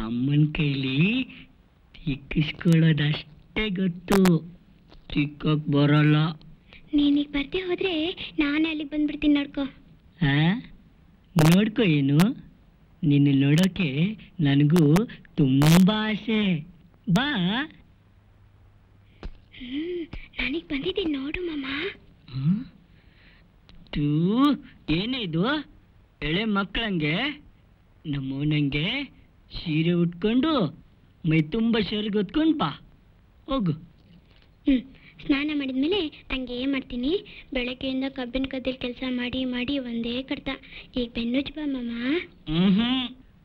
ಅಮ್ಮನ ಕೈಲಿ ತಿಕ್ಕಿಸ್ಕೊಳ್ಳೋದಷ್ಟೇ ಗೊತ್ತು, ತಿಕ್ಕಕ್ ಬರಲ್ಲ. ನೀನೀಗ ಬರ್ದೆ ಹೋದ್ರೆ ನಾನೇ ಅಲ್ಲಿಗೆ ಬಂದ್ಬಿಡ್ತೀನಿ, ನೋಡ್ಕೋ. ನೋಡ್ಕೋ ಏನು, ನಿನ್ನ ನೋಡೋಕೆ ನನಗೂ ತುಂಬಾ ಆಸೆ. ಬಾ. ನಾನೀಗ ಬಂದಿದ್ದೀನಿ ನೋಡು ಮಾಮ. ಏನೇ ಇದು ಎಳೆ ಮಕ್ಕಳಂಗೆ ನಮ್ಮವನಂಗೆ ಸೀರೆ ಉಟ್ಕೊಂಡು ಮೈ ತುಂಬ ಶರ್ಗೆ ಹೊತ್ಕೊಂಡು ಬಾ, ಹೋಗು. ಸ್ನಾನ ಮಾಡಿದ್ಮೇಲೆ ಹಂಗೆ ಮಾಡ್ತೀನಿ. ಬೆಳಗ್ಗೆಯಿಂದ ಕಬ್ಬಿನ ಗದ್ದೆಲಿ ಕೆಲಸ ಮಾಡಿ ಮಾಡಿ ಒಂದೇ ಕಡ್ತ. ಈಗ ಬೆನ್ನುಜ್ ಬಾ ಮಾಮ.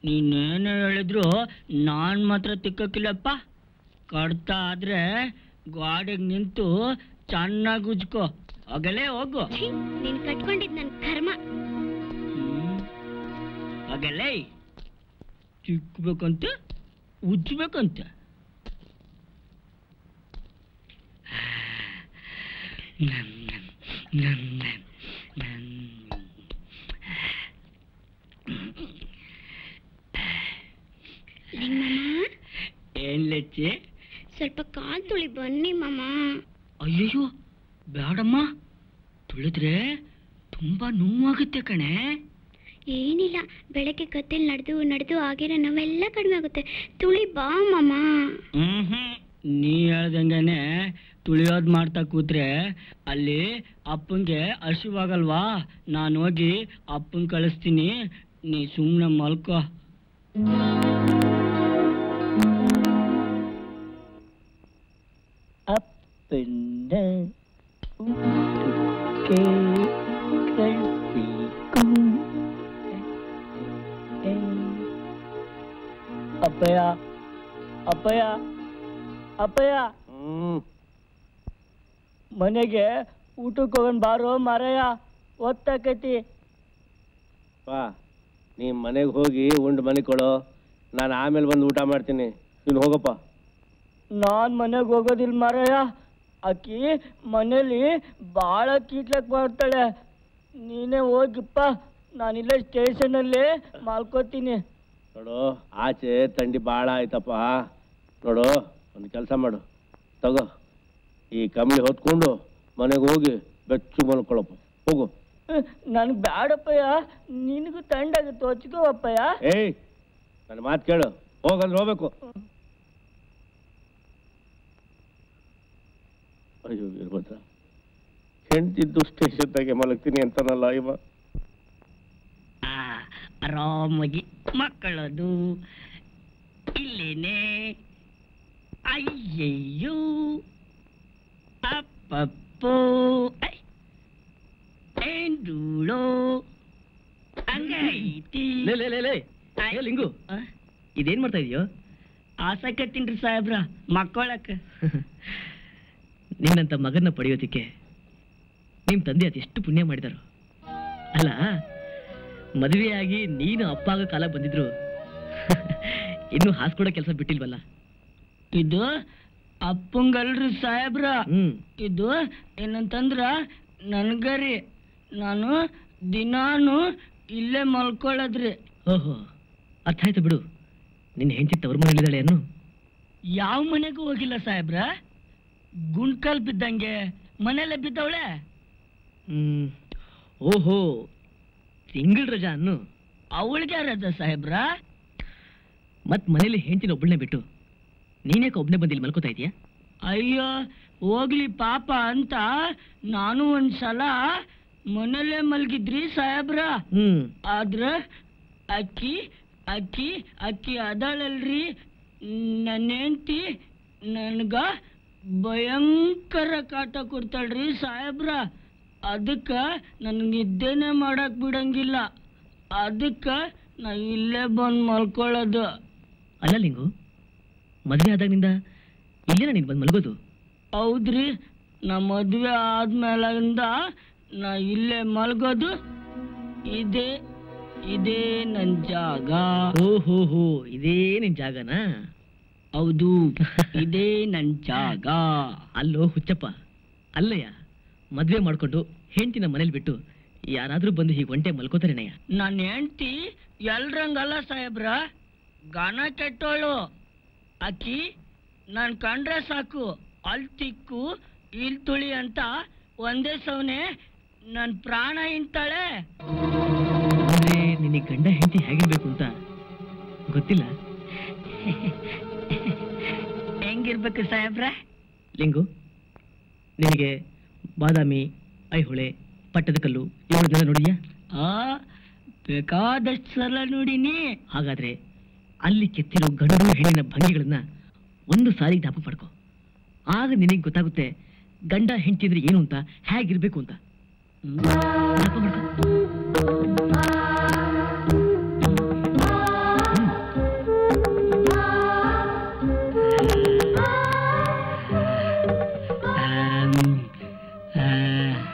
ನೀನೇನು ಹೇಳಿದ್ರು ನಾನ್ ಮಾತ್ರ ತಿಕ್ಕಕ್ಕಿಲ್ಲಪ್ಪ. ಕಡ್ತ ಆದ್ರೆ ಗಾಡಿಗೆ ನಿಂತು ಚೆನ್ನಾಗಿ ಉಜ್ಕೋ, ಹೋಗಲೇ ಹೋಗು. ನೀನ್ ಕಟ್ಕೊಂಡಿದ್ ನನ್ ಕರ್ಮ. ಹೋಗಲೇ, ತಿಕ್ಕಬೇಕಂತೆ ಉಜ್ಬೇಕಂತೆ. ಏನ್ ಲೆಚ್ಚೆ? ಸ್ವಲ್ಪ ಕಾಲ್ ತುಳಿ ಬನ್ನಿ ಮಾಮ. ಅಯ್ಯಯ್ಯೋ ಬೇಡಮ್ಮ, ತುಳಿದ್ರೆ ತುಂಬಾ ನೋವಾಗುತ್ತೆ ಕಣೆ. ಏನಿಲ್ಲ, ಬೆಳಗ್ಗೆ ಗದ್ದೆಲಿ ನಡೆದು ಆಗಿರೋ ನೋವೆಲ್ಲ ಕಡಿಮೆ ಆಗುತ್ತೆ. ತುಳಿ ಬಾ ಮಾಮ. ನೀ ಹೇಳ್ದಂಗೆನೆ ತುಳಿಯೋದ್ ಮಾಡ್ತಾ ಕೂತ್ರೆ ಅಲ್ಲಿ ಅಪ್ಪಂಗೆ ಹಸಿವಾಗಲ್ವಾ? ನಾನು ಹೋಗಿ ಅಪ್ಪನ್ ಕಳಿಸ್ತೀನಿ, ನೀ ಸುಮ್ಮನೆ ಮಲ್ಕೋ. ಅಪ್ಪಂದ ಊಟಕ್ಕೆ ಕಳಿಸ್ಬೇಕು. ಅಪ್ಪಯ್ಯ ಅಪ್ಪಯ್ಯ ಅಪ್ಪಯ್ಯ, ಮನೆಗೆ ಊಟಕ್ಕೆ ಹೋಗೋಣ ಬಾರೋ ಮಾರಯ್ಯ, ಒತ್ತಾಕೈತಿ. ಬಾ, ನೀ ಮನೆಗೆ ಹೋಗಿ ಉಂಡು ಮನೆ ಕೊಡೋ, ನಾನು ಆಮೇಲೆ ಬಂದು ಊಟ ಮಾಡ್ತೀನಿ. ನೀನು ಹೋಗಪ್ಪ. ನಾನು ಮನೆಗೆ ಹೋಗೋದಿಲ್ಲ ಮಾರಯ್ಯ, ಆಕಿ ಮನೇಲಿ ಭಾಳ ಕೀಟ್ಲಕ್ ಮಾಡ್ತಾಳೆ. ನೀನೇ ಹೋಗಿಪ್ಪ, ನಾನಿಲ್ಲ ಸ್ಟೇಷನಲ್ಲಿ ಮಾಲ್ಕೋತೀನಿ. ನೋಡು, ಆಚೆ ಥಂಡಿ ಭಾಳ ಆಯ್ತಪ್ಪ. ನೋಡು, ಒಂದು ಕೆಲಸ ಮಾಡು, ತಗೋ ಈ ಕಂಬಳಿ ಹೊತ್ಕೊಂಡು ಮನೆಗೆ ಹೋಗಿ ಬೆಚ್ಚು ಮಲ್ಕೊಳ್ಳಪ್ಪ, ಹೋಗು. ನನಗೆ ಬ್ಯಾಡಪ್ಪಯ್ಯ, ನಿನಗೂ ತಂಡಾಗುತ್ತೆ, ಹೊಚ್ಕೋವಪ್ಪಯ್ಯ. ಏಯ್, ನನ್ನ ಮಾತು ಕೇಳು, ಹೋಗಂದ್ರೆ ಹೋಗ್ಬೇಕು. ಅಯ್ಯೋ ಇರ್ಬೋದ, ಹೆಂಡ್ತಿದ್ದು ಸ್ಟೇಷನ್ದಾಗೆ ಮಲಗ್ತೀನಿ ಅಂತಾನಲ್ಲ ಇವ. ಆರಾಮಾಗಿ ಮಕ್ಕಳದು ಇಲ್ಲೇನೆ. ಅಯ್ಯಯ್ಯೋ ಅಪ್ಪಪ್ಪೋ ಏನ್ ಧೂಳೋ ಹಂಗೈತಿ. ಲಿಂಗು, ಇದೇನ್ ಮಾಡ್ತಾ ಇದೀಯೋ? ಆಸಕತ್ತೀನ್ರಿ ಸಾಹೇಬ್ರ, ಮಕ್ಕಳಕ್ಕ. ನಿನ್ನಂತ ಮಗನ್ನ ಪಡೆಯೋದಿಕ್ಕೆ ನಿಮ್ ತಂದೆ ಅದೆಷ್ಟು ಪುಣ್ಯ ಮಾಡಿದಾರು ಅಲ್ಲ. ಮದುವೆಯಾಗಿ ನೀನು ಅಪ್ಪ ಆಗೋ ಕಾಲ ಬಂದಿದ್ರು ಇನ್ನು ಹಾಸ್ಕೊಡೋ ಕೆಲಸ ಬಿಟ್ಟಿಲ್ವಲ್ಲ. ಇದು ಅಪ್ಪಂಗಲ್ರಿ ಸಾಹೇಬ್ರ, ಇದು ಏನಂತಂದ್ರ ನನ್ಗರಿ, ನಾನು ದಿನಾನು ಇಲ್ಲೇ ಮಲ್ಕೊಳ್ಳೋದ್ರಿ. ಓಹೋ, ಅರ್ಥ ಆಯ್ತು ಬಿಡು. ನಿನ್ನ ಹೆಂಡತಿ ತವ್ರ ಮನೇಲಿದ್ದಾಳೆ ಅನ್ನು? ಯಾವ ಮನೆಗೂ ಹೋಗಿಲ್ಲ ಸಾಹೇಬ್ರ, ಗುಂಡ್ಕಲ್ ಬಿದ್ದಂಗೆ ಮನೆಯಲ್ಲೇ ಬಿದ್ದವಳೆ. ಓಹೋ, ತಿಂಗಳ ರಜಾ ಅನ್ನು? ಅವಳಿಗೆ ರಜಾ ಸಾಹೇಬ್ರ. ಮತ್ ಮನೇಲಿ ಹೆಂಡತಿನ ಒಬ್ಬಳನ್ನೇ ಬಿಟ್ಟು ನೀನ್ಯಾಕೆ ಒಬ್ಬನೇ ಬಂದಿಲ್ಲಿ ಮಲ್ಕೋತಾ ಇದೀಯಾ? ಅಯ್ಯೋ ಹೋಗ್ಲಿ ಪಾಪ ಅಂತ ನಾನು ಒಂದ್ಸಲ ಮನೆಯಲ್ಲೇ ಮಲ್ಗಿದ್ರಿ ಸಾಹೇಬ್ರ. ಆದ್ರ ಅಕ್ಕಿ ಅಕ್ಕಿ ಅಕ್ಕಿ ಅದಳಲ್ರಿ ನನ್ನ ಹೆಂಡತಿ, ನನ್ಗ ಭಯಂಕರ ಕಾಟ ಕೊಡ್ತಾಳ್ರಿ ಸಾಹೇಬ್ರ. ಅದಕ್ಕ ನನ್ಗೆ ನಿದ್ದೆನೆ ಮಾಡಕ್ ಬಿಡಂಗಿಲ್ಲ. ಅದಕ್ಕ ನಾ ಇಲ್ಲೇ ಬಂದು ಮಲ್ಕೊಳ್ಳೋದು. ಅಲ್ಲ ಲಿಂಗು, ಮದುವೆ ಆದಾಗಿನಿಂದ ಇಲ್ಲೇನ ನೀನು ಬಂದು ಮಲ್ಗೋದು? ಹೌದ್ರಿ, ನಮ್ಮ ಮದುವೆ ಆದ್ಮೇಲಿಂದ ನಾ ಇಲ್ಲೇ ಮಲ್ಗೋದು. ಇದೇ ನನ್ ಜಾಗ. ಓಹೋ, ಇದೇ ನಿನ್ ಜಾಗನಾ? ಹೌದು, ಇದೇ ನನ್ ಜಾಗ. ಅಲ್ಲೋ ಹುಚ್ಚಪ್ಪ, ಅಲ್ಲಯ್ಯ, ಮದ್ವೆ ಮಾಡ್ಕೊಂಡು ಹೆಂಡತಿನ ಮನೇಲಿ ಬಿಟ್ಟು ಯಾರಾದ್ರೂ ಬಂದು ಹೀಗೆ ಒಂಟೆ ಮಲ್ಕೋತಾರೇನಯ್ಯ? ನನ್ನ ಹೆಂಡತಿ ಎಲ್ರಂಗಲ್ಲ ಸಾಹೇಬ್ರ, ಗಾನ ಕೆಟ್ಟೋಳು. ಆಕಿ ನಾನು ಕಂಡ್ರೆ ಸಾಕು ಅಲ್ಲಿ ತಿಕ್ಕು ಇಲ್ಲಿ ತುಳಿ ಅಂತ ಒಂದೇ ಸೌನೆ ನನ್ನ ಪ್ರಾಣ ಇಂತಾಳೆ. ಅಂದ್ರೆ ನಿನಗೆ ಗಂಡ ಹೆಂಡತಿ ಹೇಗಿರ್ಬೇಕು ಅಂತ ಗೊತ್ತಿಲ್ಲ? ಹೆಂಗಿರ್ಬೇಕು ಸಾಹೇಬ್ರ? ಲಿಂಗು, ನಿನಗೆ ಬಾದಾಮಿ, ಐಹೊಳೆ, ಪಟ್ಟದಕಲ್ಲು ಇವುಗಳನ್ನೆಲ್ಲ ನೋಡಿದ್ಯಾ? ಬೇಕಾದಷ್ಟು ಸಲ ನೋಡಿನಿ. ಹಾಗಾದ್ರೆ ಅಲ್ಲಿ ಕೆತ್ತಿರೋ ಗಂಡು ಹೆಣ್ಣಿನ ಭಂಗಿಗಳನ್ನ ಒಂದು ಸಾರಿ ಜ್ಞಾಪಕ ಪಡ್ಕೊ. ಆಗ ನಿನಗೆ ಗೊತ್ತಾಗುತ್ತೆ ಗಂಡ ಹೆಂಡತಿ ಅಂದ್ರೆ ಏನು ಅಂತ, ಹೇಗಿರ್ಬೇಕು ಅಂತ. ಜ್ಞಾಪಕ ಮಾಡ್ಕೊ.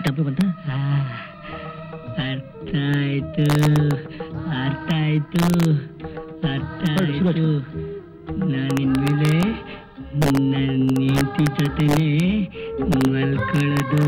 ಡಬ್ಬು ಬಂತ? ಅರ್ಥ ಆಯ್ತು. ನಾನಿನ್ಮೇಲೆ ನನ್ನ ಹೆಂಡತಿ ಜೊತೆನೆ ಮಲ್ಕೊಳ್ಳೋದು.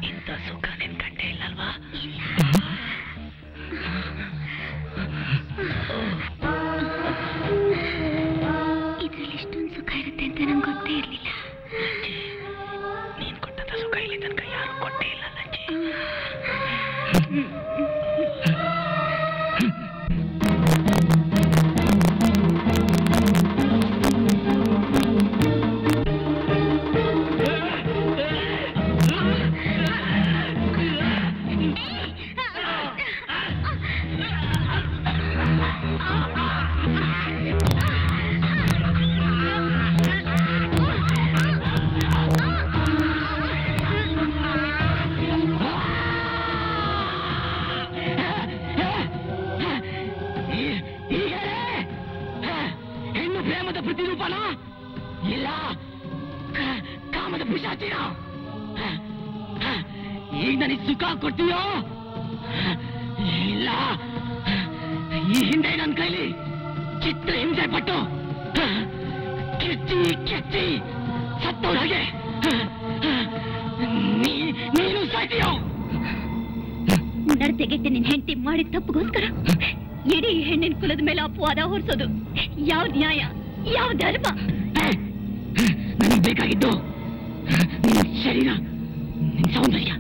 ಇಂಥ ಸುಖ ನಿನ್ ಕಂಡೇ ಇಲ್ಲಲ್ವಾ? ಇದ್ರಲ್ಲಿ ಇಷ್ಟೊಂದು ಸುಖ ಇರುತ್ತೆ ಅಂತ ನಂಗೆ ಗೊತ್ತೇ ಇರಲಿಲ್ಲ. ನೀನ್ ಕೊಟ್ಟಂತ ಸುಖ ಇಲ್ಲಿ ತನಕ ಯಾರು ಕೊಟ್ಟೇ ಇಲ್ಲ ಲಜ್ಜೆ. ಹೆಣ್ಣು ಪ್ರೇಮದ ಪ್ರತಿರೂಪನ ಇಲ್ಲ, ಕಾಮದ ಪಿಶಾಚಿನ. ಈಗ ನನಗೆ ಸುಖ ಕೊಡ್ತೀಯೋ ಇಲ್ಲ, ಈ ಹಿಂದೆ ನನ್ನ ಕೈಲಿ ಚಿತ್ರ ಹಿಂಸೆ ಪಟ್ಟು ಕೆಚ್ಚಿ ಸತ್ತೋಳ ಹಾಗೆ ನೀನು ಸಾಯ್ತೀಯೋ? ನಡತೆಗೆಟ್ಟೆ ನಿನ್ ಹೆಂಡತಿ ಮಾಡಿದ ತಪ್ಪಿಗೋಸ್ಕರ ಇಡೀ ಹೆಣ್ಣಿನ ಕುಲದ ಮೇಲೆ ಅಪವಾದ ಹೊರಿಸೋದು ಯಾವ ನ್ಯಾಯ, ಯಾವ ಧರ್ಮ? ನನಗೆ ಬೇಕಾಗಿದ್ದು ನಿನ್ ಶರೀರ, ನಿನ್ ಸೌಂದರ್ಯ,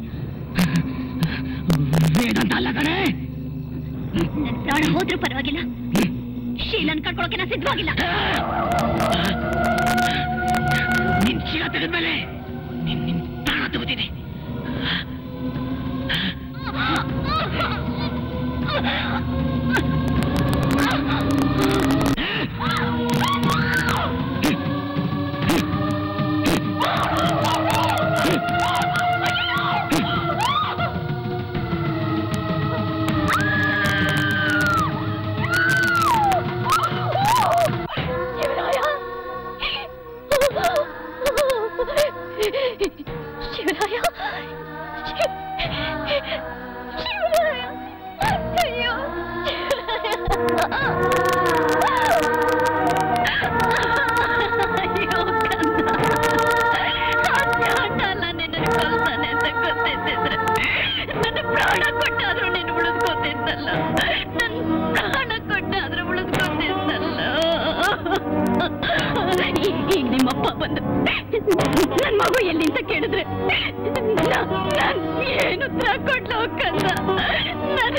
ವೇದಾಂತ ಅಲ್ಲ ಕಣೆ. ನನ್ ಪ್ರಾಣ ಹೋದ್ರೂ ಪರವಾಗಿಲ್ಲ, ಶೀಲನ್ ಕಳ್ಕೊಳಕ್ಕೆ ನಾ ಸಿದ್ಧವಾಗಿಲ್ಲ. ನಿನ್ ಶೀಲ ತೆಗೆದ್ಮೇಲೆ ನಿನ್ ಪ್ರಾಣ ತಗೋತೀನಿ. ಶಿವರಾಯ, ಶಿವರಾಯ, ಅಯ್ಯೋ ಅಯ್ಯೋ ಕಂದ, ಅಲ್ಲ ನಿನ್ನ ಕೊಲ್ತಾನೆ ಅಂತ ಗೊತ್ತಿದ್ದಿದ್ರೆ ನನ್ನ ಪ್ರಾಣ ಕೊಟ್ಟಾದ್ರೂ ನೀನು ಉಳಿದ್ಕೋತಿದ್ದಲ್ಲ, ನನ್ನ ಪ್ರಾಣ ಕೊಟ್ಟಾದ್ರೂ ಉಳಿದ್ಕೋತಿದ್ದಲ್ಲ. ಈಗ ನಿಮ್ಮಪ್ಪ ಬಂದು ನನ್ ಮಗು ಎಲ್ಲಿ ಅಂತ ಕೇಳಿದ್ರೆ ನಾನು ಏನು ಉತ್ತರ ಕೊಡ್ಲೋ ಕಂದ? ನಾನು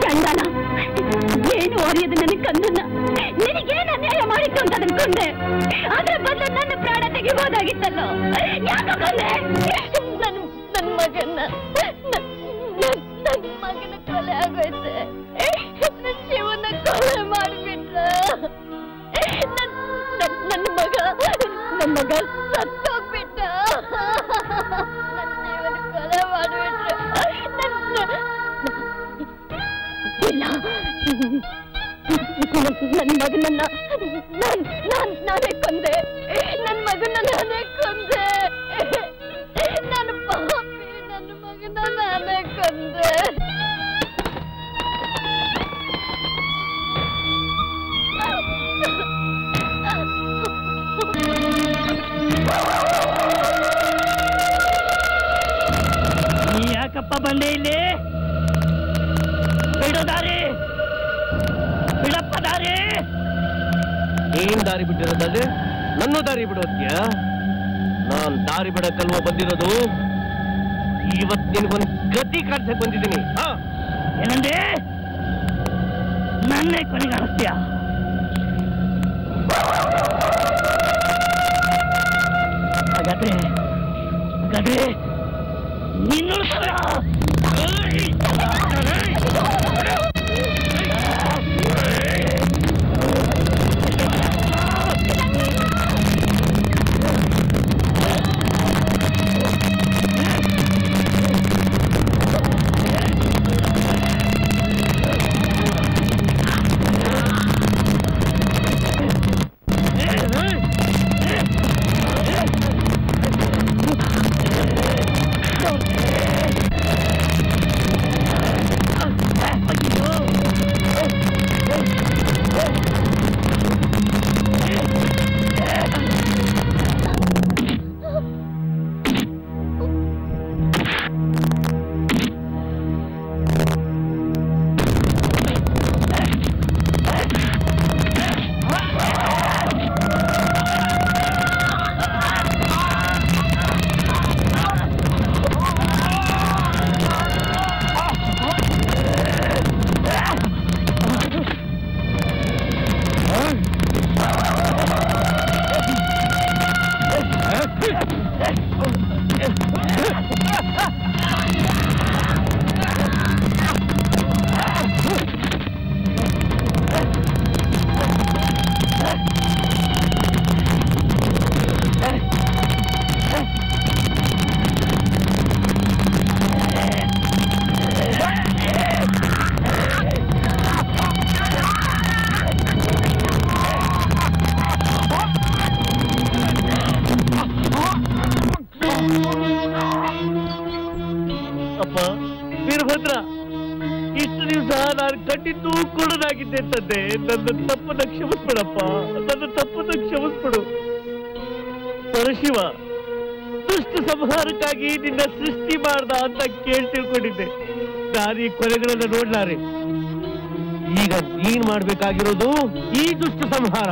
ಚಂಡಾಲ, ಏನು ಒರೆಯದು ನನ್ನ ಕಣ್ಣನ್ನ? ನಿನಗೇನು ಅನ್ಯಾಯ ಮಾಡಿತ್ತು ಅಂತ ಅದನ್ನ ಕೊಂದೆ. ಅದ್ರ ಬದಲು ನನ್ನ ಪ್ರಾಣ ತೆಗಿಬೋದಾಗಿತ್ತಲ್ಲೋ. ಯಾಕೆ ಕೊಂದೆ? ನನ್ನ ಮಗನ ಕೊಲೆ ಆಗೋಯ್ತೆ. ನನ್ನ ಜೀವನ ಕೊಲೆ ಮಾಡಿಬಿಟ್ರ. ನನ್ನ ಮಗ ಸತ್ತೋಗ್ಬಿಟ್ಟ. ನನ್ನ ಜೀವನ ಕೊಲೆ ಮಾಡಿಬಿಟ್ರೆ ಇಲ್ಲ. ನನ್ನ ಮಗನನ್ನ ನಾನೇ ಕೊಂದೆ. ನನ್ನ ಮಗನ ನಾನೇ ಕೊಂದೆ. ನನ್ನ ಪಾಪಿ, ನನ್ನ ಮಗನ ನಾನೇ ಕೊಂದೆ. ನೀ ಯಾಕಪ್ಪ ಬಂದೆ ಇಲ್ಲಿ? ಬಿಡೋ ದಾರಿ, ಬಿಡಪ್ಪ ದಾರಿ. ಏನ್ ದಾರಿ ಬಿಟ್ಟಿರೋದಾದ್ರೆ ನನ್ನ ದಾರಿ ಬಿಡೋದ್ಯಾ? ನಾನ್ ದಾರಿ ಬಿಡಕ್ಕಲ್ವ ಬಂದಿರೋದು. ಇವತ್ ನಿನ್ಗೊಂದು ಗತಿ ಕಾಡ್ಸಕ್ ಬಂದಿದ್ದೀನಿ. ಏನಂದೆ? ನನ್ನೇ ಕೊನೆಗಾಣಿಸ್ತೀಯ? ಹಾಗಾದ್ರೆ ನೀನು ವೀರಭದ್ರ, ಇಷ್ಟು ದಿವಸ ನಾನು ಕಟ್ಟಿದ್ದು ಕುರುಡನಾಗಿದ್ದೆ ತಂದೆ. ನನ್ನ ತಪ್ಪನ್ನ ಕ್ಷಮಿಸ್ಬಿಡಪ್ಪ, ನನ್ನ ತಪ್ಪನ್ನ ಕ್ಷಮಿಸ್ಬಿಡು. ಪರಶಿವ ದುಷ್ಟ ಸಂಹಾರಕ್ಕಾಗಿ ನಿನ್ನ ಸೃಷ್ಟಿ ಮಾಡ್ದ ಅಂತ ತಿಳ್ಕೊಂಡಿದ್ದೆ. ನಾನು ಈ ಕೊಲೆಗಳನ್ನ ನೋಡ್ಲಾರೆ. ಈಗ ನೀನ್ ಮಾಡ್ಬೇಕಾಗಿರೋದು ಈ ದುಷ್ಟ ಸಂಹಾರ.